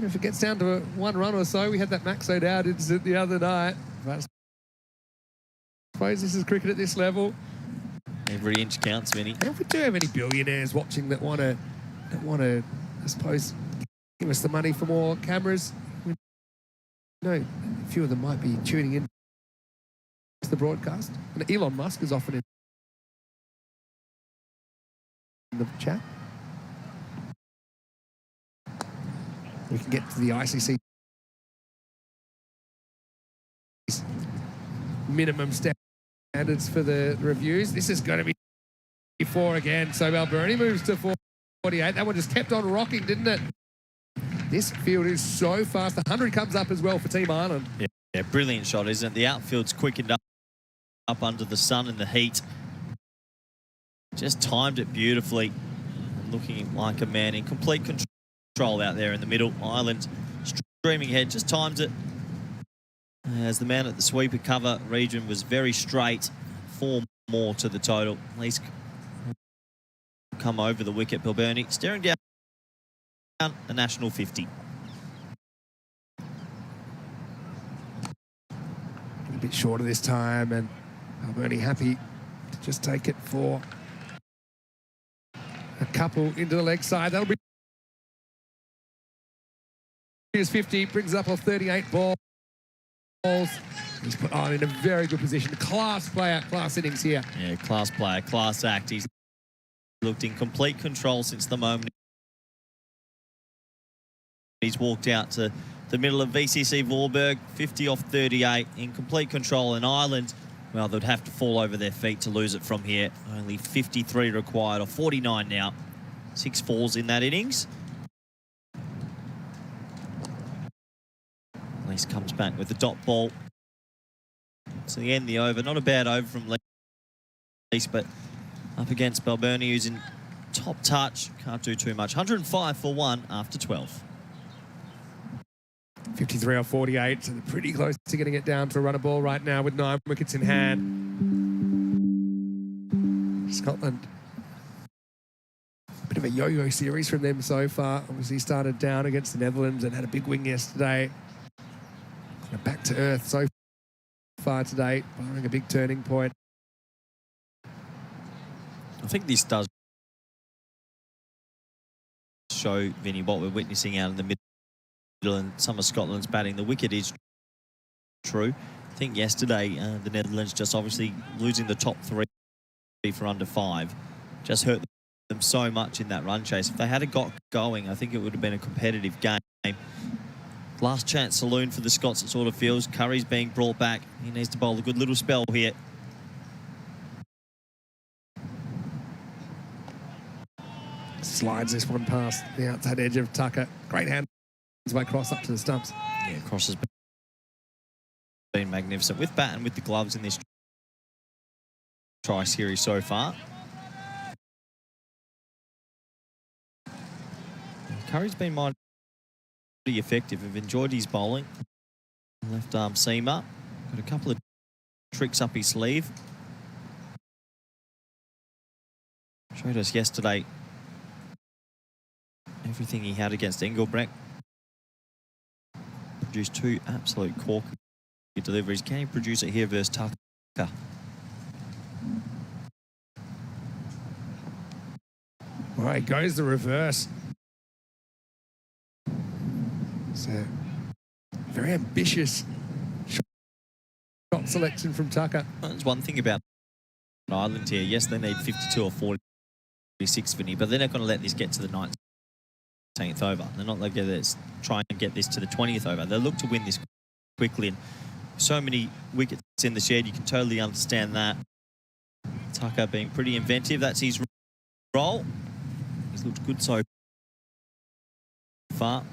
if it gets down to one run or so, we had that Maxo outage the other night. But I suppose this is cricket at this level. Every inch counts, Vinny. And if we do have any billionaires watching that want to, I suppose, give us the money for more cameras, no, a few of them might be tuning in to the broadcast. And Elon Musk is often in the chat. We can get to the ICC minimum standards for the reviews. This is going to be 4 again. So Balbirnie moves to 48. That one just kept on rocking, didn't it? This field is so fast. The 100 comes up as well for Team Ireland. Yeah, brilliant shot, isn't it? The outfield's quickened up under the sun and the heat. Just timed it beautifully. And looking like a man in complete control out there in the middle. Ireland streaming ahead, just timed it. As the man at the sweeper cover region was very straight. 4 more to the total. At least come over the wicket. Balbirnie staring down a national 50. A bit shorter this time, and Balbirnie happy to just take it for a couple into the leg side. That'll be his 50, brings up off 38 balls. He's put on in a very good position. Class player, class innings here. Yeah, class player, class act. He's looked in complete control since the moment he's walked out to the middle of VCC Vorberg. 50 off 38, in complete control. In Ireland, well, they'd have to fall over their feet to lose it from here. Only 53 required, or 49 now. 6 falls in that innings. Lease comes back with the dot ball. To the end, the over. Not a bad over from Lease, but up against Balbirnie, who's in top touch. Can't do too much. 105 for 1 after 12. 53 off 48, so they're pretty close to getting it down to a runner ball right now with 9 wickets in hand. Scotland. Bit of a yo-yo series from them so far. Obviously started down against the Netherlands and had a big win yesterday. Back to earth so far today, barring a big turning point. I think this does show, Vinny, what we're witnessing out in the middle and some of Scotland's batting. The wicket is true. I think yesterday the Netherlands just obviously losing the top 3 for under 5 just hurt them so much in that run chase. If they had got going, I think it would have been a competitive game. Last chance saloon for the Scots, it sort of feels. Curry's being brought back. He needs to bowl a good little spell here. Slides this one past the outside edge of Tucker. Great hand by Cross up to the stumps. Yeah, Cross has been magnificent with bat and with the gloves in this try series so far. Curry's been mighty effective. I've enjoyed his bowling. Left arm seamer. Got a couple of tricks up his sleeve. Showed us yesterday everything he had against Engelbrecht. Produced 2 absolute corker deliveries. Can he produce it here versus Tucker? All right, goes the reverse. So, very ambitious shot selection from Tucker. There's one thing about Ireland here. Yes, they need 52 or 46, Vinny, but they're not going to let this get to the 19th over. They're not going to try and get this to the 20th over. They'll look to win this quickly. And so many wickets in the shed, you can totally understand that. Tucker being pretty inventive. That's his role. He's looked good so far.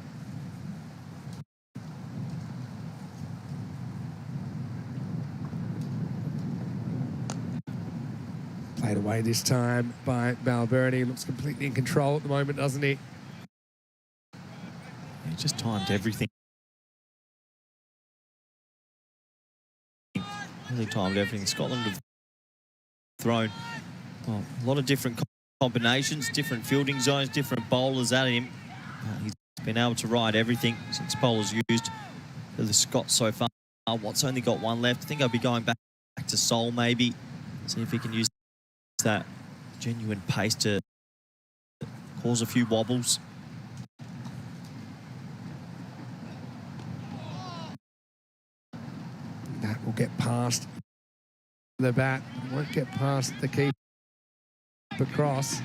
Played away this time by Balbirnie. Looks completely in control at the moment, doesn't he? He just timed everything. Really timed everything. Scotland have thrown a lot of different combinations, different fielding zones, different bowlers at him. He's been able to ride everything since bowlers used for the Scots so far. Watt's only got 1 left. I think I'll be going back to Sol maybe. See if he can use that genuine pace to cause a few wobbles. That will get past the bat. Won't get past the keeper cross.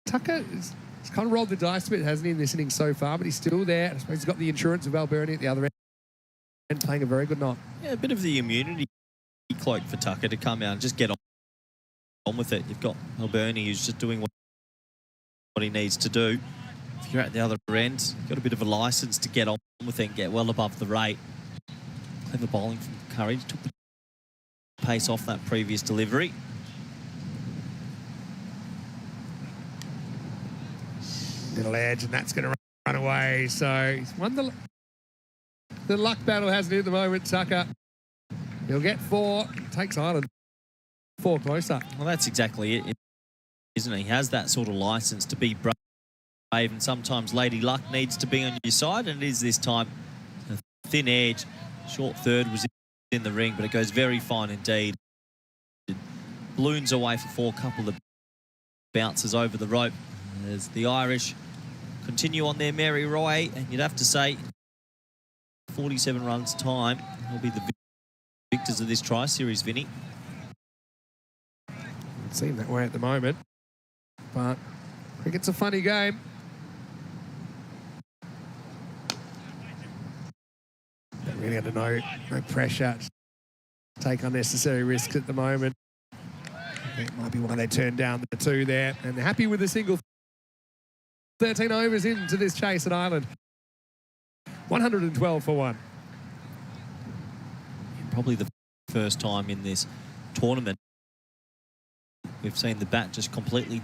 Tucker has kind of rolled the dice a bit, hasn't he, in this innings so far, but he's still there. I suppose he's got the insurance of Balbirnie at the other end, playing a very good knock. Yeah, a bit of the immunity cloak for Tucker to come out and just get on with it. You've got Balbirnie who's just doing what he needs to do. If you're at the other end, you've got a bit of a license to get on with it and get well above the rate. Clever bowling from Curry. Took the pace off that previous delivery. Little edge, and that's going to run away. So he's won the luck battle, hasn't he, at the moment, Tucker? He'll get 4. Takes Ireland 4 closer. Well, that's exactly it, isn't it? He has that sort of license to be brave, and sometimes Lady Luck needs to be on your side, and it is this time. A thin edge, short third was in the ring, but it goes very fine indeed. It balloons away for 4, couple of bounces over the rope. As the Irish continue on their merry way, and you'd have to say 47 runs time, they'll be the victors of this try series, Vinny. It seems that way at the moment, but cricket's a funny game. Not really under no pressure to take unnecessary risks at the moment. It might be why they turned down the 2 there, and they're happy with the single. 13 overs into this chase at Ireland. 112 for 1. Probably the first time in this tournament we've seen the bat just completely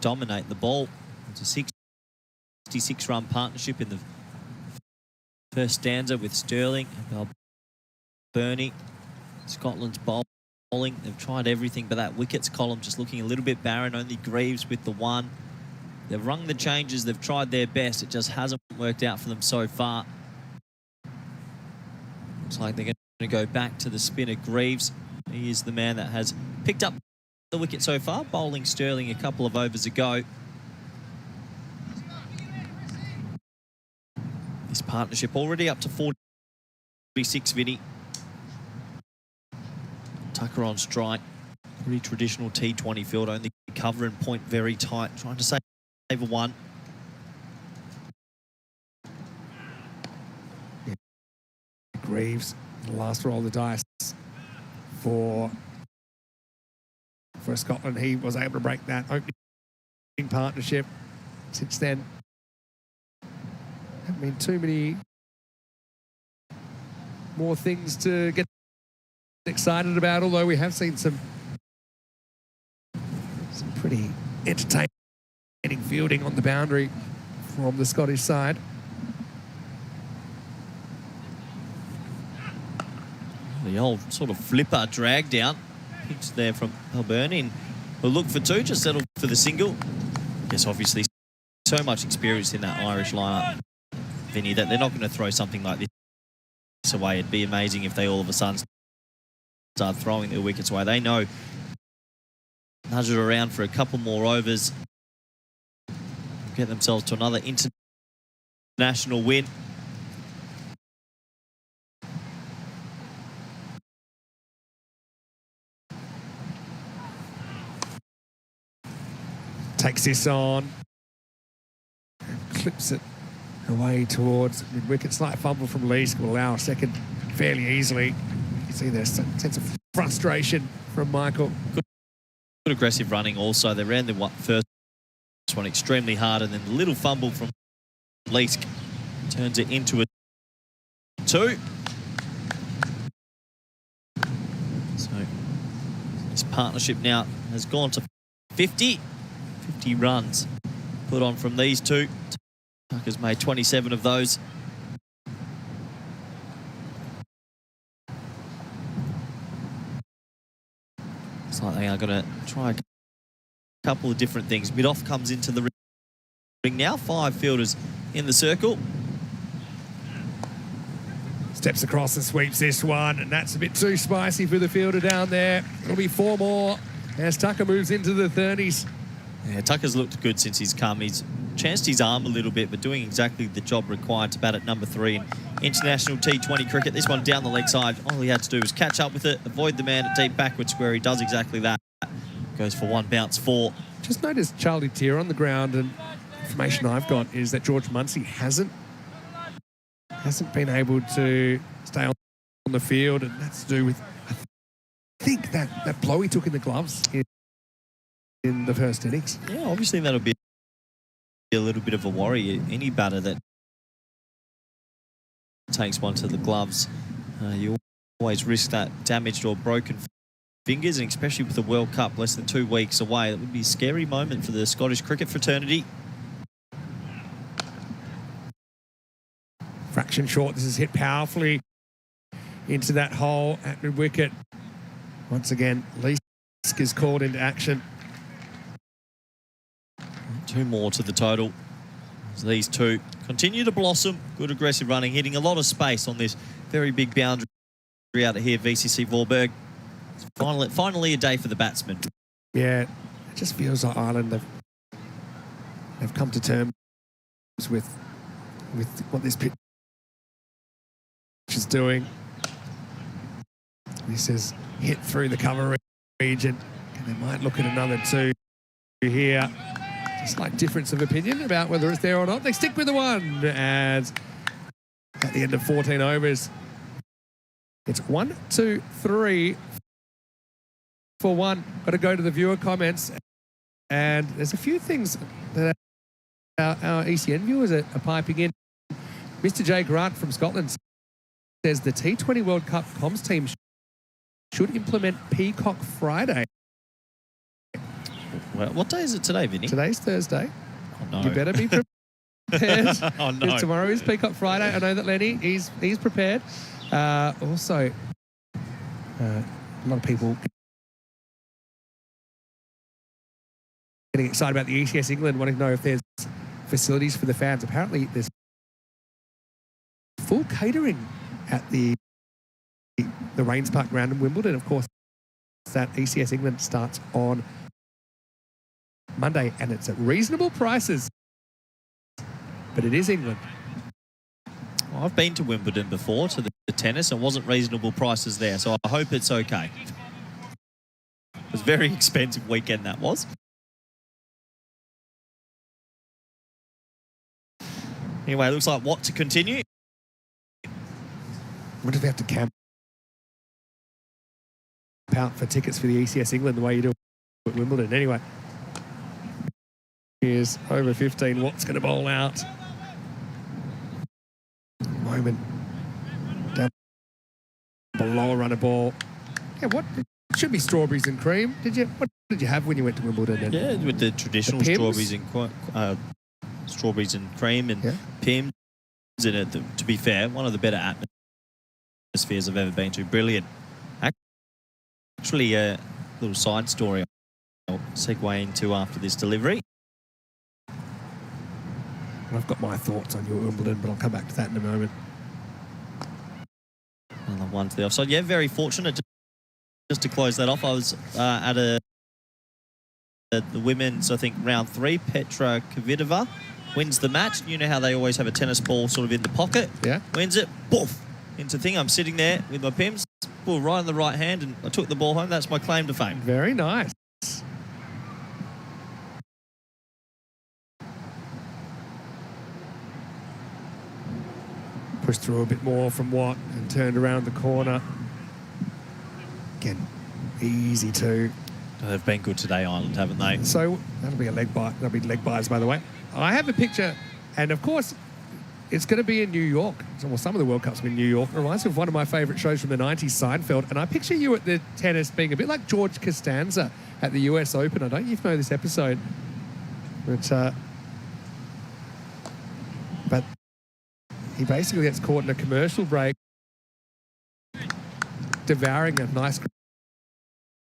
dominate the ball. It's a 66-run partnership in the first stanza with Sterling and Balbirnie. Scotland's bowling. They've tried everything, but that wickets column just looking a little bit barren. Only Greaves with the 1. They've rung the changes. They've tried their best. It just hasn't worked out for them so far. Looks like they're going to go back to the spinner Greaves. He is the man that has picked up the wicket so far, bowling Sterling a couple of overs ago. This partnership already up to 46, Vinny. Tucker on strike. Pretty traditional T20 field, only cover and point very tight. Trying to save a 1. Greaves, the last roll of the dice for Scotland. He was able to break that opening partnership. Since then, haven't been too many more things to get excited about, although we have seen some pretty entertaining fielding on the boundary from the Scottish side. The old sort of flipper drag down. Pitch there from Balbirnie. will look for two, just settle for the single. Yes, obviously, so much experience in that Irish lineup, Vinny, that they're not going to throw something like this away. It'd be amazing if they all of a sudden start throwing their wickets away. They know nudge it around for a couple more overs, get themselves to another international win. Takes this on, clips it away towards mid-wicket. Slight fumble from Leask will allow a second fairly easily. You can see there's a sense of frustration from Michael. Good aggressive running also. They ran the first one extremely hard, and then the little fumble from Leask turns it into a 2. So this partnership now has gone to 50 runs put on from these two. Tucker's made 27 of those. Looks like they are going to try a couple of different things. Mid-off comes into the ring now. 5 fielders in the circle. Steps across and sweeps this one, and that's a bit too spicy for the fielder down there. It'll be 4 more as Tucker moves into the 30s. Yeah, Tucker's looked good since he's come. He's chanced his arm a little bit, but doing exactly the job required to bat at number 3 in international T20 cricket. This one down the leg side. All he had to do was catch up with it, avoid the man at deep backward square. He does exactly that. Goes for 1 bounce 4. Just noticed Charlie Tier on the ground, and information I've got is that George Munsey hasn't been able to stay on the field, and that's to do with, I think, that blow he took in the gloves in the first innings. Yeah, obviously that'll be a little bit of a worry. Any batter that takes one to the gloves, you always risk that damaged or broken fingers, and especially with the World Cup less than 2 weeks away, it would be a scary moment for the Scottish cricket fraternity. Fraction short. This is hit powerfully into that hole at mid-wicket. Once again, Leask is called into action. 2 more to the total. As these two continue to blossom. Good aggressive running, hitting a lot of space on this very big boundary out of here, VCC Vorberg. Finally a day for the batsmen. Yeah, it just feels like Ireland, they've come to terms with what this pitch is doing. This is hit through the cover region, and they might look at another 2 here. Just like difference of opinion about whether it's there or not. They stick with the 1 as at the end of 14 overs. It's 1, 2, 3 for 1. Got to go to the viewer comments, and there's a few things that our ECN viewers are piping in. Mr. J. Grant from Scotland says the T20 World Cup comms team should implement Peacock Friday. Well, what day is it today, Vinny? Today's Thursday. Oh, no. You better be prepared. Oh, no. Because tomorrow is Peacock Friday. I know that Lenny, he's prepared. Also, a lot of people getting excited about the ECS England, wanting to know if there's facilities for the fans. Apparently, there's full catering at the Rains Park ground in Wimbledon. Of course, that ECS England starts on Monday, and it's at reasonable prices. But it is England. Well, I've been to Wimbledon before, to the tennis, and wasn't reasonable prices there, so I hope it's okay. It was a very expensive weekend, that was. Anyway, it looks like what to continue. What if they have to camp out for tickets for the ECS England the way you do at Wimbledon? Anyway, here's over 15. What's going to bowl out? Moment down below a runner ball. Yeah, what? It should be strawberries and cream. What did you have when you went to Wimbledon? Yeah, with the traditional strawberries and strawberries and cream and Pims in it. To be fair, one of the better atmospheres I've ever been to. Brilliant. Actually, a little side story segue into after this delivery. I've got my thoughts on your Wimbledon, but I'll come back to that in a moment. Another one to the offside. Yeah, very fortunate just to close that off. I was at the women's, I think, round 3. Petra Kvitova wins the match. You know how they always have a tennis ball sort of in the pocket? Yeah. Wins it, poof, into thing. I'm sitting there with my pims, ball right in the right hand, and I took the ball home. That's my claim to fame. Very nice. Pushed through a bit more from Watt and turned around the corner. Again, easy too. They've been good today, Ireland, haven't they? So that'll be a leg bite. That'll be leg bites, by the way. I have a picture, and of course, it's going to be in New York. Well, some of the World Cups are in New York. It reminds me of one of my favourite shows from the 90s, Seinfeld. And I picture you at the tennis being a bit like George Costanza at the US Open. I don't know if you know this episode. But he basically gets caught in a commercial break devouring an ice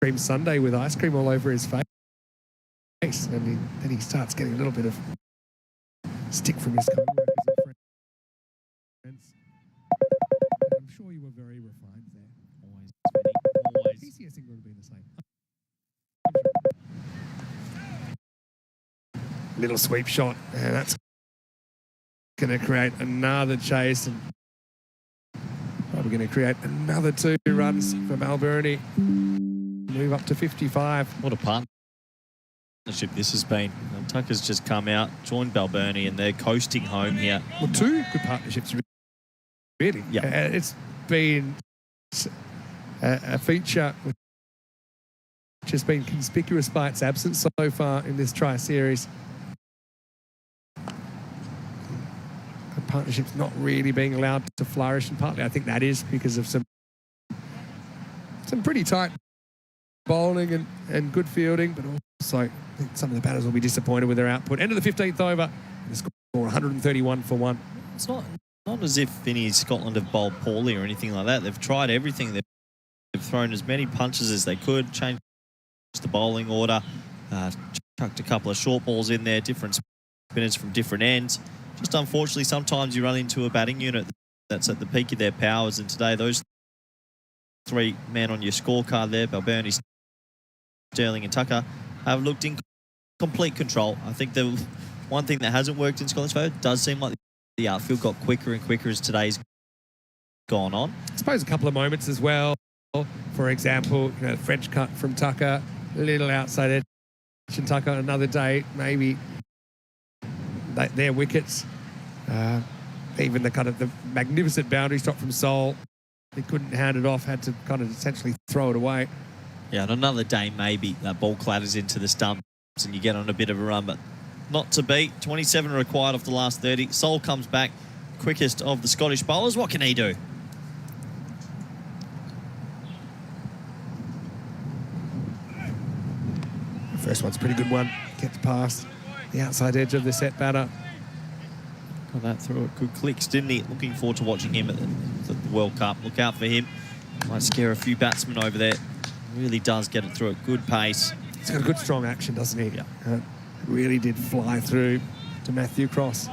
cream sundae with ice cream all over his face. And then he starts getting a little bit of stick from his co-workers and friends. I'm sure you were very refined there. Always. PCS England would be the same. Little sweep shot, and that's going to create another chase, and probably going to create another 2 runs for Balbirnie. Move up to 55. What a partnership this has been. Tucker's just come out, joined Balbirnie, and they're coasting home here. Well, 2 good partnerships, really. Yeah. It's been a feature which has been conspicuous by its absence so far in this tri-series. The partnership's not really being allowed to flourish, and partly I think that is because of some pretty tight bowling and good fielding, but also I think some of the batters will be disappointed with their output. End of the 15th over, the score 131 for 1. It's not as if Finney Scotland have bowled poorly or anything like that. They've tried everything. They've thrown as many punches as they could, changed the bowling order, chucked a couple of short balls in there, different spinners from different ends. Just unfortunately, sometimes you run into a batting unit that's at the peak of their powers, and today those 3 men on your scorecard there, Balbirnie, Sterling and Tucker, have looked in complete control. I think the one thing that hasn't worked in Scotland's favour does seem like the outfield got quicker and quicker as today's gone on. I suppose a couple of moments as well. For example, French cut from Tucker, a little outside edge, and Tucker another day, maybe their wickets. Even the magnificent boundary shot from Sol, he couldn't hand it off, had to kind of essentially throw it away. Yeah, on another day, maybe that ball clatters into the stumps and you get on a bit of a run, but not to be. 27 required off the last 30. Sol comes back, quickest of the Scottish bowlers. What can he do? The first one's a pretty good one. Gets past the outside edge of the set batter. Got that through it. Good clicks, didn't he? Looking forward to watching him at the World Cup. Look out for him. Might scare a few batsmen over there. Really does get it through at good pace. He's got a good strong action, doesn't he? Yeah. Really did fly through to Matthew Cross.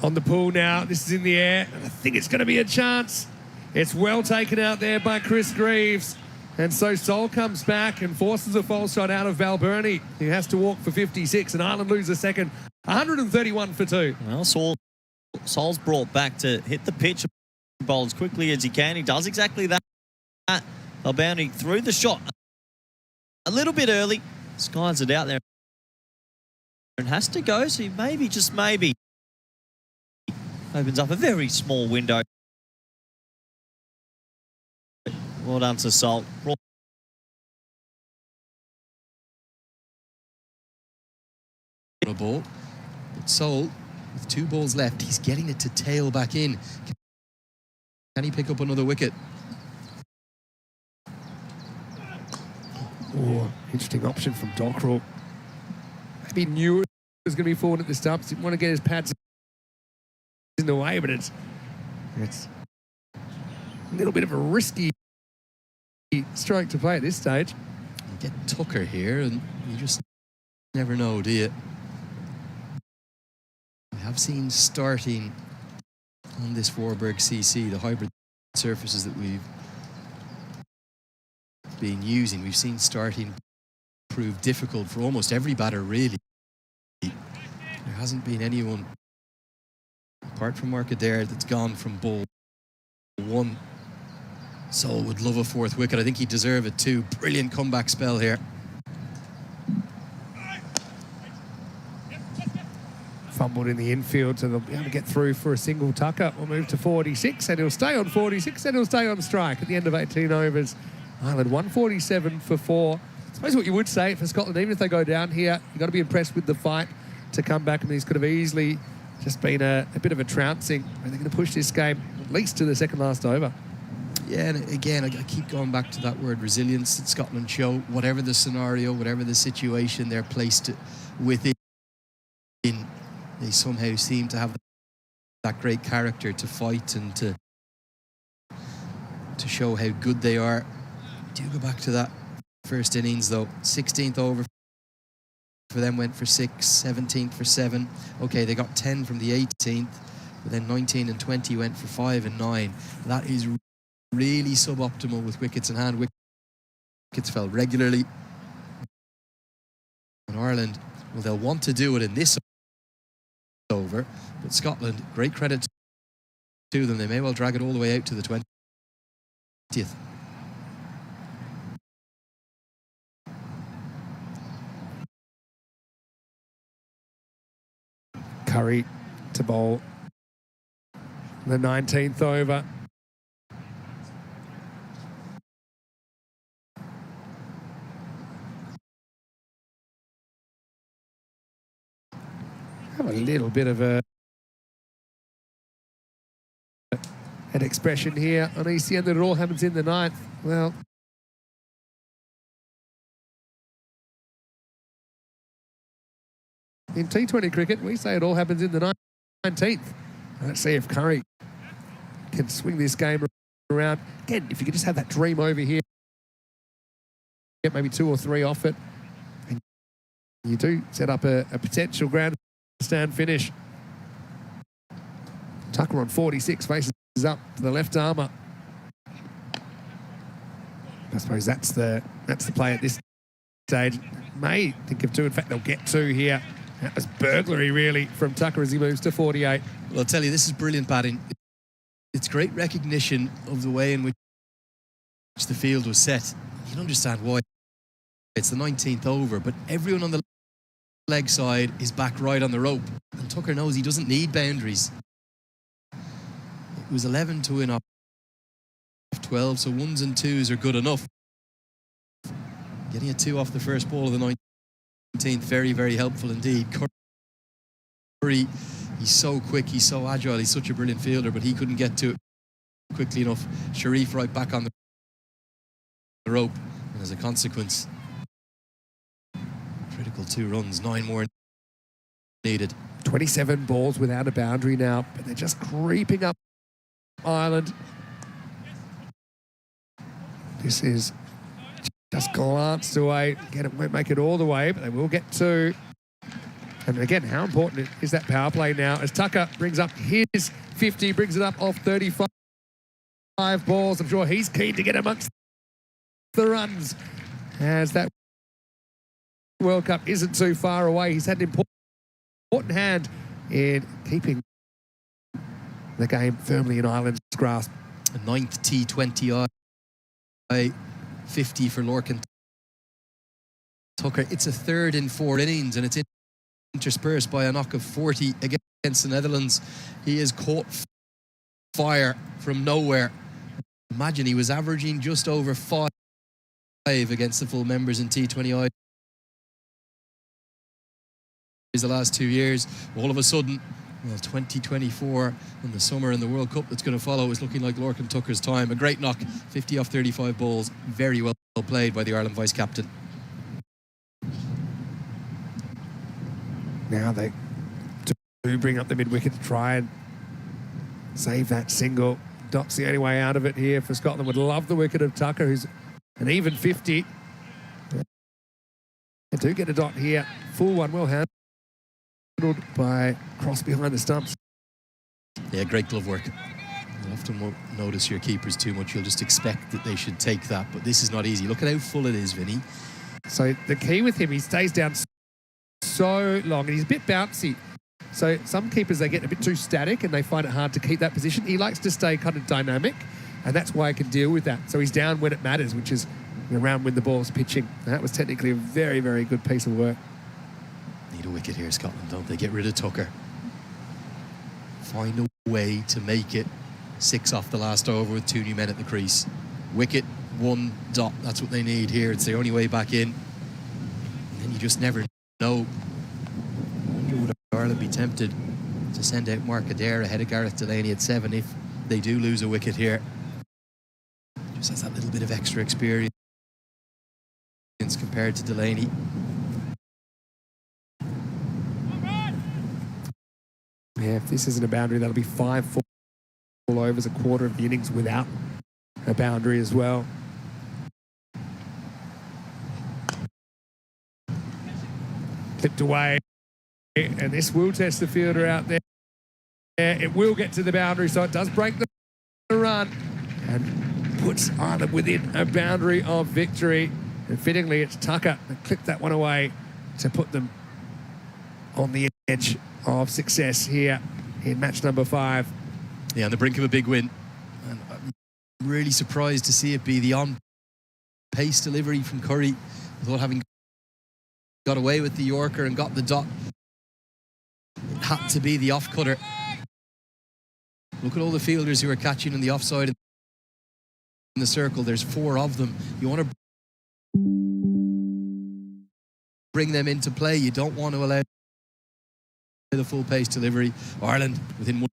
On the pool now, this is in the air, and I think it's going to be a chance. It's well taken out there by Chris Greaves. And so Sol comes back and forces a false shot out of Balbirnie. He has to walk for 56, and Ireland lose a second. 131 for 2. Well, Sol's brought back to hit the pitch, bowl as quickly as he can. He does exactly that. Balbirnie threw the shot a little bit early, skies it out there, and has to go. So maybe, just maybe, opens up a very small window. Well done to Sol. A ball. But Sol, with 2 balls left, he's getting it to tail back in. Can he pick up another wicket? Oh, interesting option from Dockrell. Maybe new going to be forward at the stumps. Didn't want to get his pads in the way, but it's a little bit of a risky stroke to play at this stage. You get Tucker here, and you just never know, do you? We have seen starting on this Warburg CC, the hybrid surfaces that we've been using. We've seen starting prove difficult for almost every batter, really. There hasn't been anyone, apart from Mark Adair, that's gone from ball one. Sol would love a fourth wicket. I think he'd deserve it too. Brilliant comeback spell here. Fumbled in the infield, so they'll be able to get through for a single. Tucker will move to 46, and he'll stay on 46, and he'll stay on strike at the end of 18 overs. Ireland 147 for 4. I suppose what you would say for Scotland, even if they go down here, you've got to be impressed with the fight to come back. I mean, these could have easily just been a bit of a trouncing. They're going to push this game at least to the second last over. Yeah, and again, I keep going back to that word resilience that Scotland show. Whatever the scenario, whatever the situation they're placed within, they somehow seem to have that great character to fight and to show how good they are. Do go back to that first innings, though. 16th over for them went for 6, 17th for 7. Okay, they got 10 from the 18th, but then 19 and 20 went for 5 and 9. That is really suboptimal with wickets in hand. Wickets fell regularly. And Ireland, well, they'll want to do it in this over, but Scotland, great credit to them. They may well drag it all the way out to the 20th. Curry to bowl the 19th over. Have a little bit of an expression here on ECN that it all happens in the 9th. Well, in T20 cricket, we say it all happens in the 19th. Let's see if Curry can swing this game around. Again, if you could just have that dream over here, get maybe 2 or 3 off it, and you do set up a potential grandstand finish. Tucker on 46, faces up to the left armour. I suppose that's the play at this stage. May think of 2. In fact, they'll get 2 here. That was burglary, really, from Tucker as he moves to 48. Well, I'll tell you, this is brilliant batting. It's great recognition of the way in which the field was set. You can understand why. It's the 19th over, but everyone on the leg side is back right on the rope. And Tucker knows he doesn't need boundaries. It was 11 to win off 12, so 1s and 2s are good enough. Getting a 2 off the first ball of the 19th, very, very helpful indeed. Curry, he's so quick, he's so agile, he's such a brilliant fielder, but he couldn't get to it quickly enough. Sharif right back on the rope, and as a consequence, critical 2 runs, 9 more needed. 27 balls without a boundary now, but they're just creeping up Ireland. This is just glanced away. Again, it won't make it all the way, but they will get 2. And again, how important is that power play now as Tucker brings up his 50, brings it up off 35 balls. I'm sure he's keen to get amongst the runs as that World Cup isn't too far away. He's had an important hand in keeping the game firmly in Ireland's grasp. A 9th T20I 50 for Lorcan. Tucker, it's a 3rd in 4 innings, and it's interspersed by a knock of 40 against the Netherlands. He has caught fire from nowhere. Imagine he was averaging just over 5 against the full members in T20I the last 2 years. All of a sudden, well, 2024 in the summer and the World Cup that's going to follow is looking like Lorcan Tucker's time. A great knock, 50 off 35 balls. Very well played by the Ireland vice-captain. Now they do bring up the mid-wicket to try and save that single. Doc's the only way out of it here for Scotland. Would love the wicket of Tucker, who's an even 50. They do get a dot here. Full one, well handled by Cross behind the stumps. Yeah, great glove work. You often won't notice your keepers too much. You'll just expect that they should take that, but this is not easy. Look at how full it is, Vinny. So the key with him, he stays down so long, and he's a bit bouncy. So some keepers, they get a bit too static and they find it hard to keep that position. He likes to stay kind of dynamic, and that's why he can deal with that. So he's down when it matters, which is around when the ball's pitching. And that was technically a very, very good piece of work. Need a wicket here, Scotland, don't they? Get rid of Tucker. Find a way to make it 6 off the last over with 2 new men at the crease. Wicket, 1 dot. That's what they need here. It's the only way back in. And then you just never know. I wonder would Ireland be tempted to send out Mark Adair ahead of Gareth Delaney at 7 if they do lose a wicket here. Just has that little bit of extra experience compared to Delaney. Yeah, if this isn't a boundary, that'll be 5 full overs, a quarter of the innings without a boundary as well. Clipped away, and this will test the fielder out there. It will get to the boundary, so it does break the run and puts Ireland within a boundary of victory. And fittingly, it's Tucker that clipped that one away to put them on the edge of success here in match number 5. Yeah, on the brink of a big win. And I'm really surprised to see it be the on-pace delivery from Curry. I thought having got away with the Yorker and got the dot, it had to be the off-cutter. Look at all the fielders who are catching in the offside in the circle. There's 4 of them. You want to bring them into play. You don't want to allow the full pace delivery. Ireland within one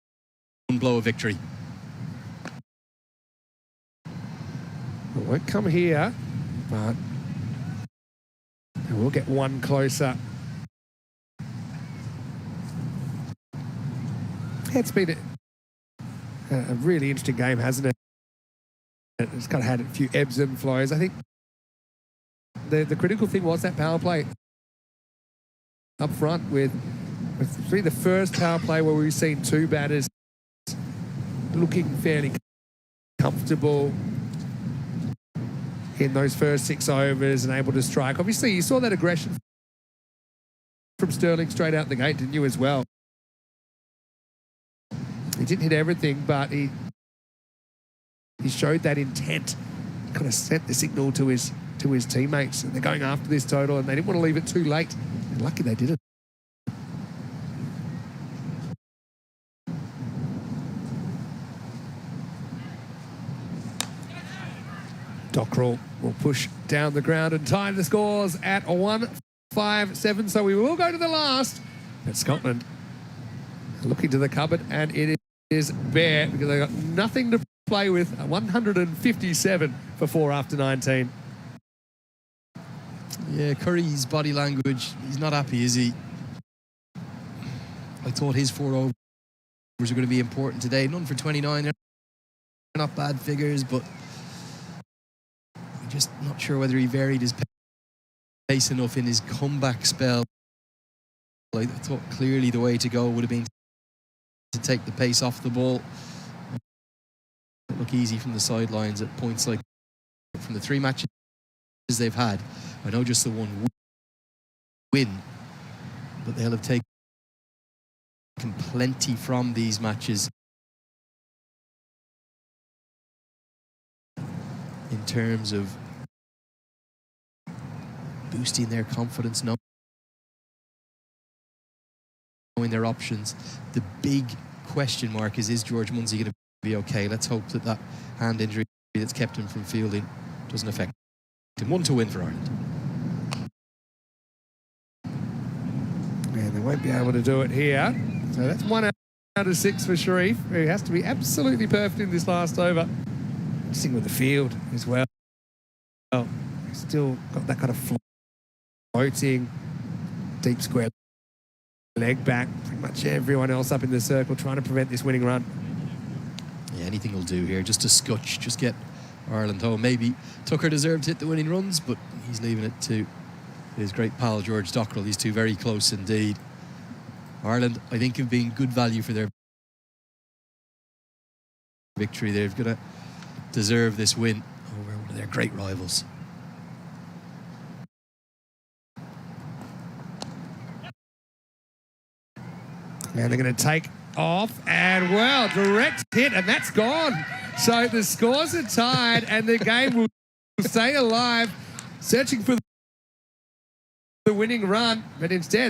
blow of victory. It won't come here, but we'll get one closer. It's been a really interesting game, hasn't it? It's kind of had a few ebbs and flows. I think the critical thing was that power play up front with the first power play where we've seen 2 batters looking fairly comfortable in those first 6 overs and able to strike. Obviously, you saw that aggression from Sterling straight out the gate, didn't you, as well? He didn't hit everything, but he showed that intent, kind of sent the signal to his teammates. And they're going after this total, and they didn't want to leave it too late. And lucky they did it. Dockrell will push down the ground and tie the scores at 1-5-7. So we will go to the last. But Scotland looking to the cupboard, and it is bare because they've got nothing to play with. 157 for 4 after 19. Yeah, Curry's body language, he's not happy, is he? I thought his 4 overs are going to be important today. None for 29. They're not bad figures, but I'm just not sure whether he varied his pace enough in his comeback spell. I thought clearly the way to go would have been to take the pace off the ball. It look easy from the sidelines at points like from the 3 matches they've had. I know just the 1 win, but they'll have taken plenty from these matches in terms of boosting their confidence, knowing their options. The big question mark is George Munsey going to be okay? Let's hope that hand injury that's kept him from fielding doesn't affect him. 1 to win for Ireland. And they won't be able to do it here. So that's 1 out of 6 for Sharif, who has to be absolutely perfect in this last over. Sing with the field as well. Still got that kind of floating deep square leg back. Pretty much everyone else up in the circle trying to prevent this winning run. Yeah, anything will do here, just to scutch, just get Ireland home. Maybe Tucker deserved to hit the winning runs, but he's leaving it to his great pal George Dockrell. These two very close indeed. Ireland, I think, have been good value for their victory. They're going to deserve this win over one of their great rivals. And they're going to take off, and well, direct hit, and that's gone. So the scores are tied, and the game will stay alive, searching for the winning run, but instead